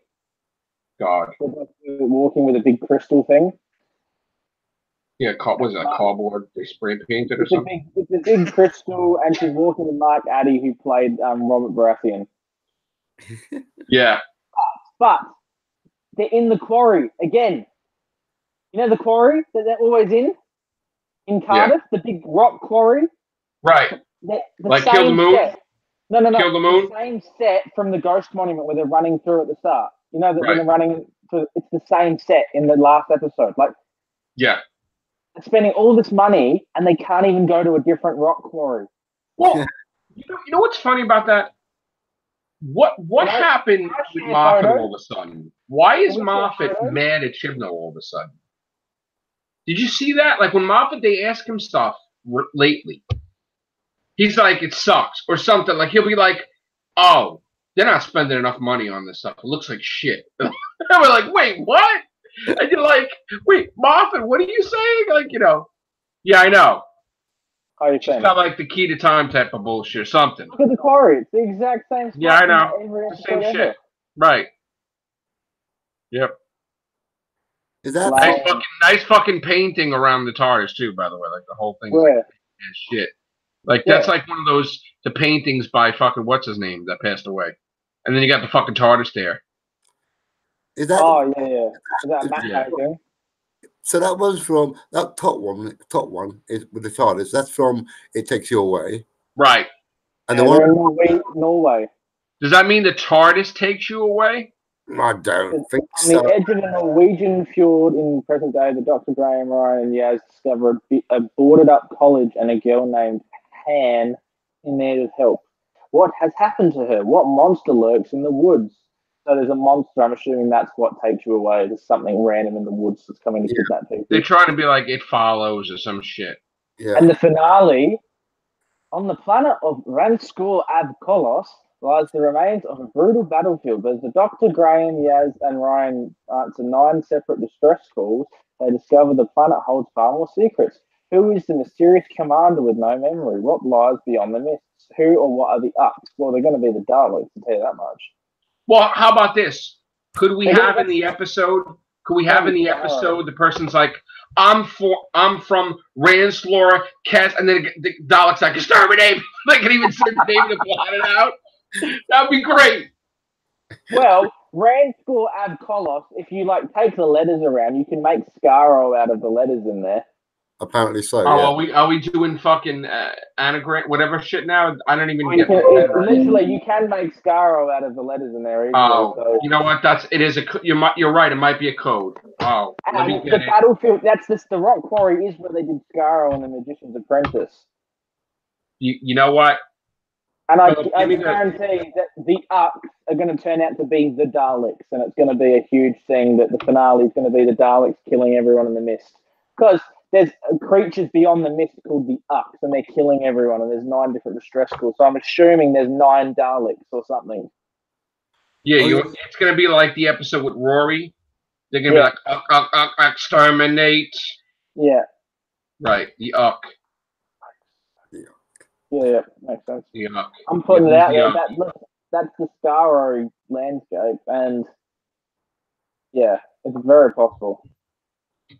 Speaker 1: God.
Speaker 3: Walking with a big crystal thing.
Speaker 1: Yeah, was it cardboard? They spray painted or something?
Speaker 3: It's a big crystal, and she's walking with Mark Addy, who played Robert Baratheon.
Speaker 1: Yeah.
Speaker 3: But they're in the quarry again. You know the quarry that they're always in Cardiff? Yeah. The big rock quarry?
Speaker 1: Right.
Speaker 3: The
Speaker 1: like Kill the Moon?
Speaker 3: Set. No.
Speaker 1: Kill the Moon?
Speaker 3: The same set from the Ghost Monument where they're running through at the start. You know that when they're running through, it's the same set in the last episode. Like,
Speaker 1: yeah.
Speaker 3: They're spending all this money and they can't even go to a different rock quarry.
Speaker 1: Well, you know what's funny about that? What happened with Moffat all of a sudden? Why is Moffat mad at Chibnall all of a sudden? Did you see that? Like when Moffat, they ask him stuff lately. He's like, it sucks or something. Like he'll be like, oh, they're not spending enough money on this stuff. It looks like shit. And we're like, wait, what? And you're like, wait, Moffat, what are you saying? Like, Yeah, I know.
Speaker 3: How you
Speaker 1: It's
Speaker 3: saying?
Speaker 1: got like the key to time type of bullshit or something.
Speaker 3: Look at the quarry. It's the exact same spot.
Speaker 1: Yeah, I know.
Speaker 3: in every
Speaker 1: It's the same
Speaker 3: episode
Speaker 1: shit.
Speaker 3: ever.
Speaker 1: Right. Yep.
Speaker 5: Is that
Speaker 3: Like-
Speaker 1: Nice fucking painting around the TARDIS too, by the way. Like the whole thing is
Speaker 3: Where?
Speaker 1: like shit. Like that's
Speaker 3: Yeah.
Speaker 1: like one of those the paintings by fucking what's his name that passed away. And then you got the fucking TARDIS there.
Speaker 5: is that
Speaker 3: Oh yeah. Is that a Matt
Speaker 1: Yeah.
Speaker 3: painting?
Speaker 5: so? That was from that top one. Top one is with the TARDIS. That's from It Takes You Away,
Speaker 1: Right.
Speaker 5: and
Speaker 3: Yeah,
Speaker 5: the
Speaker 3: they're
Speaker 5: one
Speaker 3: in Norway.
Speaker 1: Does that mean the TARDIS takes you away?
Speaker 5: I don't think
Speaker 3: On the
Speaker 5: so.
Speaker 3: edge of the Norwegian fjord in present day, the Dr. Graham, Ryan, and Yaz discover a boarded up college and a girl named Han in need of help. What has happened to her? What monster lurks in the woods? So there's a monster. I'm assuming that's what takes you away. There's something random in the woods that's coming to
Speaker 5: Yeah.
Speaker 3: kidnap people.
Speaker 1: They're trying to be like It Follows or some shit.
Speaker 5: Yeah,
Speaker 3: And the finale, on the planet of Ranskor Ab Kolos lies the remains of a brutal battlefield. As the Dr. Graham, Yaz, and Ryan answer 9 separate distress calls, they discover the planet holds far more secrets. Who is the mysterious commander with no memory? What lies beyond the mists? Who or what are the Ups? Well, they're going to be the Daleks, to tell you that much.
Speaker 1: Well, how about this? Could we
Speaker 3: Hey,
Speaker 1: have in
Speaker 3: that's-
Speaker 1: the episode? Could we have in the episode the person's like, I'm from Ranslora, Cass, and then the Dalek's like, exterminate! They can even say the name of the planet out. That'd be great.
Speaker 3: Well, Ranskor Ab Kolos, if you take the letters around, you can make Skaro out of the letters in there.
Speaker 5: apparently so.
Speaker 1: Oh,
Speaker 5: Yeah.
Speaker 1: are we doing fucking anagram whatever shit now? I don't even
Speaker 3: Well, you
Speaker 1: get.
Speaker 3: can, literally, you can make Skaro out of the letters in there easily.
Speaker 1: Oh,
Speaker 3: so.
Speaker 1: you know what? You're right. It might be a code. Oh, let me
Speaker 3: And
Speaker 1: get
Speaker 3: the
Speaker 1: it.
Speaker 3: battlefield, the rock quarry is where they did Skaro and the Magician's Apprentice.
Speaker 1: You know what?
Speaker 3: And I
Speaker 1: Give me the-
Speaker 3: guarantee that the Ups are going to turn out to be the Daleks, and it's going to be a huge thing that the finale is going to be the Daleks killing everyone in the mist. Because there's creatures beyond the mist called the Ups, and they're killing everyone, and there's 9 different distress calls. So I'm assuming there's 9 Daleks or something.
Speaker 1: Yeah,
Speaker 5: Oh, yeah.
Speaker 1: it's gonna be like the episode with Rory. They're gonna
Speaker 3: Yeah.
Speaker 1: be like exterminate.
Speaker 3: Yeah,
Speaker 1: Right, the Uck.
Speaker 3: yeah, makes sense.
Speaker 1: The Uck.
Speaker 3: I'm putting it
Speaker 1: Yeah,
Speaker 3: out there.
Speaker 1: yeah.
Speaker 3: That's the Skaro landscape, and yeah, it's very possible.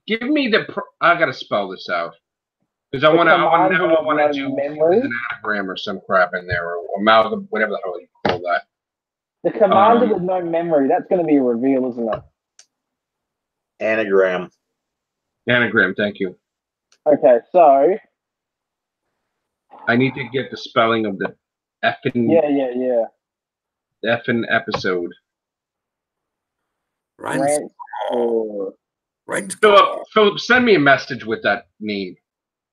Speaker 1: Give me I gotta spell this out because I
Speaker 3: The
Speaker 1: want
Speaker 3: commander
Speaker 1: to
Speaker 3: with
Speaker 1: do
Speaker 3: no memory?
Speaker 1: an anagram or some crap in there or amalgam, whatever the hell you call that.
Speaker 3: The commander
Speaker 1: Um,
Speaker 3: with no memory, that's going to be a reveal, isn't it?
Speaker 2: Anagram.
Speaker 1: Anagram. Thank you.
Speaker 3: Okay, so
Speaker 1: I need to get the spelling of the effing episode.
Speaker 5: Right.
Speaker 3: Rant or
Speaker 5: Right.
Speaker 1: Philip, send me a message with that name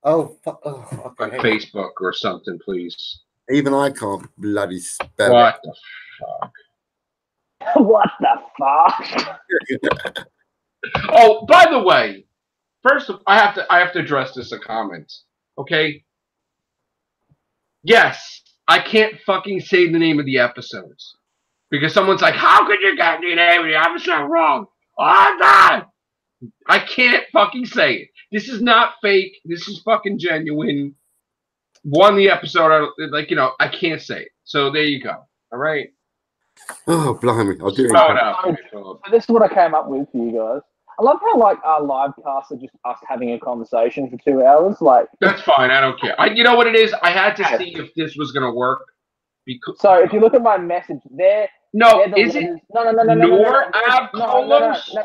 Speaker 5: Oh, okay.
Speaker 1: on Facebook or something, please.
Speaker 5: Even I can't bloody spell
Speaker 1: What the fuck?
Speaker 3: what the fuck?
Speaker 5: it.
Speaker 1: Oh, by the way, first I have to address this in comments. Okay. Yes, I can't fucking say the name of the episodes because someone's like, "How could you get the name of the episode wrong?" Oh, I'm not. I can't fucking say it. This is not fake. This is fucking genuine. Won the episode. I can't say it. So there you go. All right.
Speaker 5: Oh, blimey. I'll do it.
Speaker 1: Throw it out for me, Philip.
Speaker 3: So this is what I came up with for you guys. I love how our live casts are just us having a conversation for 2 hours.
Speaker 1: That's fine. I don't care. You know what it is? I had to see if this was gonna work. Because
Speaker 3: So if you look at my message, they're
Speaker 1: no,
Speaker 3: the
Speaker 1: is
Speaker 3: letters.
Speaker 1: it
Speaker 3: No.
Speaker 1: Nor Abcolos?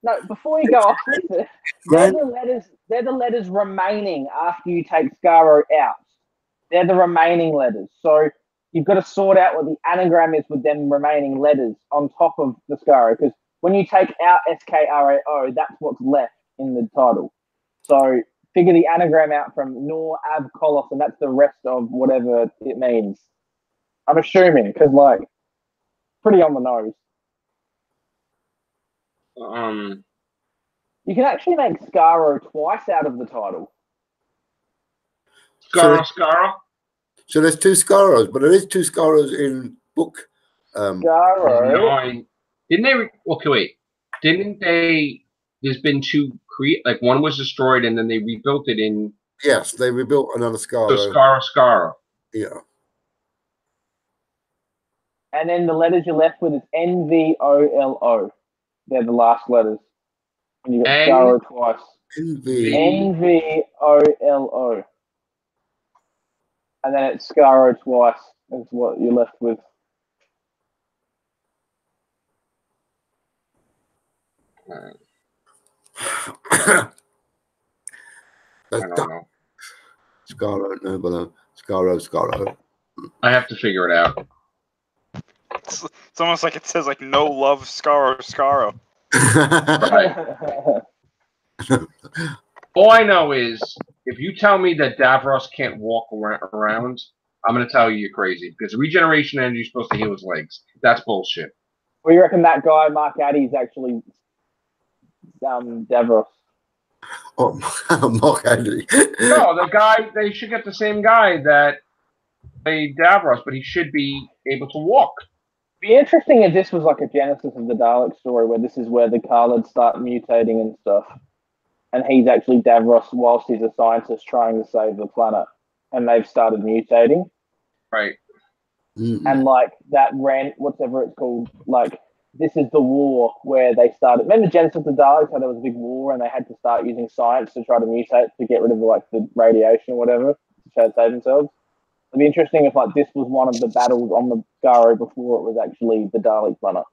Speaker 3: No, before you go off, listen. They're the letters remaining after you take Skaro out. They're the remaining letters. So you've got to sort out what the anagram is with them remaining letters on top of the Skaro. Because when you take out SKRAO, that's what's left in the title. So figure the anagram out from Nor Ab Kolos, and that's the rest of whatever it means. I'm assuming, because pretty on the nose. You can actually make Skaro twice out of the title.
Speaker 1: Skaro.
Speaker 5: So there's 2 Scaros, but there is 2 Scaros in book.
Speaker 3: Skaro.
Speaker 1: Didn't they? Okay, wait. Didn't they? There's been 2 one was destroyed and then they rebuilt it in
Speaker 5: Yes, they rebuilt another
Speaker 1: So
Speaker 5: Skaro.
Speaker 1: Skaro.
Speaker 5: Yeah.
Speaker 3: And then the letters you're left with is NVOLO. They're the last letters. And you got
Speaker 1: N-
Speaker 3: Skaro twice.
Speaker 5: NV.
Speaker 3: NVOLO. And then it's Skaro twice. That's what you're left with.
Speaker 1: I don't know.
Speaker 5: Skaro, no, but Skaro.
Speaker 1: I have to figure it out.
Speaker 4: It's almost like it says like no love Scaro.
Speaker 1: Right. All I know is if you tell me that Davros can't walk around, I'm going to tell you you're crazy because regeneration energy is supposed to heal his legs. That's bullshit.
Speaker 3: Well, you reckon that guy, Mark Addy, is actually Davros?
Speaker 5: Oh, Mark Andy.
Speaker 1: No, the guy, they should get the same guy that played Davros, but he should be able to walk.
Speaker 3: Be interesting if this was like a genesis of the Dalek story, where this is where the Khaleds start mutating and stuff, and he's actually Davros whilst he's a scientist trying to save the planet, and they've started mutating.
Speaker 1: Right.
Speaker 3: And like that whatever it's called, like this is the war where they started. Remember Genesis of the Daleks, how there was a big war and they had to start using science to try to mutate to get rid of like the radiation or whatever to try to save themselves. It'd be interesting if like this was one of the battles on the Skaro before it was actually the Dalek planet.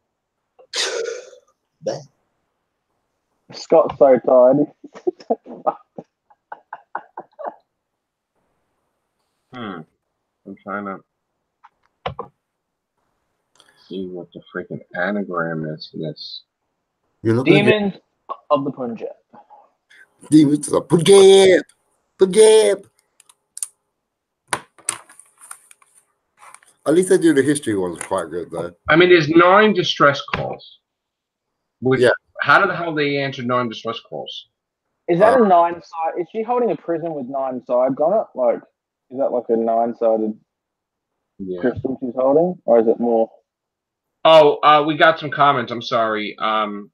Speaker 3: Scott's so tired.
Speaker 1: I'm trying to see what the freaking anagram is for this.
Speaker 5: You're not
Speaker 3: Demons of the Punjab.
Speaker 5: Demons of the Punjab. At least they do the history ones quite good, though.
Speaker 1: I mean, there's 9 distress calls. Which,
Speaker 5: Yeah.
Speaker 1: How the hell they answer 9 distress calls?
Speaker 3: Is that a 9-side? Is she holding a prism with 9 sides on it? Like, is that like a 9-sided crystal she's holding, or is it more?
Speaker 1: Oh, we got some comments. I'm sorry. One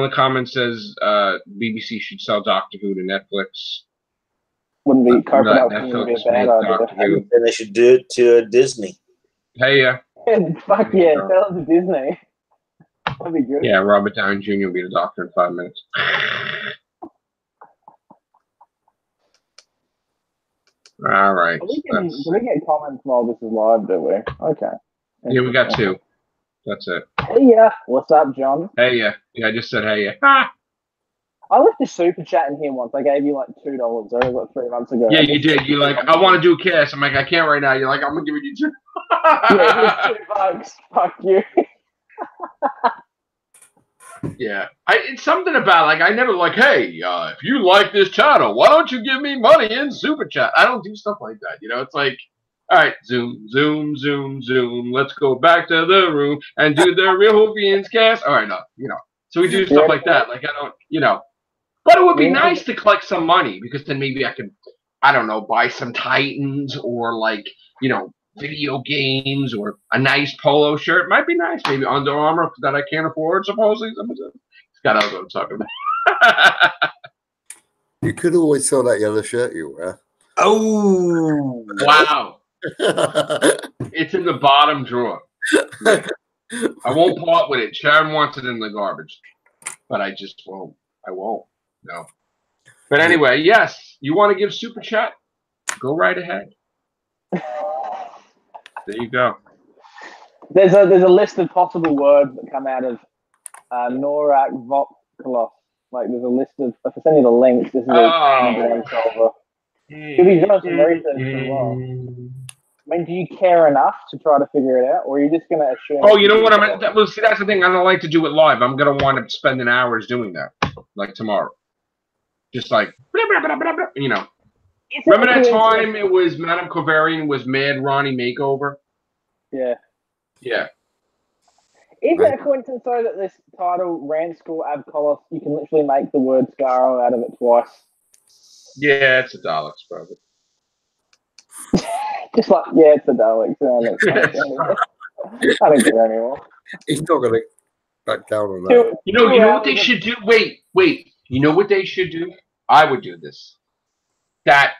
Speaker 1: of the comments says BBC should sell Doctor Who to Netflix.
Speaker 3: Wouldn't be co-production
Speaker 1: Netflix
Speaker 3: would be a bad idea.
Speaker 1: Doctor Who.
Speaker 2: And they should do it to Disney.
Speaker 1: Hey, yeah.
Speaker 3: Fuck yeah, sell it to Disney. That'd be good.
Speaker 1: Yeah, Robert Downey Jr. will be the Doctor in 5 minutes. All right.
Speaker 3: Do we get comments while this is live, do we? Okay.
Speaker 1: Yeah, we got 2. That's it.
Speaker 3: Hey, yeah. What's up, John?
Speaker 1: Hey, yeah. Yeah, I just said hey, yeah. Ha!
Speaker 3: I left a super chat in here once. I gave you like $2. I only got 3 months ago.
Speaker 1: Yeah, you did. You're like, I want to do a cast. I'm like, I can't right now. You're like, I'm going to give you 2.
Speaker 3: Yeah, here's $2. Fuck you.
Speaker 1: Yeah. It's something about, like, I never like, hey, if you like this channel, why don't you give me money in Super Chat? I don't do stuff like that. You know, it's like, all right, zoom, zoom, zoom, zoom. Let's go back to the room and do the real Whovians cast. All right, no, you know. So we do stuff like that. Like, I don't, you know. But it would be nice to collect some money because then maybe I could, I don't know, buy some Titans or like, you know, video games or a nice polo shirt. Might be nice. Maybe Under Armour that I can't afford, supposedly. Scott knows what I'm talking about.
Speaker 5: You could always sell that yellow shirt you wear.
Speaker 2: Oh,
Speaker 1: wow. It's in the bottom drawer. I won't part with it. Sharon wants it in the garbage. But I just won't. I won't. No. But anyway, yes. You want to give Super Chat? Go right ahead. There you go.
Speaker 3: There's a list of possible words that come out of Norak Voklos. Like there's a list of. If I send you the links, this is a anagram solver. You'll be doing some research as well. I mean, do you care enough to try to figure it out, or are you just going to assume?
Speaker 1: Oh, you know what? Well, see, that's the thing. I don't like to do it live. I'm going to wind up spending hours doing that, like tomorrow. Just like, blah, blah, blah, blah, blah, you know. Remember that time it was Madame Covarian was Mad Ronnie Makeover?
Speaker 3: Yeah.
Speaker 1: Yeah.
Speaker 3: Is it a coincidence, though, that this title, Rand School Avkolos, you can literally make the word Skaro out of it twice?
Speaker 1: Yeah, it's a Daleks, brother.
Speaker 3: Just like, yeah, it's a Daleks. I don't care anymore.
Speaker 5: He's not going to back down on that.
Speaker 1: You know what they should do? Wait. You know what they should do? I would do this. that,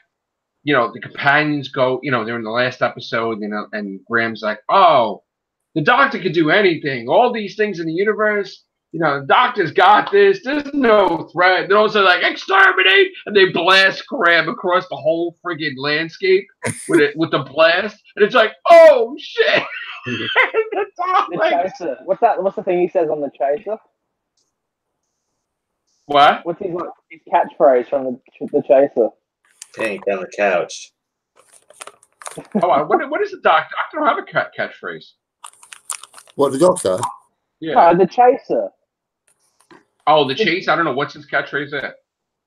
Speaker 1: the companions go, they're in the last episode, and Graham's like, oh, the Doctor could do anything. All these things in the universe, the Doctor's got this. There's no threat. They're also like, exterminate! And they blast Graham across the whole friggin' landscape with the blast. And it's like, oh, shit!
Speaker 3: The chaser. What's the thing he says on the chaser?
Speaker 1: What?
Speaker 3: What's his catchphrase from the chaser?
Speaker 2: Hang down the couch.
Speaker 1: Oh, what is the Doctor? I don't have a catchphrase.
Speaker 5: What, the Doctor?
Speaker 1: Yeah.
Speaker 3: No, the chaser.
Speaker 1: Oh, the chase? I don't know. What's his catchphrase there?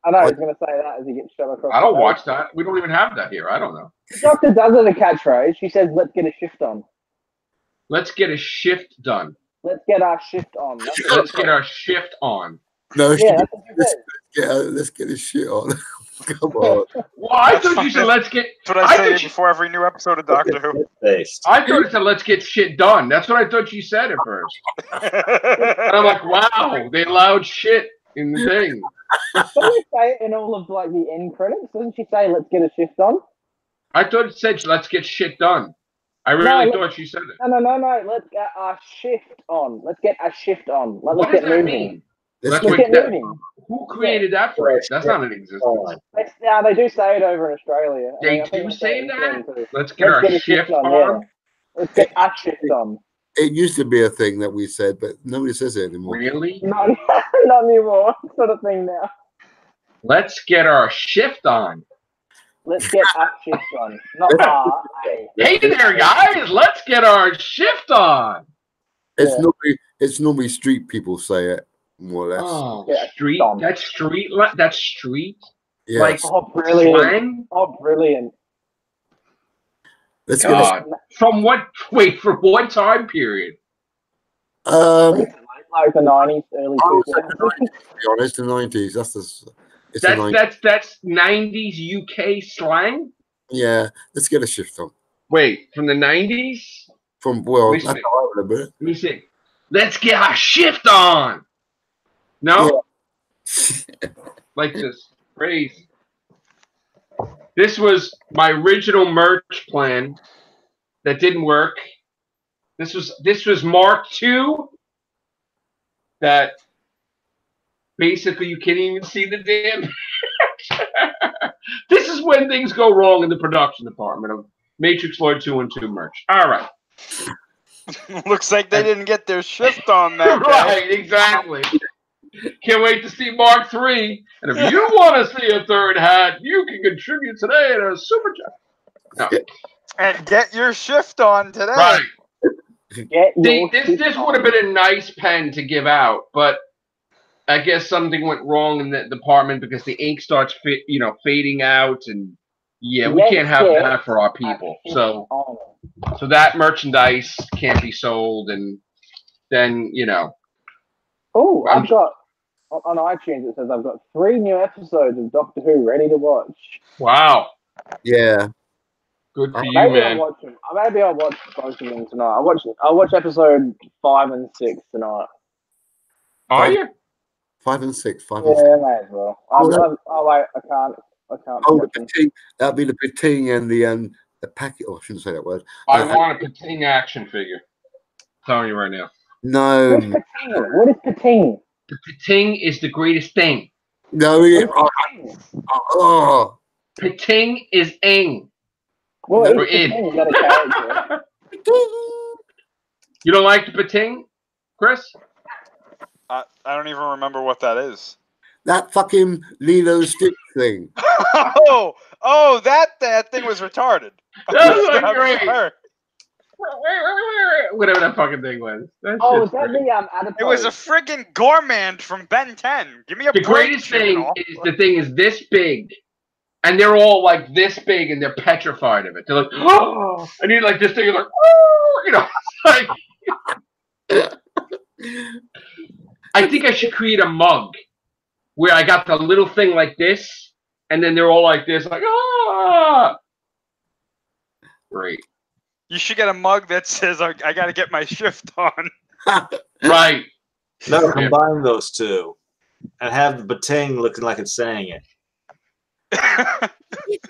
Speaker 3: I know, I was going to say that as he gets shot across
Speaker 1: I don't
Speaker 3: the
Speaker 1: watch that. We don't even have that here. I don't know.
Speaker 3: The Doctor does have a catchphrase. She says, let's get a shift on.
Speaker 1: Let's get a shift done.
Speaker 3: Let's get our shift on.
Speaker 1: Let's get our shift on.
Speaker 5: No,
Speaker 3: Yeah, that's what she says.
Speaker 5: let's get this shit on. Come on.
Speaker 1: Well, I thought you said let's get.
Speaker 4: That's what I say before every new episode of Doctor Who.
Speaker 1: I thought it said let's get shit done. That's what I thought you said at first. And I'm like, wow, they allowed shit in the thing.
Speaker 3: Doesn't it say it in all of the end credits? Doesn't she say let's get a shift on?
Speaker 1: I thought it said let's get shit done. I really thought she said it.
Speaker 3: No. Let's get our shift on. Let's get a shift on. Let's
Speaker 1: What
Speaker 3: get
Speaker 1: does that
Speaker 3: moving.
Speaker 1: mean?
Speaker 3: Let's get moving.
Speaker 1: Who created that phrase? That's not an existence.
Speaker 3: They do say it over in Australia.
Speaker 1: They
Speaker 3: I think
Speaker 1: do
Speaker 3: they
Speaker 1: say
Speaker 3: it
Speaker 1: that?
Speaker 3: too.
Speaker 1: Let's get our
Speaker 3: a
Speaker 1: shift on.
Speaker 3: Yeah. Let's get our shift on.
Speaker 5: It used to be a thing that we said, but nobody says it anymore.
Speaker 1: Really?
Speaker 3: Not anymore. Sort of thing now.
Speaker 1: Let's get our shift on.
Speaker 3: Let's get our shift on. Not our.
Speaker 1: Hey there, guys. Let's get our shift on.
Speaker 5: It's normally street people say it, more or less.
Speaker 1: Oh,
Speaker 3: Yeah,
Speaker 1: street.
Speaker 3: on.
Speaker 1: That's street. That's street.
Speaker 5: Yes.
Speaker 1: Like
Speaker 3: Oh, brilliant.
Speaker 1: slang?
Speaker 3: Oh, brilliant.
Speaker 5: Let's get
Speaker 1: God. From what? Wait, from what time period?
Speaker 3: Like the 90s, early 2000s.
Speaker 5: to be honest, the 90s. It's the 90s.
Speaker 1: That's 90s UK slang.
Speaker 5: Yeah, let's get a shift on.
Speaker 1: Wait, from the 90s?
Speaker 5: That's how I remember it.
Speaker 1: Let me see. Let's get our shift on. No? Like this. Crazy. This was my original merch plan that didn't work. This was Mark II. That basically you can't even see the damn. This is when things go wrong in the production department of Matrix Lord 2 and 2 merch. All right.
Speaker 4: Looks like they didn't get their shift on that.
Speaker 1: Right, exactly. Can't wait to see Mark III. And if you want to see a third hat, you can contribute today in a super chat. No.
Speaker 4: And get your shift on today.
Speaker 1: Right.
Speaker 3: See,
Speaker 1: This would have been a nice pen to give out, but I guess something went wrong in the department because the ink starts fading out, and we can't have that for our people. So that merchandise can't be sold, and then
Speaker 3: Oh, I've got on iTunes. It says I've got 3 new episodes of Doctor Who ready to watch.
Speaker 1: Wow.
Speaker 5: Yeah.
Speaker 1: Good for you,
Speaker 3: Maybe
Speaker 1: man.
Speaker 3: Maybe I'll watch both of them tonight. I'll watch episode 5 and 6 tonight.
Speaker 1: Are you?
Speaker 5: 5 and 6. 5
Speaker 3: Yeah,
Speaker 5: and 6.
Speaker 3: may as well. Wait, I can't.
Speaker 5: Oh, the Pating. That'd be the Pating and the packet. Oh, I shouldn't say that word.
Speaker 1: I want a Pating action figure. I'm telling you right now.
Speaker 5: No.
Speaker 3: What's Pating? What is Pating?
Speaker 1: The Pating is the greatest thing.
Speaker 5: No. Oh.
Speaker 1: Pating is ing.
Speaker 3: What
Speaker 1: Or
Speaker 3: is
Speaker 1: id.
Speaker 3: Pating? Is that a character?
Speaker 1: You don't like the Pating, Chris?
Speaker 4: I don't even remember what that is.
Speaker 5: That fucking Lilo stick thing.
Speaker 4: Oh, that thing was retarded.
Speaker 1: That was great. Whatever that fucking thing was.
Speaker 3: Is that the adipose?
Speaker 4: It was a friggin' Gourmand from Ben 10. Give me a
Speaker 1: The
Speaker 4: break.
Speaker 1: greatest thing is the thing is this big, and they're all like this big, and they're petrified of it. They're like, oh, and you're like this thing, you're like, oh, it's like. I think I should create a mug where I got the little thing like this, and then they're all like this, like ah. Great.
Speaker 4: You should get a mug that says, I got to get my shift on.
Speaker 1: Right.
Speaker 2: No, combine those two and have the Bating looking like it's saying it.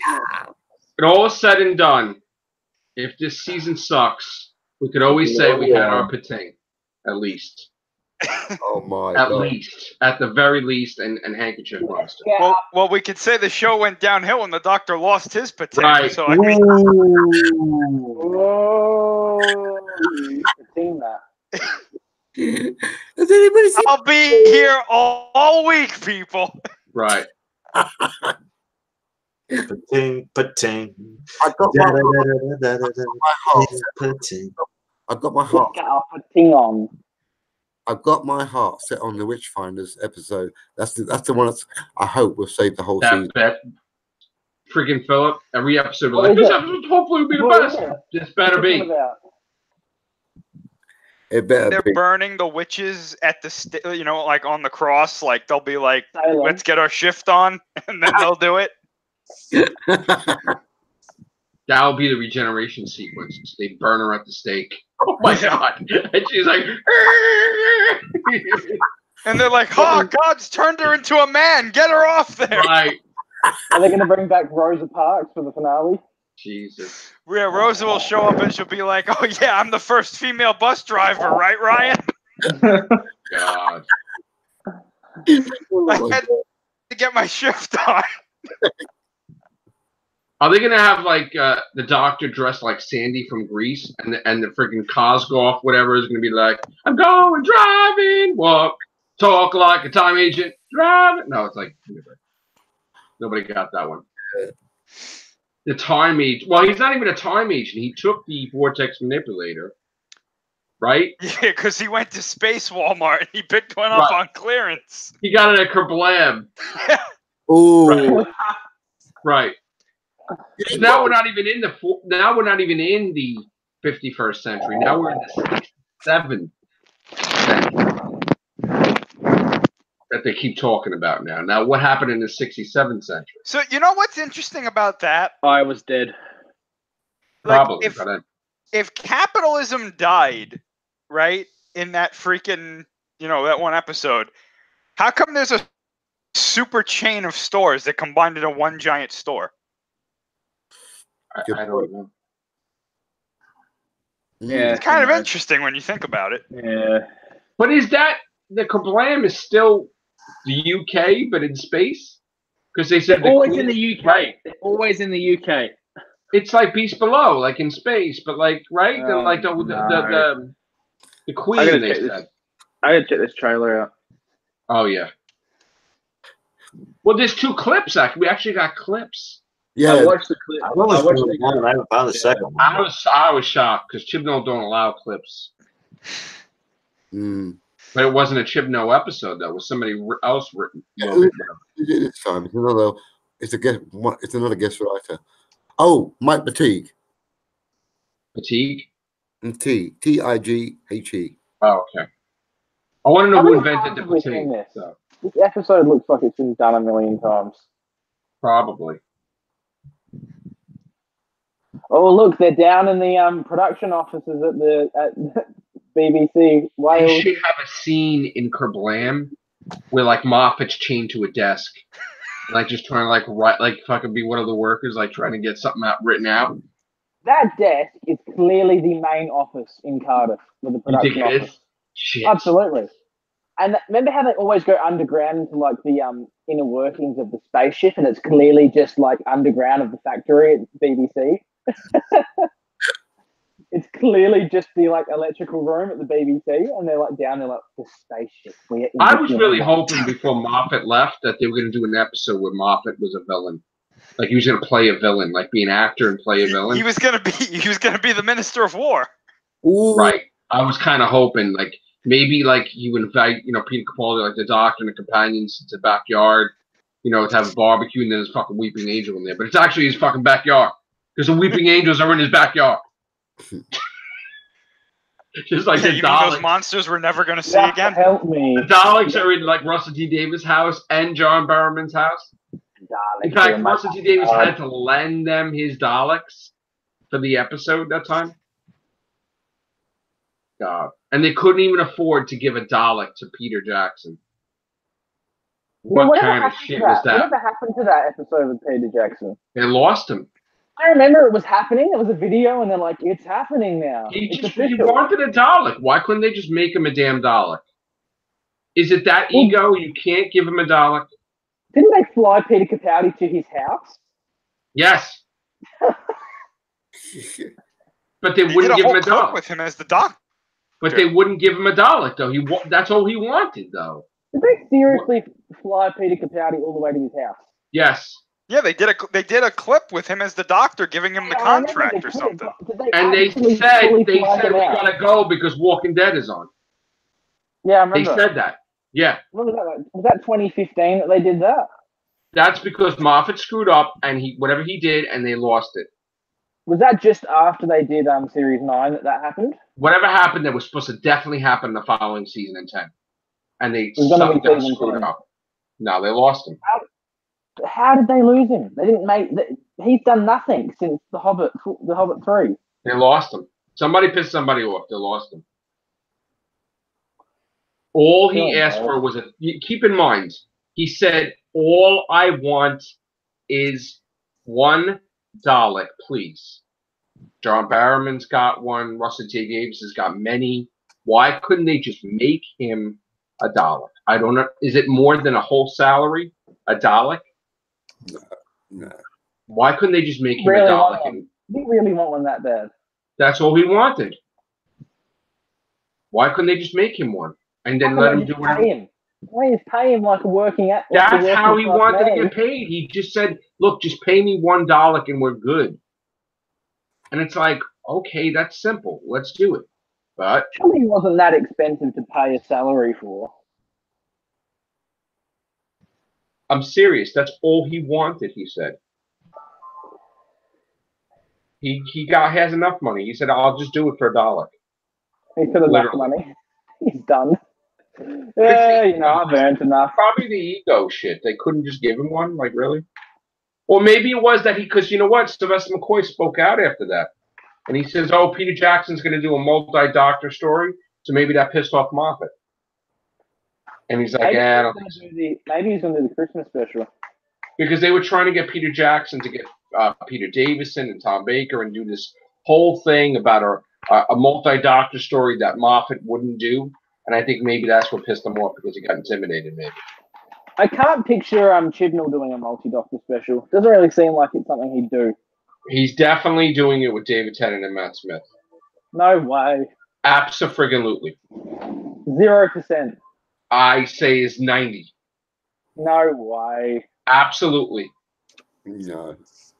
Speaker 1: And all is said and done, if this season sucks, we could always say we had our pating, at least.
Speaker 5: Oh my
Speaker 1: At
Speaker 5: god.
Speaker 1: least, at the very least, and handkerchief monster.
Speaker 4: Well, we could say the show went downhill and the Doctor lost his pating.
Speaker 1: Right.
Speaker 4: So I mean,
Speaker 3: Oh, you've seen that.
Speaker 5: Has anybody seen?
Speaker 4: I'll be here all week, people.
Speaker 1: Right.
Speaker 2: Pating, pating.
Speaker 5: I got my heart.
Speaker 2: Pating.
Speaker 5: I got my heart.
Speaker 3: Get our pating on.
Speaker 5: I've got my heart set on the Witchfinders episode. That's the one that's I hope will save the whole season.
Speaker 1: That freaking Philip. Every episode, we're
Speaker 3: What
Speaker 1: like,
Speaker 3: is
Speaker 1: this
Speaker 3: it?
Speaker 1: episode hopefully will be the
Speaker 3: What
Speaker 1: best.
Speaker 3: is it?
Speaker 1: This better be.
Speaker 5: It better
Speaker 4: They're
Speaker 5: be.
Speaker 4: burning the witches at the like on the cross. Like they'll be like,
Speaker 3: Salem.
Speaker 4: "Let's get our shift on," and then they'll do it.
Speaker 1: That'll be the regeneration sequence. They burn her at the stake. Oh my god. And she's like,
Speaker 4: And they're like, "Oh, God's turned her into a man. Get her off there."
Speaker 1: right.
Speaker 3: Are they going to bring back Rosa Parks for the finale?
Speaker 1: Jesus.
Speaker 4: Yeah, Rosa will show up and she'll be like, "Oh yeah, I'm the first female bus driver, right, Ryan?
Speaker 1: God.
Speaker 4: I had to get my shift on."
Speaker 1: Are they gonna have like the Doctor dressed like Sandy from Grease, and the freaking Cosgrove, whatever, is gonna be like, I'm going driving, walk, talk like a time agent, driving. No, it's like nobody got that one. The time agent. Well, he's not even a time agent. He took the vortex manipulator, right?
Speaker 4: Yeah, because he went to Space Walmart and he picked one up
Speaker 1: Right.
Speaker 4: on clearance.
Speaker 1: He got it at Kerblam.
Speaker 5: Oh,
Speaker 1: Right. Now we're not even in the 51st century. Now we're in the 67th century that they keep talking about now. Now, what happened in the 67th century?
Speaker 4: So you know what's interesting about that?
Speaker 6: I was dead.
Speaker 4: Like,
Speaker 1: Probably.
Speaker 4: if capitalism died, right, in that freaking, that one episode, how come there's a super chain of stores that combined into one giant store?
Speaker 1: I don't know.
Speaker 6: Yeah,
Speaker 4: It's kind of interesting when you think about it.
Speaker 6: Yeah.
Speaker 1: But is that the Kerblam is still the UK, but in space? Because they said
Speaker 6: They're always
Speaker 1: Queen-
Speaker 6: in the UK.
Speaker 1: Right.
Speaker 6: They're always in the UK.
Speaker 1: It's like Beast Below, like in space, but like right,
Speaker 6: Oh,
Speaker 1: like the Queen.
Speaker 6: gotta
Speaker 1: They
Speaker 6: check
Speaker 1: said.
Speaker 6: I gotta check this trailer out.
Speaker 1: Oh yeah. Well, there's two clips. Actually, we actually got clips.
Speaker 5: yeah.
Speaker 6: I watched the clip.
Speaker 2: I've always
Speaker 6: I watched
Speaker 2: found one, and I haven't found the second one.
Speaker 1: I was shocked because Chibnall don't allow clips,
Speaker 5: Mm.
Speaker 1: but it wasn't a Chibnall episode. That was somebody else written.
Speaker 5: Yeah, who did it this time? It's another guest writer. Oh, Mike Batige.
Speaker 1: Fatigue.
Speaker 5: Tighe.
Speaker 1: Oh, okay. I want to know
Speaker 3: How
Speaker 1: who
Speaker 3: many
Speaker 1: invented
Speaker 3: times
Speaker 1: the
Speaker 3: have we seen
Speaker 1: fatigue.
Speaker 3: this?
Speaker 1: So,
Speaker 3: This episode looks like it's been done a million times.
Speaker 1: probably.
Speaker 3: Oh, look, they're down in the production offices at BBC
Speaker 1: They
Speaker 3: Wales.
Speaker 1: should have a scene in Kerblam where like Moffat's chained to a desk, like just trying to like write, like fucking be one of the workers, like trying to get something written out.
Speaker 3: That desk is clearly the main office in Cardiff with the
Speaker 1: You think
Speaker 3: production
Speaker 1: it
Speaker 3: office.
Speaker 1: is? Shit.
Speaker 3: Absolutely. And remember how they always go underground into like the inner workings of the spaceship, and it's clearly just like underground of the factory at BBC. It's clearly just the like electrical room at the BBC, and they're like down there like the spaceship.
Speaker 1: I was really hoping before Moffat left that they were going to do an episode where Moffat was a villain, like he was going to play a villain, like be an actor and play a villain.
Speaker 4: He was gonna be the Minister of War.
Speaker 5: Ooh.
Speaker 1: Right. I was kind of hoping, like, maybe, like, he would invite, Peter Capaldi, like, the Doctor and the companions to the backyard, to have a barbecue, and then there's fucking Weeping Angel in there. But it's actually his fucking backyard. Because the Weeping Angels are in his backyard. Just like the
Speaker 4: You mean those
Speaker 1: Daleks.
Speaker 4: monsters we're never gonna see
Speaker 3: That
Speaker 4: again?
Speaker 3: help me.
Speaker 1: The Daleks are in, like, Russell T. Davis' house and John Barrowman's house. In fact, Russell T. Davis had to lend them his Daleks for the episode that time. God. And they couldn't even afford to give a Dalek to Peter Jackson. What
Speaker 3: Whatever
Speaker 1: kind of
Speaker 3: happened to
Speaker 1: shit was that?
Speaker 3: Whatever happened to that episode with Peter Jackson?
Speaker 1: They lost him.
Speaker 3: I remember it was happening. There was a video, and they're like, "It's happening now.
Speaker 1: He
Speaker 3: It's
Speaker 1: just he
Speaker 3: official."
Speaker 1: wanted a Dalek. Why couldn't they just make him a damn Dalek? Is it that
Speaker 3: Well-
Speaker 1: ego? You can't give him a Dalek?
Speaker 3: Didn't they fly Peter Capaldi to his house?
Speaker 1: Yes, but they
Speaker 4: He
Speaker 1: wouldn't
Speaker 4: did a
Speaker 1: give
Speaker 4: whole
Speaker 1: him a
Speaker 4: clip
Speaker 1: Dalek.
Speaker 4: with him as the doctor.
Speaker 1: But they wouldn't give him a Dalek, though. That's all he wanted, though.
Speaker 3: Did they seriously fly Peter Capaldi all the way to his house?
Speaker 1: Yes.
Speaker 4: Yeah, they did a clip with him as the doctor, giving him the
Speaker 3: Yeah, I remember
Speaker 4: contract
Speaker 3: the
Speaker 4: or
Speaker 3: clip,
Speaker 4: something.
Speaker 3: but did
Speaker 1: And they
Speaker 3: actually
Speaker 1: said
Speaker 3: fully
Speaker 1: we
Speaker 3: fly him out?
Speaker 1: gotta go because Walking Dead is on.
Speaker 3: Yeah, I
Speaker 1: They
Speaker 3: remember.
Speaker 1: said that. Yeah.
Speaker 3: What was that? Like? Was that 2015 that they did that?
Speaker 1: That's because Moffat screwed up and whatever he did and they lost it.
Speaker 3: Was that just after they did Series 9 that happened?
Speaker 1: Whatever happened that was supposed to definitely happen the following season in 10. And they
Speaker 3: was gonna be season
Speaker 1: screwed
Speaker 3: 10.
Speaker 1: up. No, they lost him.
Speaker 3: How did they lose him? They didn't make. He's done nothing since The Hobbit 3.
Speaker 1: They lost him. Somebody pissed somebody off. They lost him. All he
Speaker 3: Yeah,
Speaker 1: asked
Speaker 3: bro.
Speaker 1: for was keep in mind, he said, all I want is one Dalek, please. John Barrowman's got one. Russell T. Davis has got many. Why couldn't they just make him a Dalek? I don't know. Is it more than a whole salary? A Dalek?
Speaker 5: No.
Speaker 1: Why couldn't they just make him
Speaker 3: Really
Speaker 1: a
Speaker 3: want
Speaker 1: Dalek?
Speaker 3: one.
Speaker 1: And
Speaker 3: You really want one that bad?
Speaker 1: that's all he wanted. Why couldn't they just make him one and then let him do whatever?
Speaker 3: Pay him. Why is pay him like a working at?
Speaker 1: That's how he wanted to get paid. He just said, "Look, just pay me one Dalek and we're good." And it's like, okay, that's simple. Let's do it. But
Speaker 3: Surely he wasn't that expensive to pay a salary for.
Speaker 1: I'm serious. That's all he wanted. He said. He has enough money. He said, "I'll just do it for a Dalek."
Speaker 3: He's got enough
Speaker 1: Literally.
Speaker 3: money. He's done. Yeah, I've earned enough.
Speaker 1: Probably the ego shit. They couldn't just give him one. Like, really? Or maybe it was that because you know what? Sylvester McCoy spoke out after that. And he says, "Oh, Peter Jackson's going to do a multi-doctor story." So maybe that pissed off Moffat. And he's like,
Speaker 3: Maybe
Speaker 1: "Yeah, I don't
Speaker 3: maybe he's going to do the Christmas special.
Speaker 1: because they were trying to get Peter Jackson to get Peter Davison and Tom Baker and do this whole thing about a multi-doctor story that Moffat wouldn't do. And I think maybe that's what pissed him off because he got intimidated, maybe.
Speaker 3: I can't picture Chibnall doing a multi-doctor special. Doesn't really seem like it's something he'd do.
Speaker 1: He's definitely doing it with David Tennant and Matt Smith.
Speaker 3: No way.
Speaker 1: Abso-friggin-lutely.
Speaker 3: 0%.
Speaker 1: I say is 90.
Speaker 3: No way.
Speaker 1: Absolutely.
Speaker 5: No.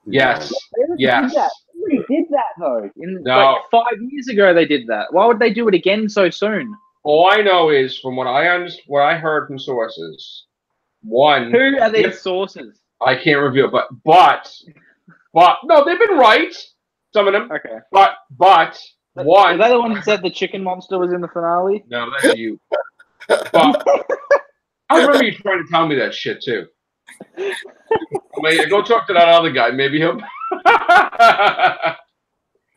Speaker 1: Yes.
Speaker 3: They already
Speaker 1: Yes.
Speaker 3: did that. They already did that though.
Speaker 1: No.
Speaker 7: Like 5 years ago, they did that. Why would they do it again so soon?
Speaker 1: All I know is from what I heard from sources. One,
Speaker 7: Who are these
Speaker 1: Yep.
Speaker 7: sources?
Speaker 1: I can't reveal, but no, they've been right. Some of them,
Speaker 7: Okay.
Speaker 1: but one.
Speaker 7: Is that the one who said the chicken monster was in the finale?
Speaker 1: No, that's you. But I remember you trying to tell me that shit too. I mean, go talk to that other guy. Maybe he'll.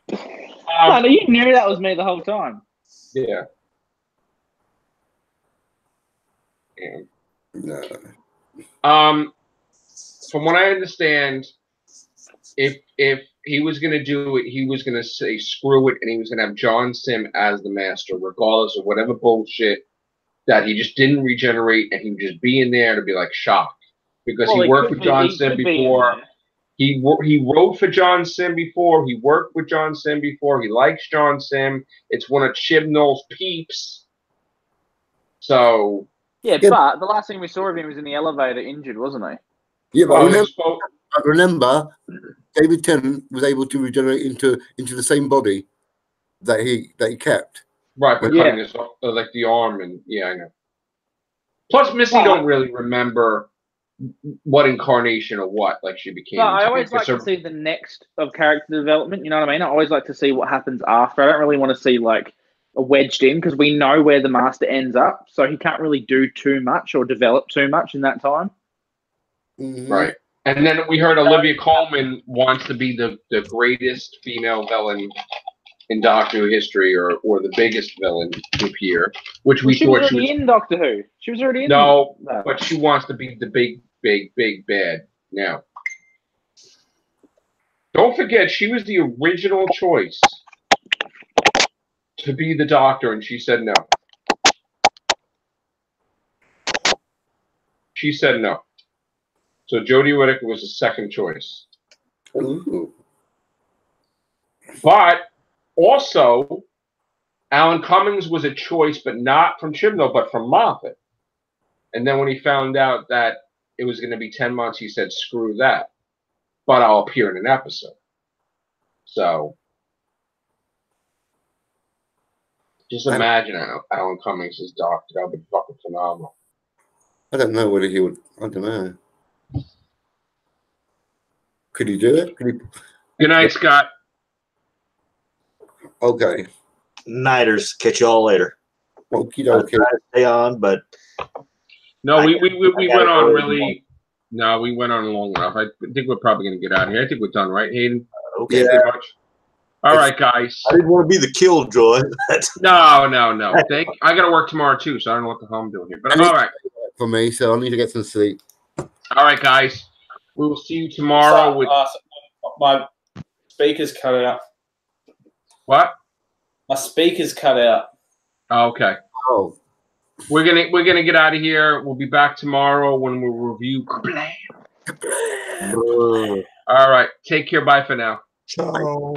Speaker 7: No, you knew that was me the whole time.
Speaker 1: Yeah.
Speaker 5: No.
Speaker 1: From what I understand, if he was going to do it, he was going to say screw it, and he was going to have John Sim as the master, regardless of whatever bullshit that he just didn't regenerate, and he would just be in there to be like shocked because he worked with John Sim before. He wrote for John Sim before. He worked with John Sim before. He likes John Sim. It's one of Chibnall's peeps. So.
Speaker 7: Yeah,
Speaker 5: Yeah.
Speaker 7: but the last thing we saw of him was in the elevator, injured, wasn't he?
Speaker 5: Yeah, but
Speaker 1: Oh,
Speaker 5: remember, David Tennant was able to regenerate into the same body that he kept.
Speaker 1: right, but
Speaker 7: Yeah.
Speaker 1: cutting his like the arm and yeah, I know. Plus, Missy don't really remember what incarnation or what like she became.
Speaker 7: No, I
Speaker 1: into,
Speaker 7: always like
Speaker 1: because
Speaker 7: to see the next of character development. You know what I mean? I always like to see what happens after. I don't really want to see like a wedged in because we know where the master ends up, so he can't really do too much or develop too much in that time.
Speaker 5: Mm-hmm.
Speaker 1: right. And then we heard Olivia Colman wants to be the greatest female villain in Doctor Who history, or the biggest villain to appear, which we
Speaker 3: She was
Speaker 1: thought she
Speaker 3: already
Speaker 1: was.
Speaker 3: in Doctor Who. She was already in.
Speaker 1: No,
Speaker 3: that.
Speaker 1: but she wants to be the big bad now. Don't forget, she was the original choice to be the Doctor, and she said no. She said no. So Jodie Whittaker was the second choice.
Speaker 5: Ooh.
Speaker 1: But also, Alan Cummings was a choice, but not from Chibnall, but from Moffat. And then when he found out that it was going to be 10 months, he said, screw that. But I'll appear in an episode. So, just imagine Alan Cummings as Doctor. That would be fucking phenomenal.
Speaker 5: I don't know whether he would. I don't know. Could he do it? Could he?
Speaker 1: Good night, Scott.
Speaker 5: Okay.
Speaker 2: Nighters. Catch you all later.
Speaker 5: Okie
Speaker 2: I'll
Speaker 5: dokie.
Speaker 2: try to stay on, but
Speaker 1: No, we went on
Speaker 2: go
Speaker 1: really. No, we went on long enough. I think we're probably going to get out of here. I think we're done, right, Hayden?
Speaker 2: okay.
Speaker 5: Yeah.
Speaker 1: Pretty much. All right, guys.
Speaker 2: I didn't want to be the killjoy.
Speaker 1: No. I got to work tomorrow too, so I don't know what the hell I'm doing here. But all right.
Speaker 5: For me, so I need to get some sleep.
Speaker 1: All right, guys. We will see you tomorrow with
Speaker 8: My speaker's cut out.
Speaker 1: what?
Speaker 8: My speaker's cut out.
Speaker 1: Oh, okay.
Speaker 5: Oh.
Speaker 1: We're gonna get out of here. We'll be back tomorrow when we'll review. All right. Take care. Bye for now.
Speaker 2: Ciao.